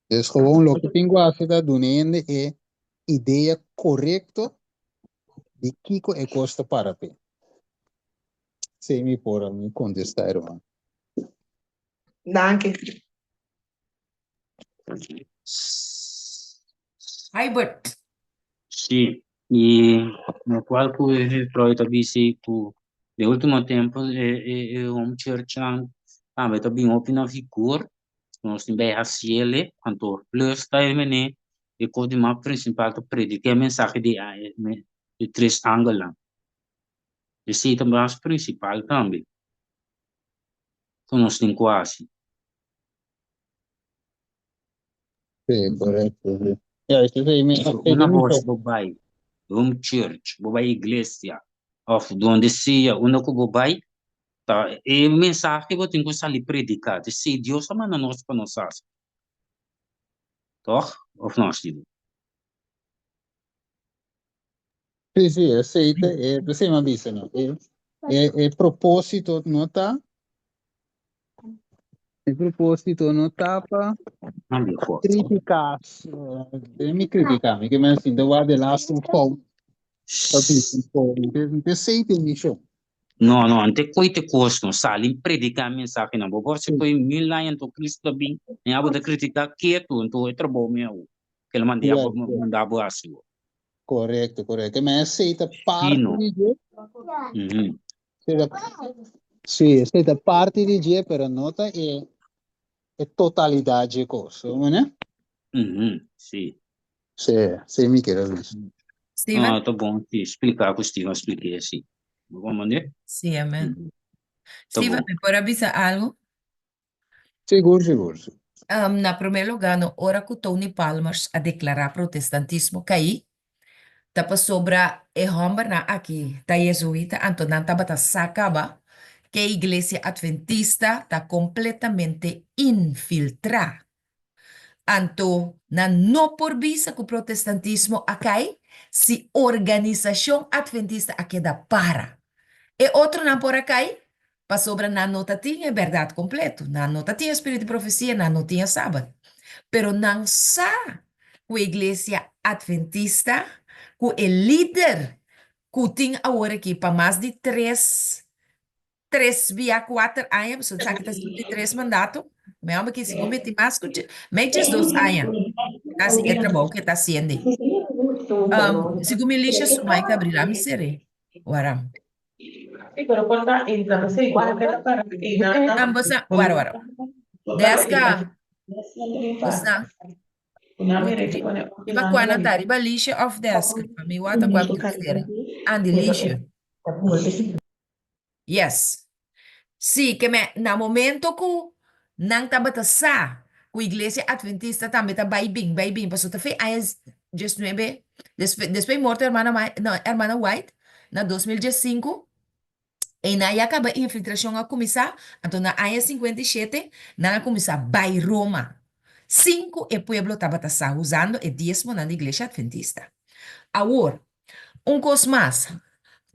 É gewoon o que tem que da dunende é ideia correta de que é custa para pé. Se me por me contestar, irmão. Danke. Hubert. Sì, e no qual que Freud disse que de último tempo é um church lang também tá bem opina figura nós tem bem raciele quanto plus está ele e o de mapa principal to predicar a mensagem de três ângulos lang e se também as principal também então nós tem quase Sim, correto. É, isso aí me uma voz bobai church bobai igreja of donde sia uma que bobai tá e mensagem que eu tenho que sair predicar se Deus ama nós para nós toch of nós digo Sì, sì, aceita, você me avisa, não? É propósito, não tá? É propósito, não tá para criticar. Me criticar, que me assim, do lado de lá, um pau. Aceita, Michel. não não ante coite costo salim predicar mensagem não vou se coi mil lá então Cristo bem nem abo de criticar que tu então é trabalho meu que ele mandava assim Correto, correto. Mas aceita parte de Deus. Sim, aceita parte de Deus, pero nota é totalidade de coisa, não é? Sim. Sim, me quero ver. Steven? Tá bom, explicar que o Steven expliquei assim. Vamos maneira? Sí, amén. Tá Steven, bom. ¿me puede avisar algo? Seguro, seguro. Na primeiro lugar, no hora que Tony Palmers a declarar protestantismo caí, tapa sobra e homem na aqui, ta jesuíta, então não tava ta sacaba que a igreja adventista está completamente infiltrada. Anto, na no por visa que o protestantismo acai, se organização adventista aqui da para. E outro não por acai, para sobra na nota tinha verdade completo, na nota tinha espírito de profecia, na nota tinha sábado. Pero não sa a igreja adventista, que o líder, que tem agora aqui para mais de 3 via 4 anos, você sabe que está de 3 mandatos, me amo que se comete mais que menos 2 anos. Assim, é trabalho que está sendo. Se como ele diz, sumai que abrir a miséria. Waram. Ambos, wara. Desca. Usa. Iba kwana ta, iba lisha off desk. Mi wata kwa kusera. Andi lisha. Yes. Sí, que me, na momento que nang tabata sa, ku iglesia adventista também tá vai bem, pastor tá fe ayas just 9, después morte hermana no, hermana White, na 2015, e na ya acaba infiltração a começar, então na área 57, na começar by Roma. 5 e pueblo tabata sa usando e 10 na iglesia adventista. Agora, coisa mais.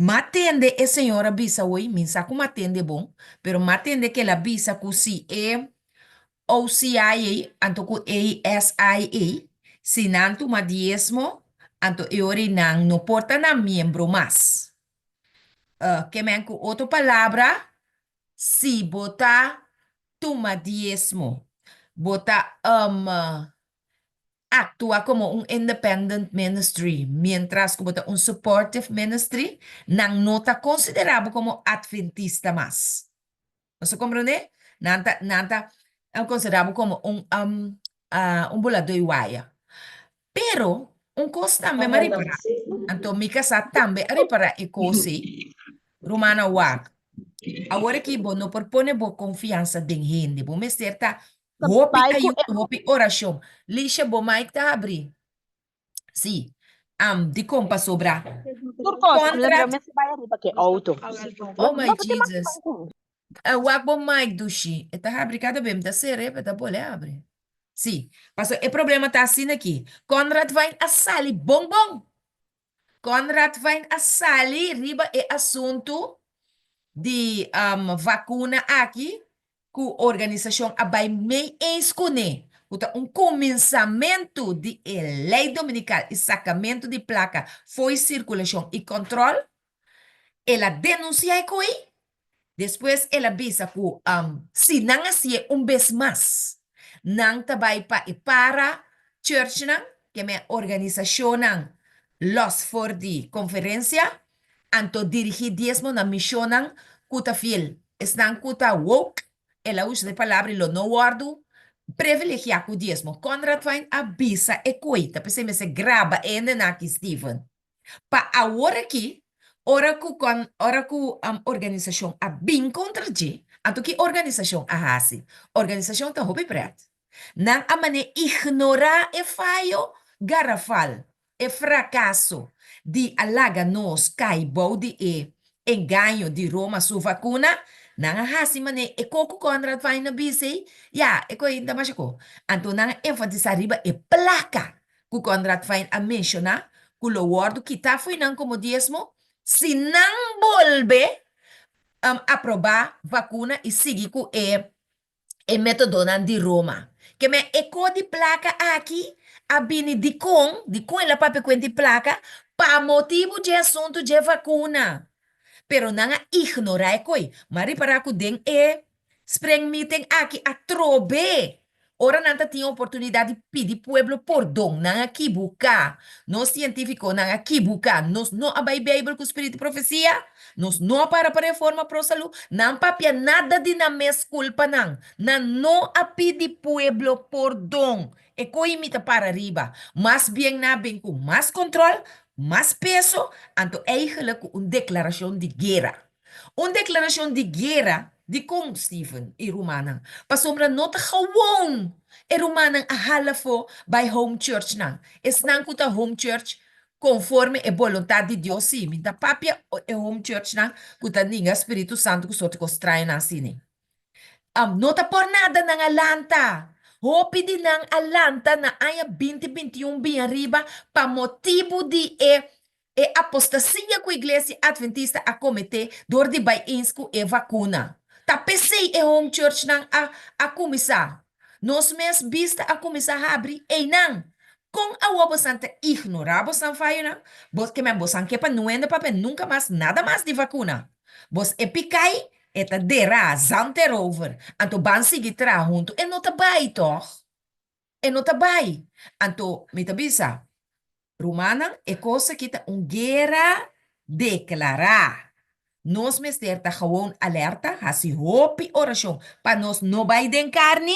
Matende e senhora bisa hoy, minsa ku matende bom, pero matende que la bisa ku si e OCIA, anto ku ASIA, sinanto ma diezmo, anto e ori nang no porta na miembro mas. Que men ku outra palavra, si bota tuma diezmo, bota actúa como un independent ministry, mientras como un supportive ministry, nang nota considerado como adventista más. ¿No se comprende? Nanta é considerado como un bolador iguaya. Pero, coisa também me repara. Então, mi casa também repara e coisa, Romana Wak. Agora que bo não propõe boa confiança em gente, bo me certa hopi ajuda, hopi oração. Lixa bo mai tá abrir. Sim. De compa sobra. Contra. Oh my Jesus. Wak bo mai dushi. Eta abre cada vez da sereba da bole abre. Sim. Mas o problema tá assim aqui. Conrad vai a sali bom bom. Conrad vai a sali riba e assunto de vacuna aqui, que a organização vai me escolher. Começamento de lei dominical e sacamento de placa foi circulação e controle. Ela denuncia e coi. Depois ela avisa que se não assim vez mais, não vai para church que é organização los for de conferência. Anto dirigir diezmo na misión kuta fiel. Están kuta woke, el uso de palabra lo no guardo, privilegiar ku diezmo. Conrad Wein avisa e coita, pensei me se graba ende na aqui, Steven. Pa agora aqui, ora ku organização a bem contra ti, anto que organização a hasi. Organização tá hopi pret. Nang amane ignorar e fallo garrafal, e fracasso de alaga nos caibo de engaño de Roma su vacuna, nang hasi mane e coco Conrad vai na bisi, ya, e coi da machiko. Anto nang enfatizar riba e placa, ku Conrad vai a menciona, ku lo guardo que tá foi nang como diezmo, se não volve aprovar vacuna e seguir com e método de Roma. Que me eco de placa aqui, a bini de com ela pape com de placa, pa motivo de assunto de vacuna. Pero não ignorar coi, mas para que den spring meeting aqui a trobe. Ora não tinha oportunidade de pedir pueblo perdão, não aqui buscar. Nós científicos não aqui buscar. Nós não abai Bíblia com espírito de profecia. Nós não para reforma pro saúde. Não papia nada de na mes culpa não. Não a pedir pueblo perdão. E coimita para riba. Mas bem na bem com mais controle, mais peso. Então eigenlijk uma declaração de guerra. Uma declaração de guerra de com Stephen e Romana. Pasombra nota gewoon. E Romana a halafo by home church nang. Es nang kuta home church conforme a vontade de Deus sim. Da papia e home church nang kuta ninga Espírito Santo que sorte costrai na sini. Nota por nada nang alanta. Hopi di nang alanta na aya 2021 bem arriba pa motivo de apostasia com a igreja adventista a cometer dor de bainsco e vacuna. Tapesei e home church nang a começar. Nós mes vista a começar a abrir e não. Com a wabosanta ignorar bosan faio não. Bos que me bosan que pa nuende pape nunca mais nada mais de vacuna. Bos epicai eta dera zanter over. Anto ban sigi tra junto e nota bai toch. E nota bai. Anto mitabisa. Romana é coisa que tá guerra declarar. Nós mesmo tá gewoon alerta, assim hopi oração, para nós não vai den carne,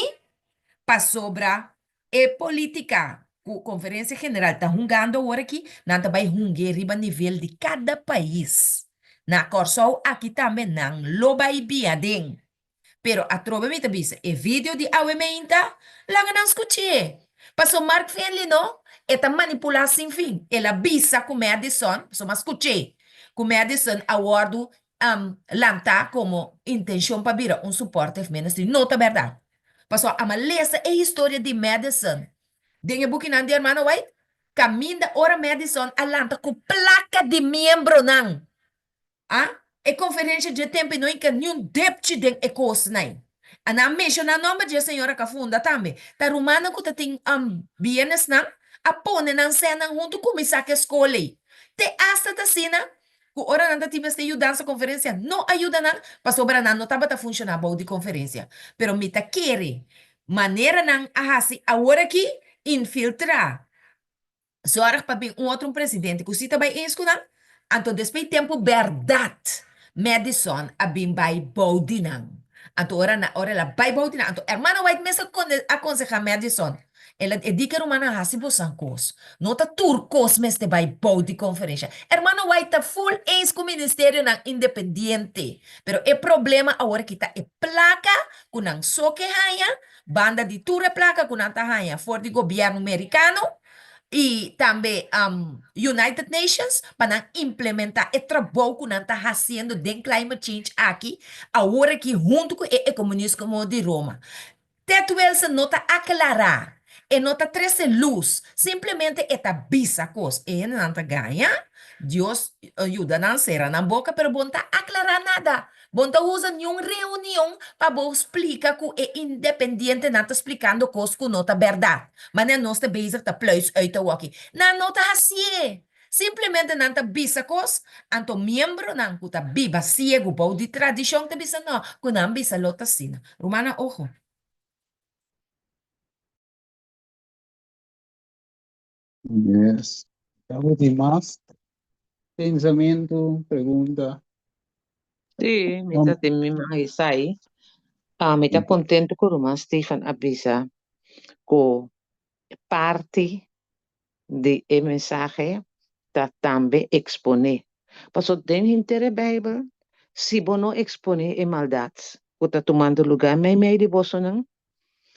para sobra e política. Conferência General está jungando agora aqui, não vai jungar riba nível de cada país. Na Corsol aqui também não loba e biadem. Pero a trova mi tabisa, e vídeo de awe meinta, lá não escutei. Passou Mark Finley, não? Eta manipular sem fim. Ela bisa com Madison, passou mas escutei. Com Madison, awardo lanta como intenção para virar suporte ministry. Nota verdade. Passou a maleza é a história de Madison. Dengue bukinan de hermano White, caminda ora Madison alanta com placa de membro não. Ah? E conferência de tempo não que nenhum depte den ecos nai. Ana menciona nome de senhora que funda também. Ta rumana que tem bienes não, apone nan cena junto com misa que escolhe. Te hasta da sina, que ora não tive esta ajuda sa conferência, não ajuda não, para sobra não estava a funcionar boa de conferência. Pero me ta quere maneira não a hasi agora aqui infiltrar. Zorg para bem outro presidente que cita vai escutar. Anto después tempo verdade. Madison abim by Baudinang. Anto ora la by Baudinang. Anto hermano White mesa aconseja Madison. Ela edica rumana hasibo sankos. Nota turcos meste by Baudi conferência. Hermano White tá full ex com ministério nang independiente. Pero e problema agora que tá e placa kunang soke haya, banda de tura placa kunang haya for de governo americano. E também United Nations para implementar o trabalho que nós está fazendo de climate change aqui, agora que junto com o comunismo de Roma. Teto Wilson não está aclarar, e não está trazer luz, simplesmente está bisa coisa, e não está ganha, Deus ajuda não ser na boca, pero não está aclarar nada. Bom, tá usa nenhuma reunião para explicar que é independente, não está explicando coisas que não está verdade. Mas não está bezig tá pluis uit o aqui. Não está assim. Simplesmente não está bisa coisas, anto membro não que tá biba ciego, bom de tradição tá bisa não, que não bisa lota sina. Romana, ojo. Yes. Algo de más pensamento, pregunta. Sí, me está temiendo ahí. Me está contento con o Stefan avisa que parte de mensaje está también expone. Paso den hintere Bijbel, si bono expone e maldad, que está tomando lugar, me de boso não.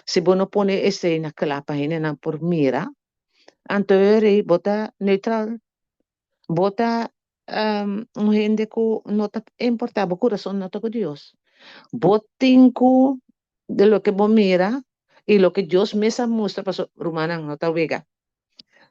Si bono pone escena que la página não por mira, anterior bota neutral, bota gente que no te importaba corazón no con Dios. Botinco de lo que vos mira y lo que Dios me muestra, paso rumana no te vega.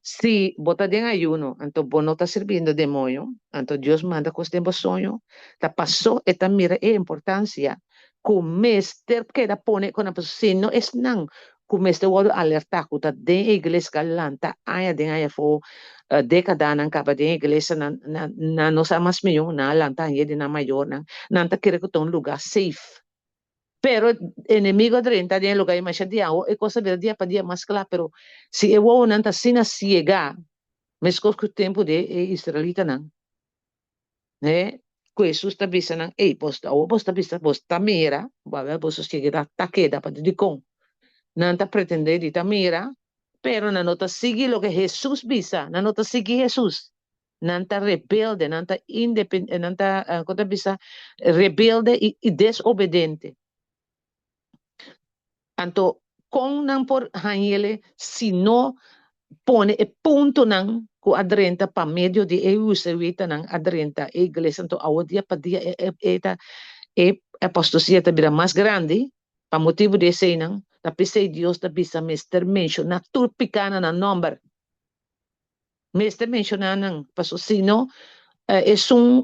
Si bota en ayuno, entonces vos no estás sirviendo de moyo, entonces Dios manda cosas de vos sueño, te pasó esta mira e importancia, con mester que da pone con la persona, si no es nan, con mester voy a alertar, que de iglesia galanta, haya de haya fo, década nan capa de iglesia, na no sa más mío, na lanta, y de na mayor, nan ta quiere que un lugar safe. Pero enemigo de renta de lugar mais dia é coisa ver dia para dia mais claro, pero se eu vou não tá sina ciega, mas com o tempo de israelita não, né? Que Jesus está bisando, ei, posta bisa, posta mira, vai ver posso chegar tá queda para de com, não tá pretender de tá mira, pero não tá seguir o que Jesus bisa, não tá seguir Jesus. Não tá rebelde, não tá independente, não tá quando bisa rebelde e desobediente. Anto, con nan por hanyele, si no pone e punto nan ku adrenta pa medio di EU servita nan adrenta e iglesia, anto awodia pa dia apostasia ta bira mais grande, pa motivo de esse nan, tapi sei Dios ta bisa mister menciona turpicana na number. Mister menciona nan, paso sino,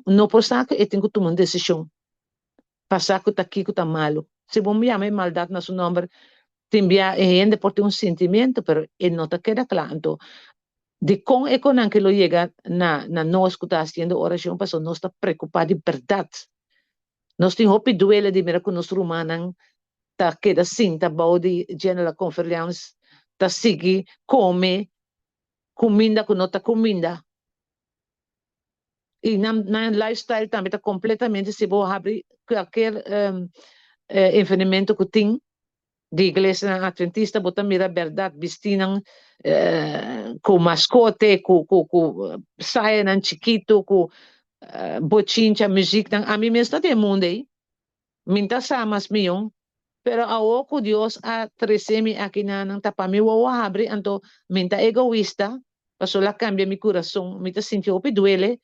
no por saco e tenho que tomar uma decisão. Passar que tá aqui que tá malo. Se vos me llama maldad na su nombre, te envía gente por un sentimiento, pero no te queda claro. De con econan que lo llega na no escuta haciendo oración, pues no está preocupado de verdad. Nos tem hopi duele de mira con nos rumanan, ta queda cinta baudi general conference, ta sigi come comida con nota comida. E na lifestyle também está completamente, se vou abrir qualquer enfermamento que tem, de igreja adventista, bota mira verdade, vestinam com mascote, com saia nan chiquito, com bochincha, música, a mim mesmo tem mundo aí, minta samas miong, pero ako Dios a tresemi aqui na nang tapami wawa abre, anto minta egoísta, pasola cambia mi coração, minta sinto opi duele,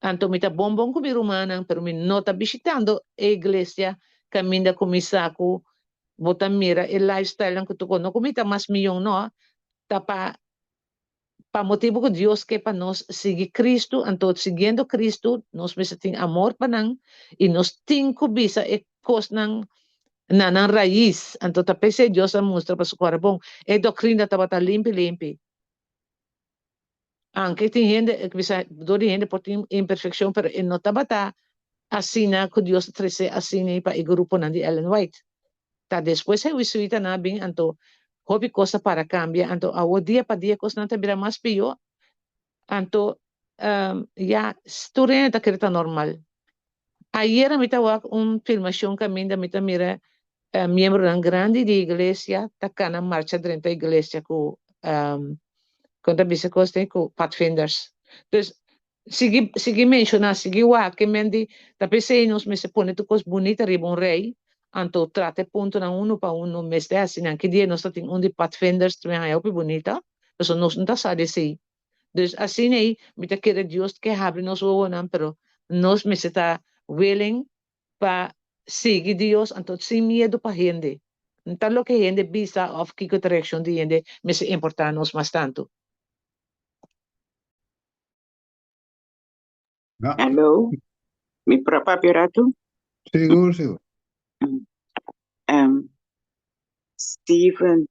anto mita bombong kumi rumanang, pero min nota visitando a iglesia, caminda kumisaku, bota mira, el lifestyle lang kutuko, no kumita mas miyong no, tapa, pa motivo ko Dios que pa nos sigue Cristo, anto siguiendo Cristo, nos misa ting amor pa nang, y nos ting kubisa e kos ng nanang raiz, anto tapese Dios ang mustra pa su coração, e doctrina tabata limpi. Anche tem gente, bisa, dori gente por tem imperfeição, pero no tabata, asina ko Dios trece asina pa i grupo nandi Ellen White. Ta después he visuita na bing anto hobi cosa para cambia, anto awo dia pa dia cosa nanta bira mas piyo, anto ya sturene ta kereta normal. Ayer mita wak filmación caminda mita mira miembro ng grande de iglesia, ta kana marcha dentro da iglesia ko conta bisa costa ko Pathfinders. Dus sigi menciona, sigi wak que mendi, tapi se nos me se pone tu cos bonita ribon rei, anto trate punto na uno pa uno meste assim, anche dia nós tem de Pathfinders também é opi bonita, pero nós não tá sabe se. Dus assim aí, me tá querer Deus que abre nos o não, pero nós me se tá willing pa seguir Deus, anto sem medo pa gente. Então lo que gente visa of que direction de gente me se importa nos mais tanto. Hello, mi propria Pirato. Seguro. Stephen,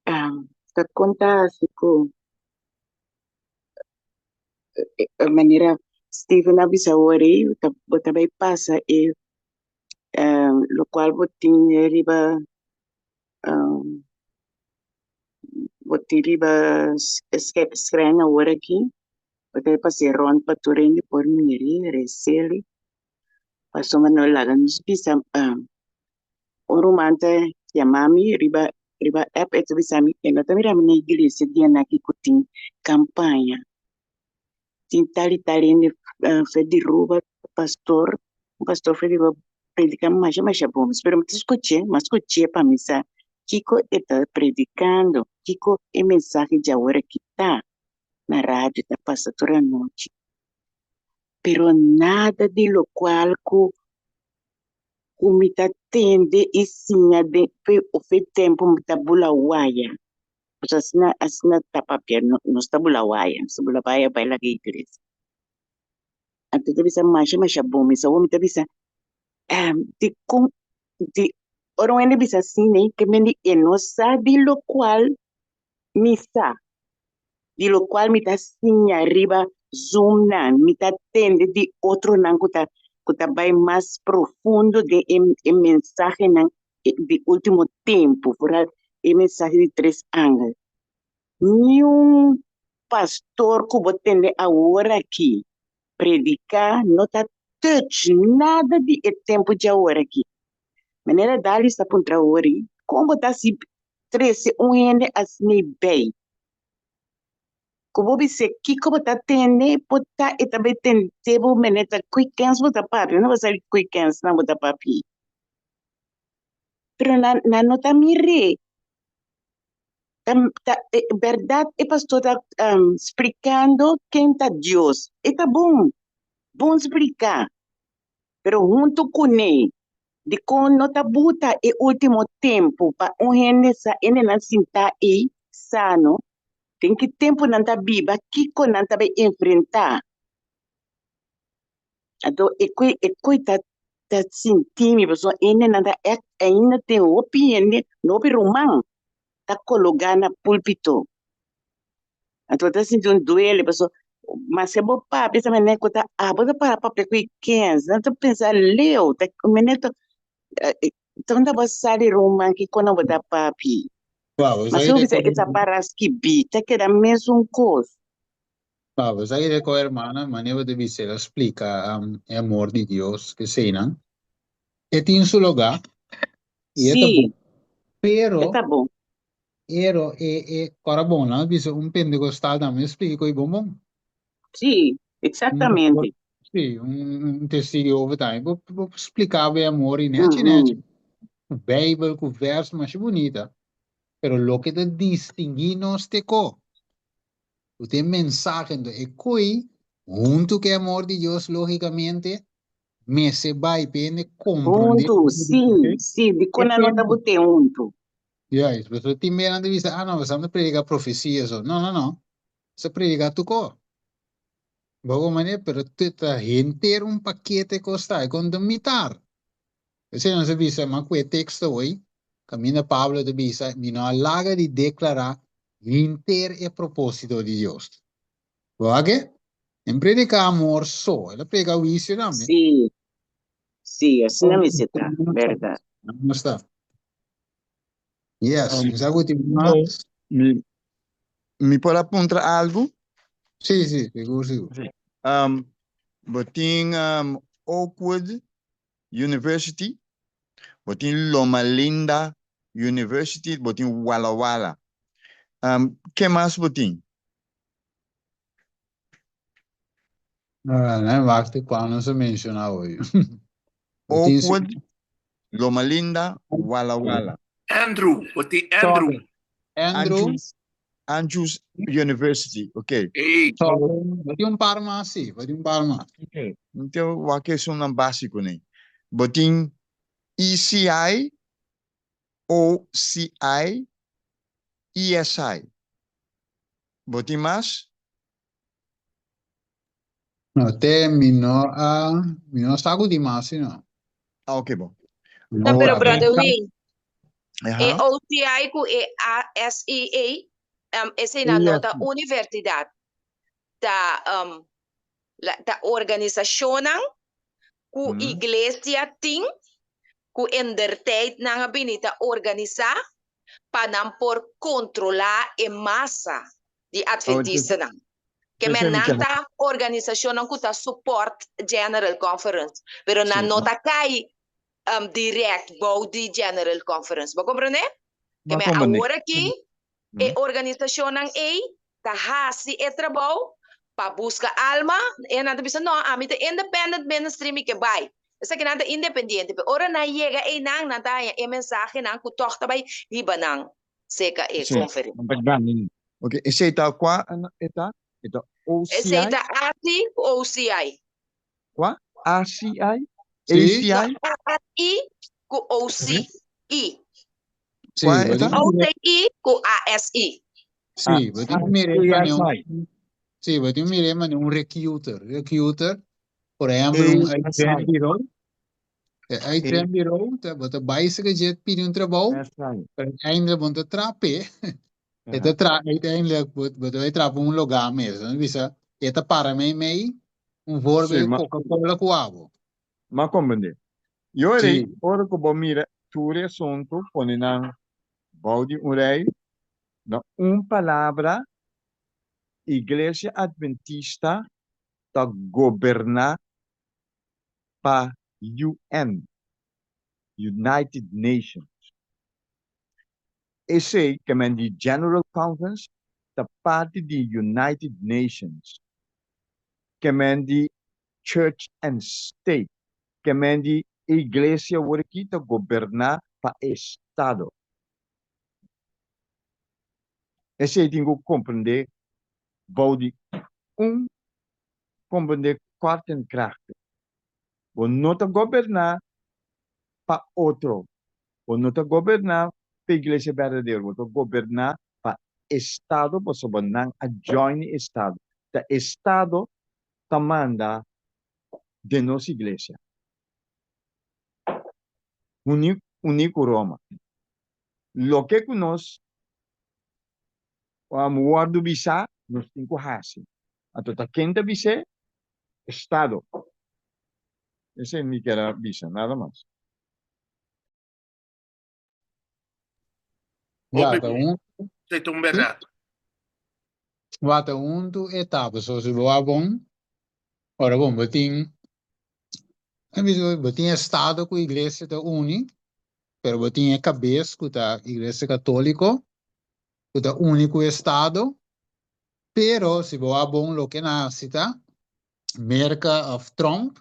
te conta assim com maneira Stephen avisa ori, também passa e lo qual botin riba escrena ora aqui, botai passei ron paturende por miri reseli, passou mano laga nos bisa orumante chiamami riba app e bisami e nota mira mini iglesia dia na ki kutin campagna tin tali ne fedi ruba pastor fedi va predicando mas bom espero me escute para misa Kiko está predicando Kiko e mensagem de agora que tá na rádio tá passa toda a noite pero nada de lo qual kumita tende e sinha de o fe tempo mita bula waya. Pues asina tapapia no está bula waya, no bula waya baila que igreja. Antes de bisa masha bom, misa o mita bisa de oro ene bisa sine que mendi enosa de lo cual misa de lo cual mita sinha arriba zoom nan mita tende de outro nan kuta vai mais profundo de mensaje de último tempo, por el mensaje de 3 anos. Nenhum pastor que vou ter agora aqui predicar não está touch nada de tempo de agora aqui. Maneira dali está por hoje, como está se 13 ene assim bem. Como você que como tá tendo pota e também tem tebo meneta quickens bota papi não vai sair quickens não bota papi pero na nota mire verdade e pastor tá explicando quem tá Deus e tá bom explicar pero junto com ele de com nota buta e último tempo para gente sa ene não sinta e sano tem que tempo não tá biba, Kiko não tá bem enfrentar. Então, tá sentindo, pessoal, ainda não tá, ainda tem opinião, não é romano, tá colocando na púlpito. Então, tá sentindo duelo, pessoal, mas se você para, pensa, mas nem conta, você para que 15, não tá pensando, leu, tá, menino, então tá passando romano, que quando você tá papi. Wow, Mas eu disse que essa paras que bita que era mesmo coisa. Wow, sai de coer hermana, maneira de dizer, explica o amor de Deus que sei, não? E tem seu lugar. E é bom. Pero, Tá bom. agora bom, lá bisa pentecostal também explica e bom. Sim, exatamente. Sim, testigo over time. Vou explicar bem amor e net, Uhum. o Bible, o verso mais bonita. Pero lo que te distingue nos te co. O tem mensagem do ecoi, junto que amor de Deus, logicamente, me se vai pene compreender. Junto, sim, sim, de quando a nota botei junto. Yes, mas tem meio de vista, não, você não prega profecias, não, não, não. Você prega tu co. Boa maneira, pero tu tá renter paquete costa com mitar. Você não se visa, mas com o texto hoje, camina Pablo de visa, não alaga de declarar renter e propósito de Deus. Boa que? Em predicar amor só, ela prega o isso também. Sim, sim, assim não me está, verdade. Não está. Yes, Um, is that what you então, me pode apontar algo? Sim, sim, seguro. Botin Oakwood University, botin Loma Linda University, botin Walla Walla. Que mais botin? Não, wacht, quando se menciona hoje. Oakwood, Loma Linda, Walla Walla. Andrew, botin Andrew. Andrews University, ok. Botin Parma, sim, botin Parma. Ok. Então, o que é um básico, né? Botin ECI, OCI, ESI. Botin mais? No, te mino sago di masi, no. Ah, ok, bom. Não, pero brother Win, Ajá. OCI com ASEA, essa é na nota universidade da da organização ku iglesia ting ku enderteit na binita organizar para por controlar a massa de adventistas não. Que menanta organização não kuta support General Conference, pero na nota cai direct body General Conference. Ba compreender? Que me agora aqui a organização não é tá hasi e trabalho para buscar alma e nada bisa não a mim independent ministry que vai. Essa que nada independente, pero ora na chega e nang nada e mensagem nang ku tohta bay hibanang seca e conference. Ok, esse é tal qual eta? Eta OCI? Esse é da ASI OCI. Qual? ACI? Sim. ACI? ASI com OCI. Qual é eta? OCI com ASI. Sim, botin mirema um recruiter. Recruiter, por exemplo, Adrian Biro, bota bicycle jet pedindo trabalho, ainda bota trape. Uiteindelijk wij trappen een lugar mesmo, bisa? Eta para mim voorbeeld Coca-Cola kuabo. Ma compreende? Eu rei, ora que bom mira, tudo assunto põe na balde urei, na palavra Igreja Adventista da governar para UN, United Nations. Esse que men die General Conference, da parte de United Nations, que men die Church and State, que men die Igreja aqui da governar para Estado. Esse tem que compreender, body compreender kwartenkracht. We não governar para outro. We não governar para a igreja verdadeira. We governar para Estado, para soberano, a join Estado. O Estado manda de nossa igreja. Único Roma. Lo que nós guardo visa, nós temos que fazer. A toda quinta visa, Estado. Esse é mi que era visa, nada mais. Ja, tá Sei verdade. Wat tu etapas, zoals we bom. Ora bom, botin Estado com a igreja da Uni, pero vos tiene cabeça que a igreja católica, que é o único estado, pero se vos abon lo que nascita, Merka of Trump,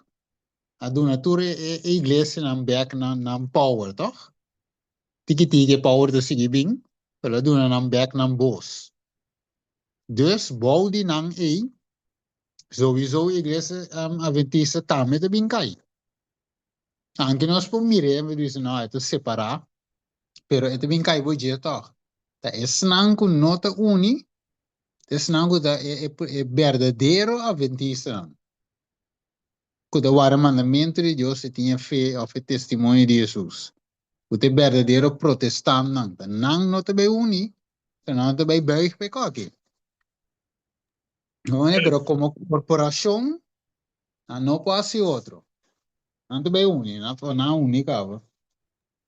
a donatura e igreja não back na power, toch? Tiki power de seguir bem, pero dona não back na boss. Dus bouw die nang sowieso a igreja adventista também de bem cai. Anche nós por mire, me dizem, não, é separar, pero é bem cai vou dizer, toch? Tá, esse não com nota uni, esse não é verdadeiro adventista, não. Quando o mandamento de Deus se tinha fé, ou fé testemunho de Jesus. O te verdadeiro protestante, não te bem uni, não te bem bem aqui. Não é, pero como corporação, não pode ser outro. Não te bem uni, não única.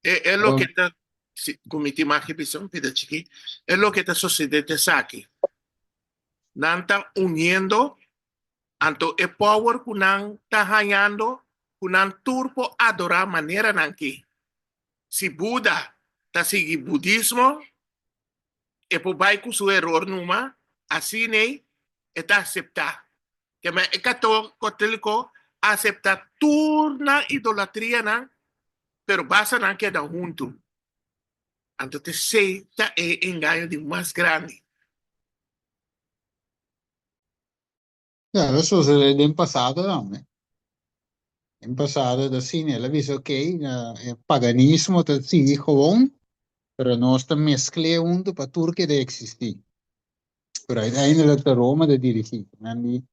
Es lo que está, con mi imagen, pida chiqui, es lo que está sucediendo aquí. Nan está uniendo, anto el power kunan está hallando, kunan turpo adorar manera nanki. Si Buda está sigue budismo, e por baixo su error numa, assim ne está aceptar. Que me católico acepta turna idolatria nan, pero basta nan queda junto. Entonces se está engaño de más grande. Ja, dat is zoals in het passado dan. In het passado dat zien we is oké, paganismo dat zie je gewoon, pero no está mezclado junto para Turquía de existir. Pero uiteindelijk de Rome de dirigir. En die,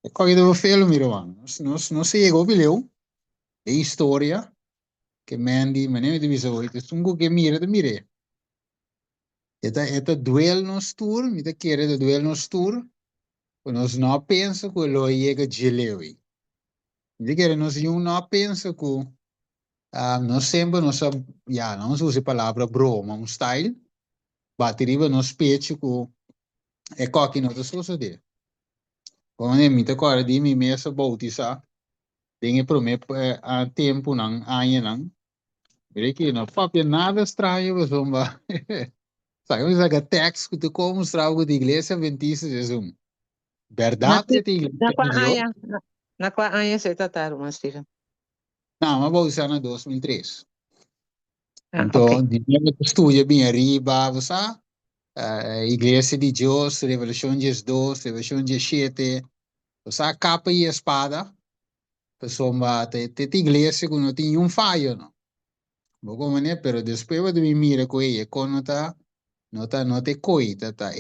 ik kan je er veel meer van. No se llegó bileu, de historia, que men die de viso, het is un que mire de mire. Eta duel nos tour, mita quiere de duel nos tour. Nós não pensa que lo llega gelewi. De que nós não pensa que nós sempre nós não usa a palavra broma, um style. Bateria nós peche que é coque não te sucede. Quando é muito agora de mim mesa bautiza, tem prometo a tempo não aia não. Vê que não papel nada estranho, mas vamos sabe que text que tu como estrago de igreja adventista Jesus. Verdade, Na qual ano você está, mas Steven? Não, mas vou usar na 2003. Então, dinheiro que estuda bem arriba, você Igreja de Deus, Revelação 2, Revelação 17, você capa e espada, pessoa tem igreja que não tem falho, não. Vou como pero depois de mira com ele, quando não tem coisa, tá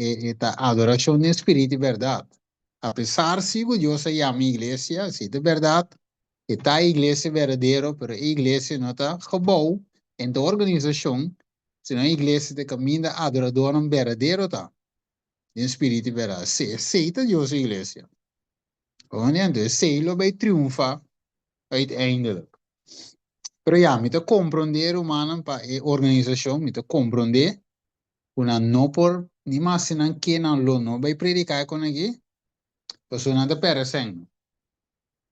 adoração no espírito e verdade. Apesar de que Deus chama igreja, se de verdade, está a igreja verdadeira, mas a igreja não está gebouwd em de organização, senão a igreja de caminho da adoradora verdadeira, tá? Em espírito e verdade. Aceita Deus a igreja. Então, se vai triunfar, uiteindelijk. Pero ja, me te compreender humana para a organização, me te compreender, una não por ni mais senão que não vai predicar com aqui. Pessoa não perecendo.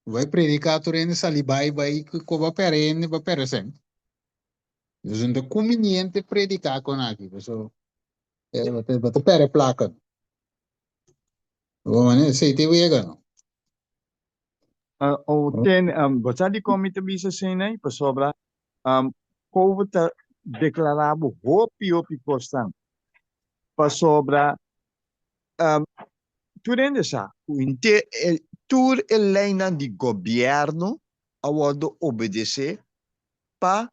Vai predicar turende salibai vai como perene vai perecendo. Então é conveniente predicar com aqui, pessoa. Vai pere placa. Vamos sei te vega. Você de comité bisa senai pasobra como tá declarado hopi constante pasobra turende sa tur elena de governo awado obedecer pa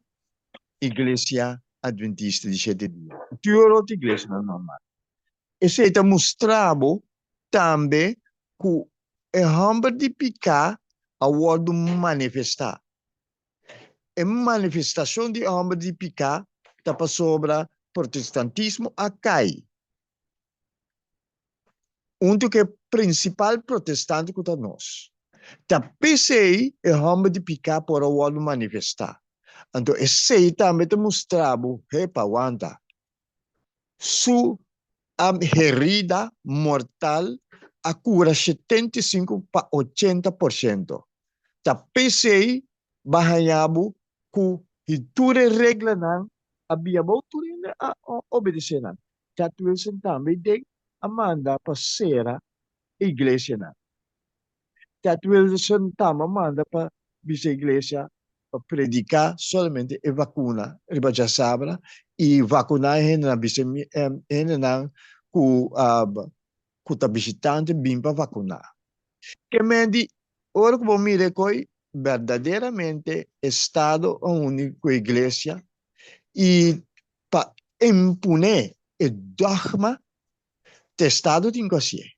igreja adventista de sete dias. Tuoro de igreja normal. Esse está mostrado também que é hambre de picar awado manifestar. A manifestação de hambre de picar está sobre protestantismo acai. Que é principal protestante que nós. Ta pensei é hambre de picar por awado manifestar. Então, esse também está mostrado para wanda. Su herida mortal a cura 75 para 80%. Ta pensei bahayabu ku E ture regla nan, abia mo ture na obedecer nan. Dat wil zijn também denk, Amanda passera iglesia nan. Dat wil zijn também Amanda pa bisa iglesia pa predicar solamente e vacuna, riba já sabra, e vacunar na bisa nan ku ta visitante bim pa vacunar. Que mendi, ora como mire coi verdadeiramente Estado único igreja e para impuner o dogma do Estado tem que ser.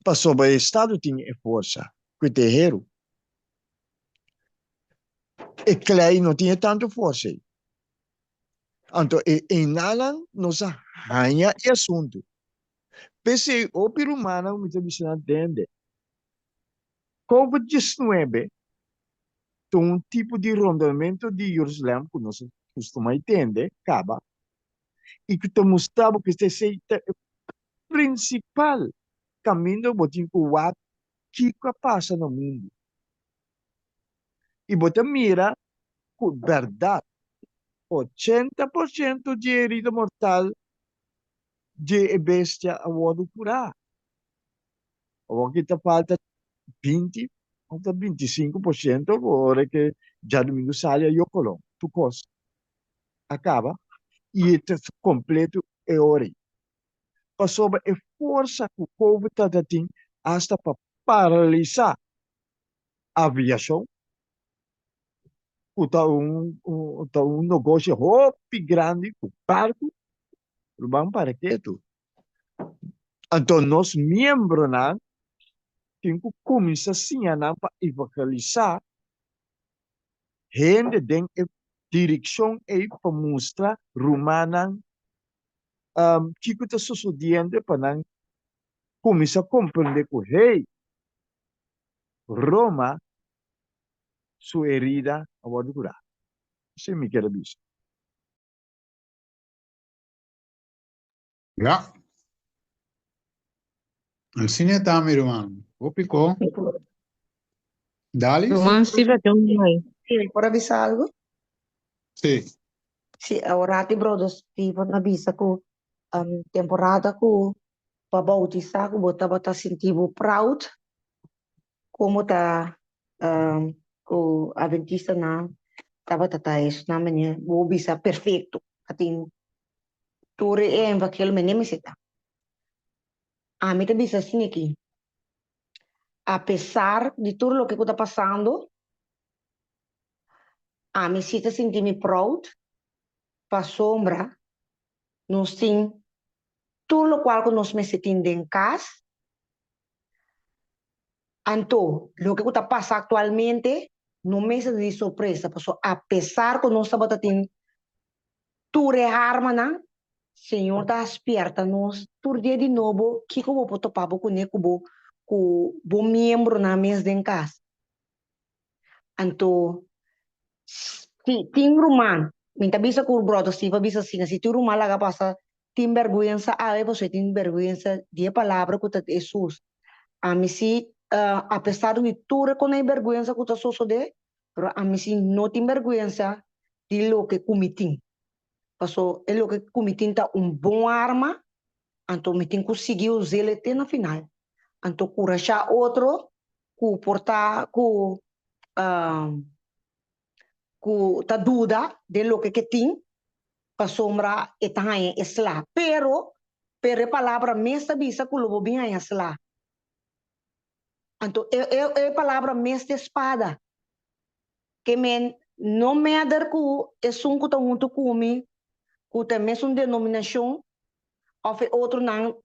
Para sobre o Estado tem força, que terreiro. E Clay não tinha tanto força. Então, em nada, nós arranha o assunto. Pensei, o peru humano, me entende. COVID-19 tem um tipo de rondamento de Jerusalém que nós costumamos entender, acaba, e que te mostrava que esse é o principal caminho para que passa no mundo. E você mira, com verdade, 80% de herida mortal de bestia a vou curar. Ou que te falta 20 ou 25%, agora que já domingo sai a Yocolon, tu costa. Acaba, e é completo é hora. Passou a força que o povo está tendo hasta para paralisar a aviação. Está negócio grande, o barco, vamos para quê? Então, nós, membros, temos que começar assim, para evangelizar, gente tem direção para mostrar romana que está sucedendo para começar a compreender que, hey, Roma, sua herida, a vou curar. Isso me quer dizer. Ja. Assim é também, irmão. O picou. Dali? Sí, ¿por avisar algo? Sim. Sí, ahora te brothers, tipo, na visa ko temporada ko pabautizar ko bota sentivo proud como tá ko adventista na tava tatais na menye bo bisa perfeito atin tore é aquele menye meseta a mim te bisa assim aqui apesar de tudo o que está passando a mim se te sentir proud para sombra nós tem tudo o qual que nós me sentimos em casa. Então, o que está passando atualmente não me é de surpresa, porque apesar que nós estamos tendo tudo arma, o Senhor está esperta nós, todo dia de novo, que eu vou topar com o membro na mesa de casa. Então, se tem romano, minta bisa com o brother, se bisa assim, se tem romano lá passa, tem vergonha, você tem vergonha de palavra que está Jesus. A mim se apesar de tudo com a vergonha que está sucedendo, a mim se não tem vergonha de lo que cometem. Porque é lo que cometem tá bom arma, então me tem que conseguir usar ele até no final. Então corajar outro, que portar, que tá dúvida de lo que tem, para sombra e tá aí esla. Pero a palavra mesma bisa que lo bem aí esla. Então, é a palavra mestre espada. Que não me aderco, é um que está muito comigo, que tem mesmo denominação, ou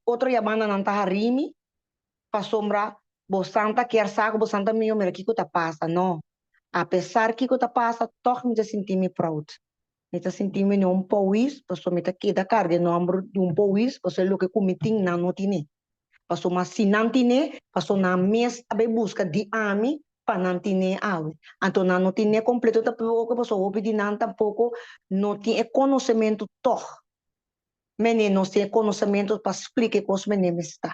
outra yamana não está harimi, para sombra, bostanta quer saco, bostanta meu, mas que está passa, não. Apesar que está passa, toque me sentir-me proud. Me sentir-me um pouis, porque me aqui da carga, não um pouis, porque é o que cometi não tinha. Paso mas si nantine, paso na mes abe busca di ami pa nantine awe. Anto na no tine completo tampoco, paso opi di nan tampoco, no tiene conocimiento toch. Mene no tiene conocimiento para explicar cosas mene me está.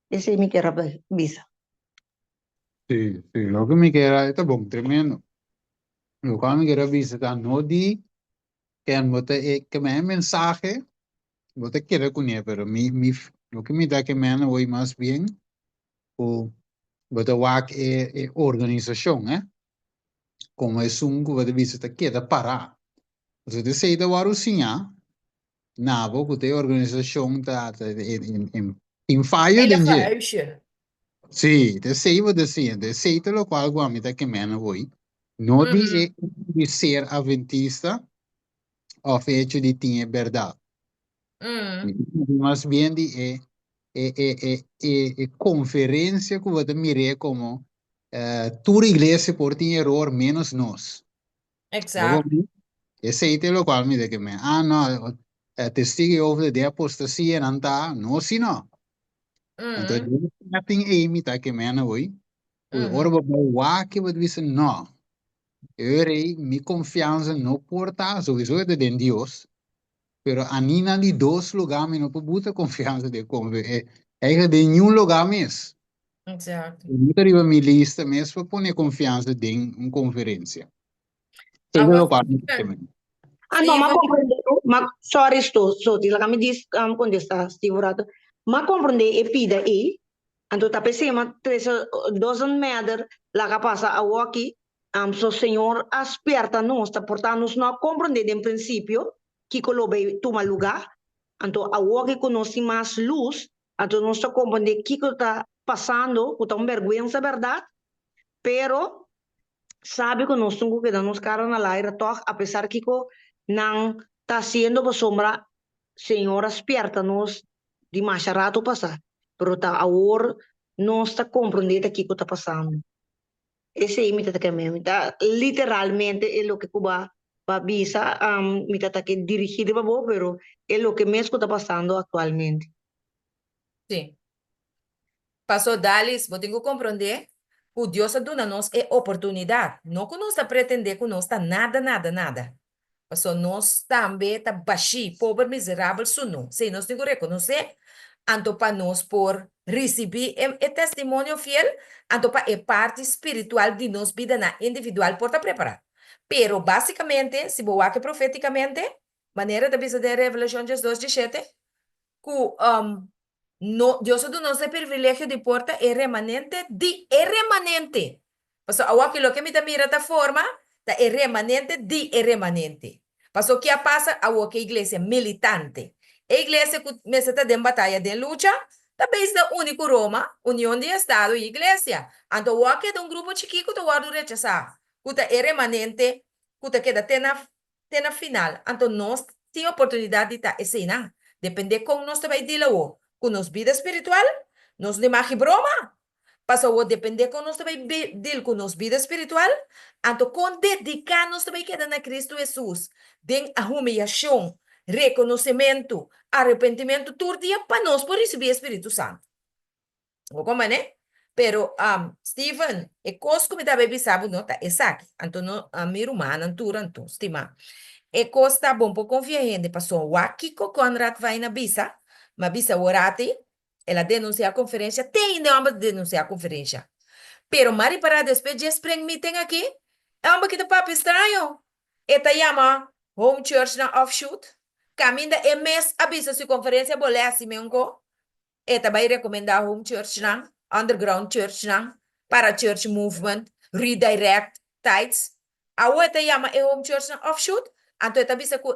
Ese es mi que era visa. Sí, lo que me queda está bom, tremendo. Lo cual me quiero visitar, no di que que me den mensaje, no te quiero con él, pero lo que me da que me han hoy más bien, o bote wak organización, como es un que bote visita queda para. Então, de saída o Arucinha, na boca de organização em falho Hele de vuistje. sim, de saída de saída lo qual guamita que mena hoje, não de ser adventista ou feito de tinha verdade, mas bem de conferência que você mire como toda igreja por ter erro menos nós. Exact. Ese ahí te lo cual me de que me, no, testigo over de apostasía en anta, no, si no. Entonces, nothing ahí me ta que me no voy. Ora ba wa que va dicen no. Ere mi confianza no porta, sowieso é de Dios. Pero anina de dos lugares no puedo buta confianza de como é de nenhum lugar mesmo. Exact. Eu arriba mi lista mesmo para poner confiança em uma conferência. Chega Agora, lo qual me No, ma comprende, ma sorry so ti la kami dis quando sta stivurato. Ma comprende e pida e anto tape sema 3 meter la que pasa a walkie so senhor aspierta nos está portando no comprende en principio que colobe toma lugar anto a walkie conoce mais luz anto não está comprende que está passando com tão vergüenza verdade pero sabe que nós temos que dar nos caras na laira toch apesar que não está sendo por sombra senhora aspierta-nos de mais rato passar pero tá agora não está compreendendo o que está passando esse aí me tá que mesmo tá literalmente é o que Cuba visa me tá que dirigir para vos pero é o que mesmo está passando atualmente sim. Passou Dalis, vou ter que compreender que Deus dá nós é oportunidade. Não que nós pretender que nós está nada. Passou nós também está baixi, pobre, miserável, suno. Se nós temos que reconhecer, anto para nós por receber o testemunho fiel, anto para a parte espiritual de nós vida na individual por estar preparado. Pero basicamente, se vou aqui profeticamente, maneira de visão de Revelação 2:17, que no, Dios no nos da privilegio de porta é remanente é remanente. Pasó agora que lo que me da mira da forma, da é remanente é remanente. Pasó que passa agora que a igreja militante. A igreja que me está de batalha de luta, talvez da único Roma, União de Estado e igreja. Então agora que é grupo chiquito do guardo rechazar. Que é remanente, que queda tena final. Então nós temos oportunidade de estar ensinando. Depende como nós também dilamos. Com nossa vida espiritual, nós de mais broma. Passou a depender com nós também com nossa vida espiritual, então com dedicar nós também queda na Cristo Jesus, de a humilhação, reconhecimento, arrependimento, todo dia para nós por receber o Espírito Santo. Como né? Pero Stephen, e coisa que me dá bem sabe não tá exato. Então a minha irmã então estima. E coisa tá bom por confiar em passou o aqui com Conrad vai na bisa. Mas bisa orate, ela denuncia a conferência, tem nome de denunciar a conferência. Pero mari para depois de spring meeting aqui, é um pouquinho papo estranho. Eta chama Home Church na offshoot. Caminda e mês avisa se conferência bolesse mengo. Eta vai recomendar Home Church na, Underground Church na, para Church Movement, Redirect, Tides. A outra chama é Home Church na offshoot. Então eta avisa que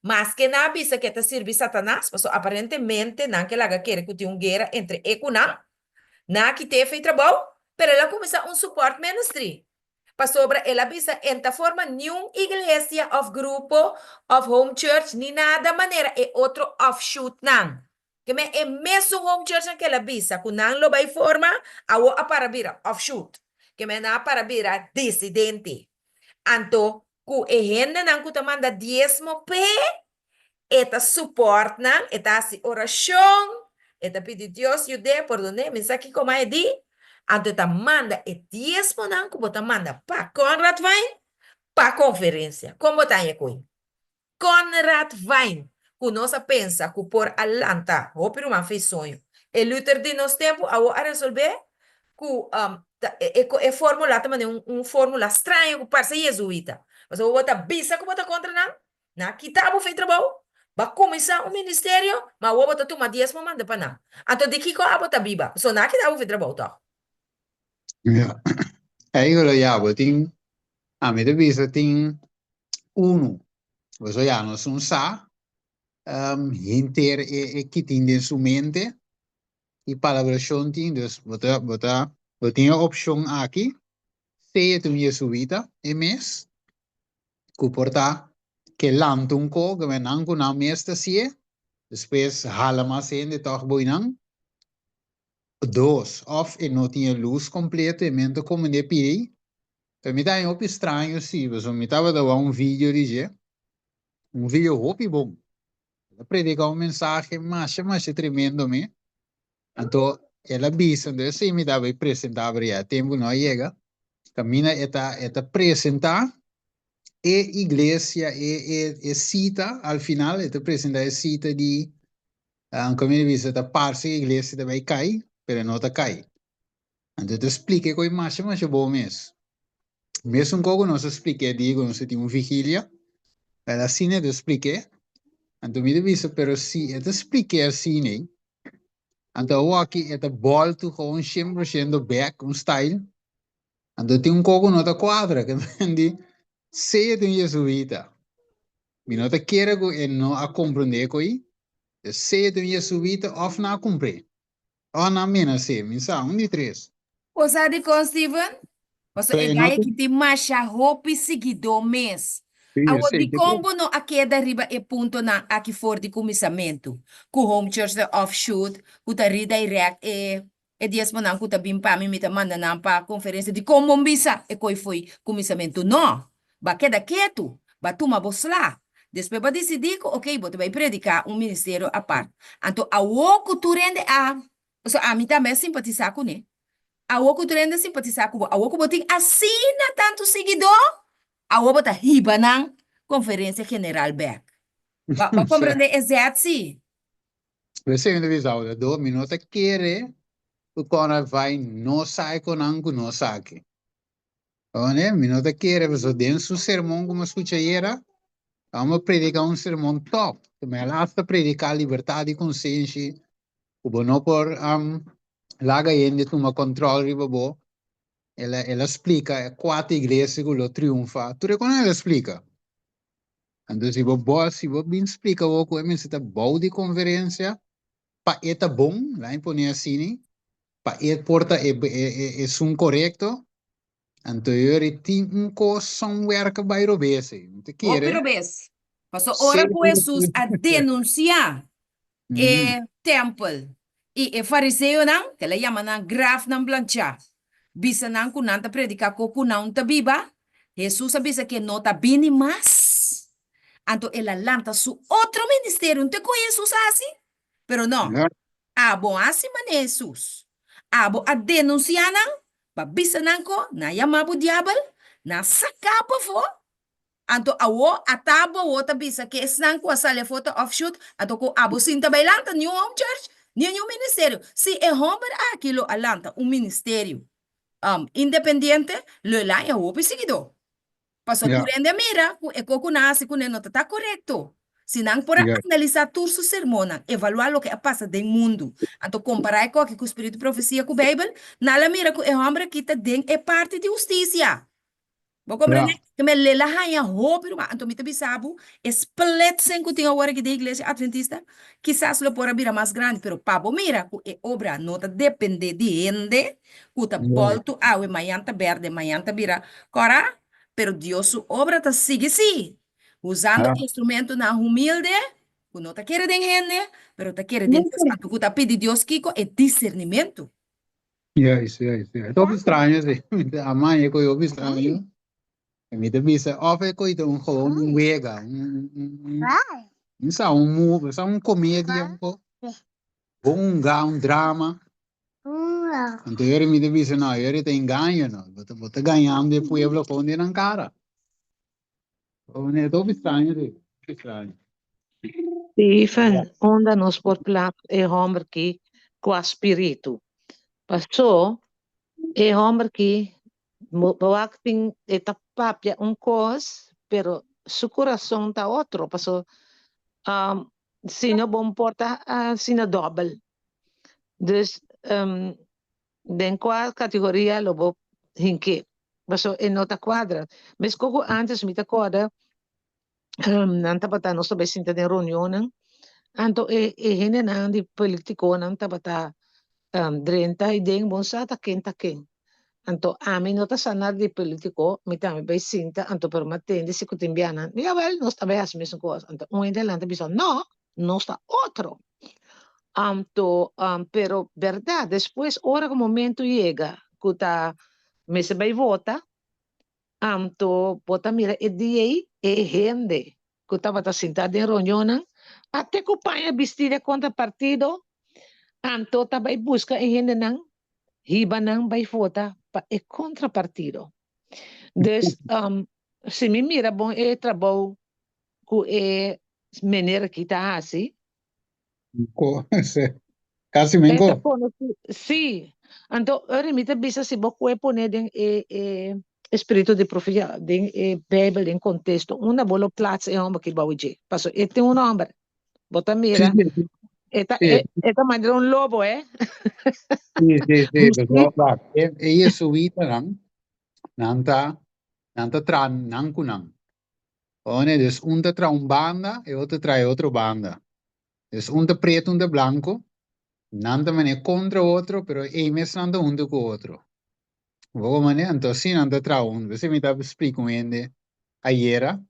mas que na bisa que te sirve Satanás, porque aparentemente não que ela quer que tenha uma guerra entre economia, na que te fez trabalho, pero ela começa support ministry. Para sobre ela bisa enta forma nenhum igreja of grupo of home church ni nada maneira é outro offshoot não. Que me é mesmo home church que ela bisa, que não lo vai forma a para vira offshoot. Que me na para vira dissidente. Anto ku ehenda nang kutamanda diezmo pe eta support nang eta si oração eta pedi Dios yude perdone mensaki como é di anto eta manda e diezmo nang ku bota manda pa Conrad Wein pa conferência como tá aí coi Conrad Wein ku nossa pensa ku por alanta o piru man fez sonho e Luther de nos tempo a resolver ku É fórmula também, fórmula estranha que parece jesuíta. Mas eu vou botar bisa que botar contra não. Na kitabo fez trabalho. Vai começar o ministério, mas eu vou botar tu uma 10 momento para não. Então, de que eu botar biba. So, na kitabo fez trabalho, tá? Yeah. Aí eu já botin, a minha visa tem você já não são sa, inteiro que tem em sua mente e palavra tem, dus botar a opção aqui, se tu me subita, mes, que porta que lantung ko, que me nang ko na mesta sie, depois hala mas de toch boinang. Dos, of e não tinha luz completa, e mente como de piri. Então, me dá um estranho, sim, mas me estava dando vídeo de vídeo hopi bom. Predica mensagem, mas tremendo, me. Então, ela disse, então, assim, me dava apresentar, já tempo não chega. Camina, eta apresentar, e igreja, e cita, ao final, eta apresentar a cita de, como ele disse, a parte da igreja também cai, mas não está cai. Então, te explique com imagem, mas é bom mesmo. Mesmo como nós expliquei, digo, nós temos vigília, ela assim, eu expliquei. Então, me disse, pero se eu expliquei assim, né? Então, o aqui é volta com 100% back, style. Então, tem coco nota quadra, que me se tem jesuíta. Me nota queira que não a compreender coi. Se tem jesuíta, of na cumprir. Ou na menos se, me sabe, de três. O sabe com Steven? Você é gaia que tem mais roupa e seguidor mês. Awo di combo no aqui da riba e ponto na aqui for de começamento. Com home church da offshoot, com ta redirect e dias manang com ta bimpa mi mita manda na pa conferência de como bisa e coi foi começamento no. Ba queda quieto, ba tuma bosla. Depois ba decidir que ok, bote vai predicar ministério à parte. Então awo ku tu rende a so a mita me simpatizar com né. Awo ku tu rende simpatizar com awo ku boting assina tanto seguidor. A obra riba na Conferência General Beck. Para compreender exato, sim. Você ainda visão, 2 minutos querer, o cara vai não sai com angu não saque. Né? Minuto querer, você dentro do sermão como escuta era, vamos predicar sermão top. Também ela está predicar a liberdade de consciência, o bono por laga ainda uma controle riba bo. Ela explica 4 igrejas que lo triunfa. Tu reconhece ela explica? Então, se você bem explica o que é essa boa de conferência, para eta bom, lá em Ponia assim, para porta é um correto, então eu tenho coisa somewhere que vai robesse. O pirobes. Passou hora com Jesus a denunciar o templo. E o fariseu não, que ele chama na graf na plancha. Bisa não com nanta predicar com não ta biba. Jesus avisa que não tá bem mais. Então ela lança su outro ministério, não te conhece assim? Pero não. Abo assim man Jesus. Abo a denunciar não, ba bisa não ko na yamabo diablo, na sakapa fo. Anto awo atabo wota bisa que esnan ko sale foto offshoot, ato ko abo sinta bailanta new home church, new ministério. Se é homem aquilo alanta ministério independiente, lo lá é o seguidor. Passou por ende mira, é coco nasce com não está correto. Se não por analisar todo o sermão, evaluar o que passa no mundo, então comparar com o Espírito Profecia com a Bíblia, nada mira que é homem que é parte de justiça. Vou compreender que me lela hanya hope, então me sabe, split sem que tem agora que da igreja adventista, quizás lo por abrir mais grande, pero pabo mira que é obra não depende de ende, que tá volto a o maianta verde, maianta vira, cora, pero Dios su obra ta sigue sim. Usando instrumento na humilde, que não tá querendo gente, pero tá querendo santo, que tá pedindo Deus Kiko é discernimento. Isso. Tô estranho, assim. A mãe é que eu estranho. Me devisa, ofe ko ito um wega, movie, comédia, drama. Então eu me devisa, não, eu te engano, não, vou ganhar de pueblo com de cara. Tô estranho. Stephen, onda nos por plat é homem que com espírito. Passou E homem que tem esta papia coisa, pero su coração tá outro, passou se não bom porta, se não doble. Dus, den qual categoria lo vou hinke. Passou em nota quadra. Mas como antes me acorda, nanta bata nosso besinta de reunião, anto hene nang di politiko nanta bata drenta ideng bonsa ta ken. Anto amin nota sanar di politiko, mitami besinta, anto per matende si kutimbiana. Ya well, no sta beas mesmo coisa. Anto un delante bisogno, no sta otro. Pero verdad, después, ahora que momento llega, que me se vai vota, bota mira, e dia e gente, que estava sentado em reunião, até que o pai vestida contra partido, vai buscar e gente não, riba não vai votar para e contra partido. Dus, se me mira bom, é trabalho que é maneira que está assim, Casi me Esta enco. pone, sì, anto rimite bisa si bocque pone den spirito di profetia, den Bible den contexto, una bolo plaats e hombre che bauji. Paso este un hombre, bota mira, esta manera un lobo, Sì, perché e io subito nanta tran nankunang. One, dus unta tra un banda e outra tra outro banda. Dus unta preto, unta blanco. Nanta mane contra outro, pero emes nanta unta com outro. Vou mane, então sim nanta tra um. Você me dá explico ende aiera.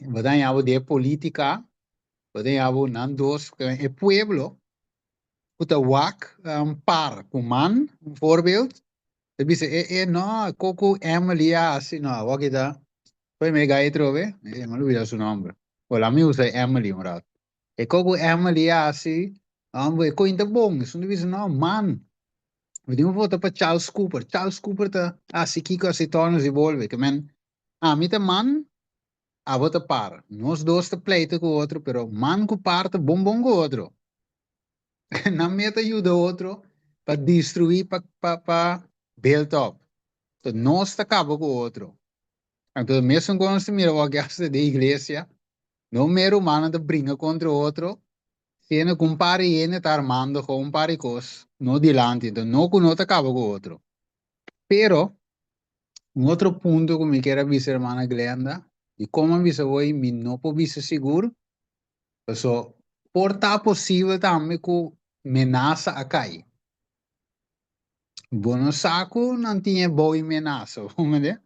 Vadan yabo de política, vadan yabo nandos e pueblo. Puta wak par kuman, voorbeeld. Dat is no, Coco Emilia, assim, no, wakita. Poi me gai trove, ma lui ha suo nome. O la mia usa Emily, morat. E Coco Emilia, assim, e cointa bom, sono diviso no, man. Vediamo foto per Charles Cooper. Charles Cooper ta, si kiko si torna si volve, che men, mita man, vota par. Nos dos te pleito com outro, pero man com parte bom com outro. Na meta ajuda outro para destruir, para build up. Então, nós tá acaba com outro. Então, mesmo quando se mira o gasto da igreja, não mero humano te brinca contra outro, se não compare ele tá armando com um par de coisas, não dilante, então não com outro acaba com outro. Pero, outro ponto que me quero avisar, irmã Glenda, e como avisar hoje, me não pode ser seguro, então, porta possível também que menaça a cair. Bono saco não tinha boa menaça, vamos ver?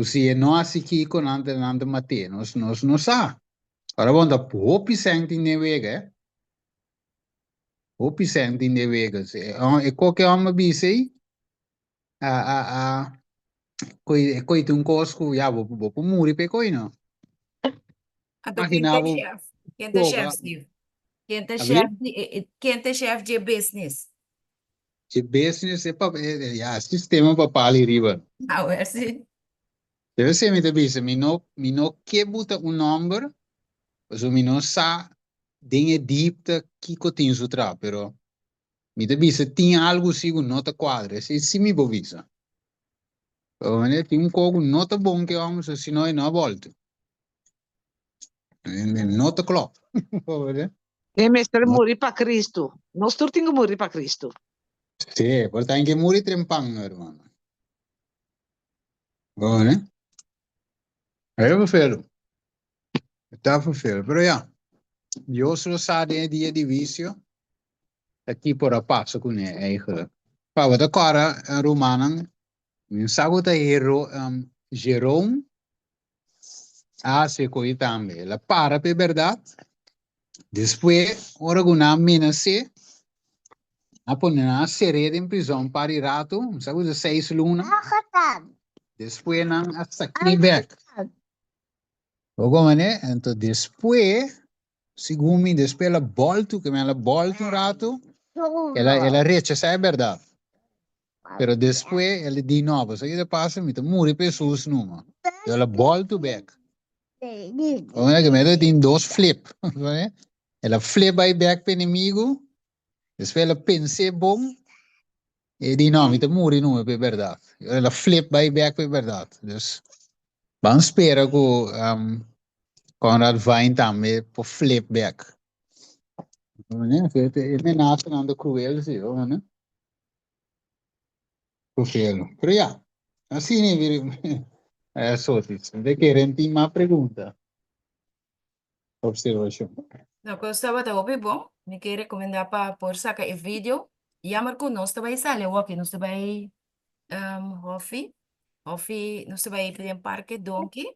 Se não assim que com nante mate, nós não sa. Agora vamos dar hopi sente in vega, hopi sente in vega. E qualquer homem bise, coi um cosco, já vou morrer pe coi não. Imaginava. Quem é chefe, Steve? Quem é chefe de business? De business é sistema para pali riba. Ah, sim. Deve ser me bise, me não que buta um número, mas me não sa dinhe dipta que cotin sutra, pero me bise tinha algo sigo nota quadra, se me bovisa. Né, tem um cogo nota bom que vamos, se não é na volta. Nota clock. E mestre morrer para Cristo. Nós todos temos que morrer para Cristo. Sim, portanto que morrer trempang, irmão. Bom, né? É vervelho. Tá vervelho, pero já. Eu só sabe dia de vício. Aqui por a passo com ele, eigenlijk. Para o cara romano, sabe que Jerome, se coi também. La para per verdade. Depois, ora com a mina se, a poner a sereda em prisão para ir rato, sabe de 6 lunas. Depois não a sakni back. O como né? Então depois, segundo depois ela volta, que ela volta um rato, ela rechaça é verdade. Pero depois ela de novo, só que passa, me morre pessoas numa. Ela volta back. O é que me tem dois flip, né? Ela flip aí back para inimigo, depois ela pensa bom, E die naam te muri no pe verdade. Ela flip by back pe verdade. Dus vamos esperar que Conrad vai também por flip back. Né? Ele nasce na cruel, sim, né? Cruel. Pero ya, assim né, é só isso. De querem ter uma pergunta. Observação. No, kung estaba ta opi bom, me quer recomendar para por saca e vídeo. Jammer ko nós também sale walk, nós também nós também pedem parque donkey.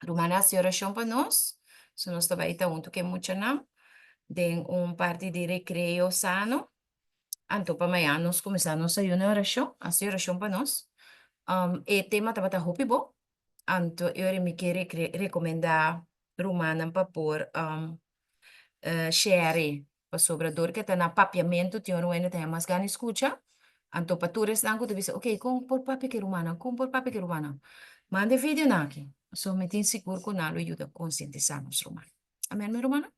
Rumana a oração para nós. So nós também tá junto que muito não. Den parte de recreio sano. Anto para amanhã nós começamos a uma oração para nós. E tema tava ta hopi bom. Anto eu me quer recomendar Rumana para por share sobre dor que está na papiamento tinha um tem mais gana escuta anto patures nango tu bisa ok com por papi que rumana mande vídeo naki so me tin seguro com nalo ajuda conscientizar nos rumano amém meu rumana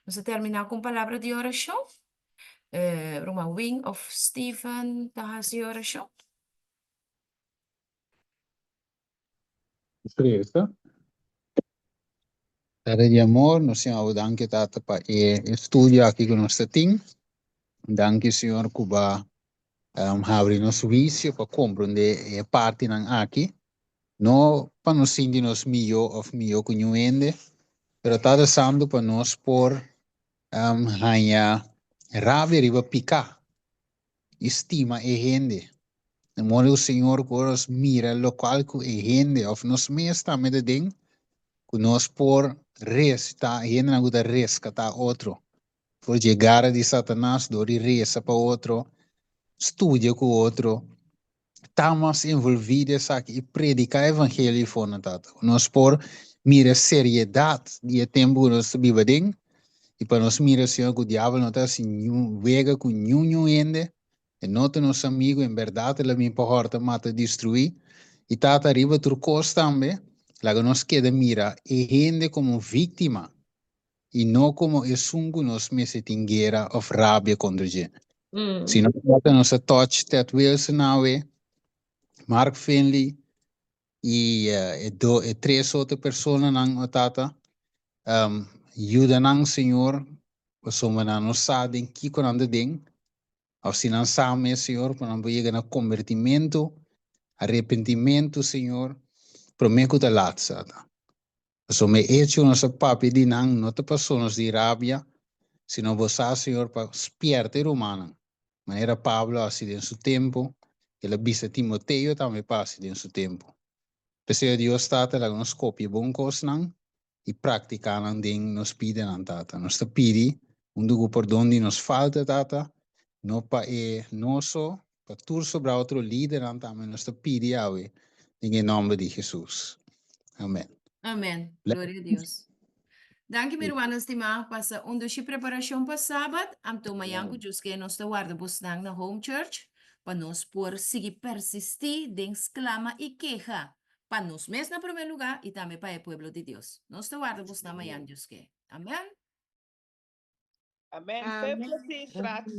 nós terminar com palavra de oração Roma Wing of Stephen tahasi oração Presta. Cara de amor, nós temos danke tata para estúdio aqui com nós tem. Danke senhor Cuba abrir nosso vício para compreender a parte nan aqui. No para nos sentir nos melhor ou melhor com o ende, pero está sendo para nós por hanya rabia riba picar. Estima e rende. De modo o senhor coros mira local que e rende of nos mesta me de ding que nós por res tá rende na guda rescatar outro. Por chegar de Satanás do resa para outro, estudia com outro, estamos envolvidos aqui e predicar o evangelho fora tata. Nós por mira seriedade de tempo nós vivemos e para nós mira senhor que o diabo não está assim vega com nenhum ende e nota nosso amigo em verdade ele me porta mata destruir e tata arriba turcos também lá que nós queda mira e rende como vítima e não como esungo nos meses tingueira of rabia contra gente. Se não trata nossa touch Ted Wilson nawe Mark Finley e três outras pessoas nang tata ajuda nang senhor pasoma na nos sabem que quando ding ao se não sabe senhor para não chegar na convertimento arrependimento senhor prometo da latsa pasoma hecho nossa papi di nang nota pessoas de rabia se não você senhor para espiarte romana maneira Pablo assim em seu tempo ele visa Timoteo também passa em seu tempo. Pessoa Deus tata la nos copia bom cos nang e praticar nang ding nos pide nang tata. Nos te pidi dugo por donde nos falta tata no pa nosso pa tur sobre outro líder nang tama nos te pidi awe em nome de Jesus. Amém. Amém. Glória a Deus. Danke, meu irmão estimado, passa de preparação para sábado. Amto mayango jus que nós te guarda busnang na home church, para nós por seguir persistir, den exclama e queja, para nós mesmo na primeiro lugar e também para o povo de Deus. Nós te guarda busnang mayango jus que. Amém. Amen. Amen. Frats.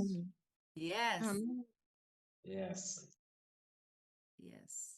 Yes. Amen. Yes. Yes.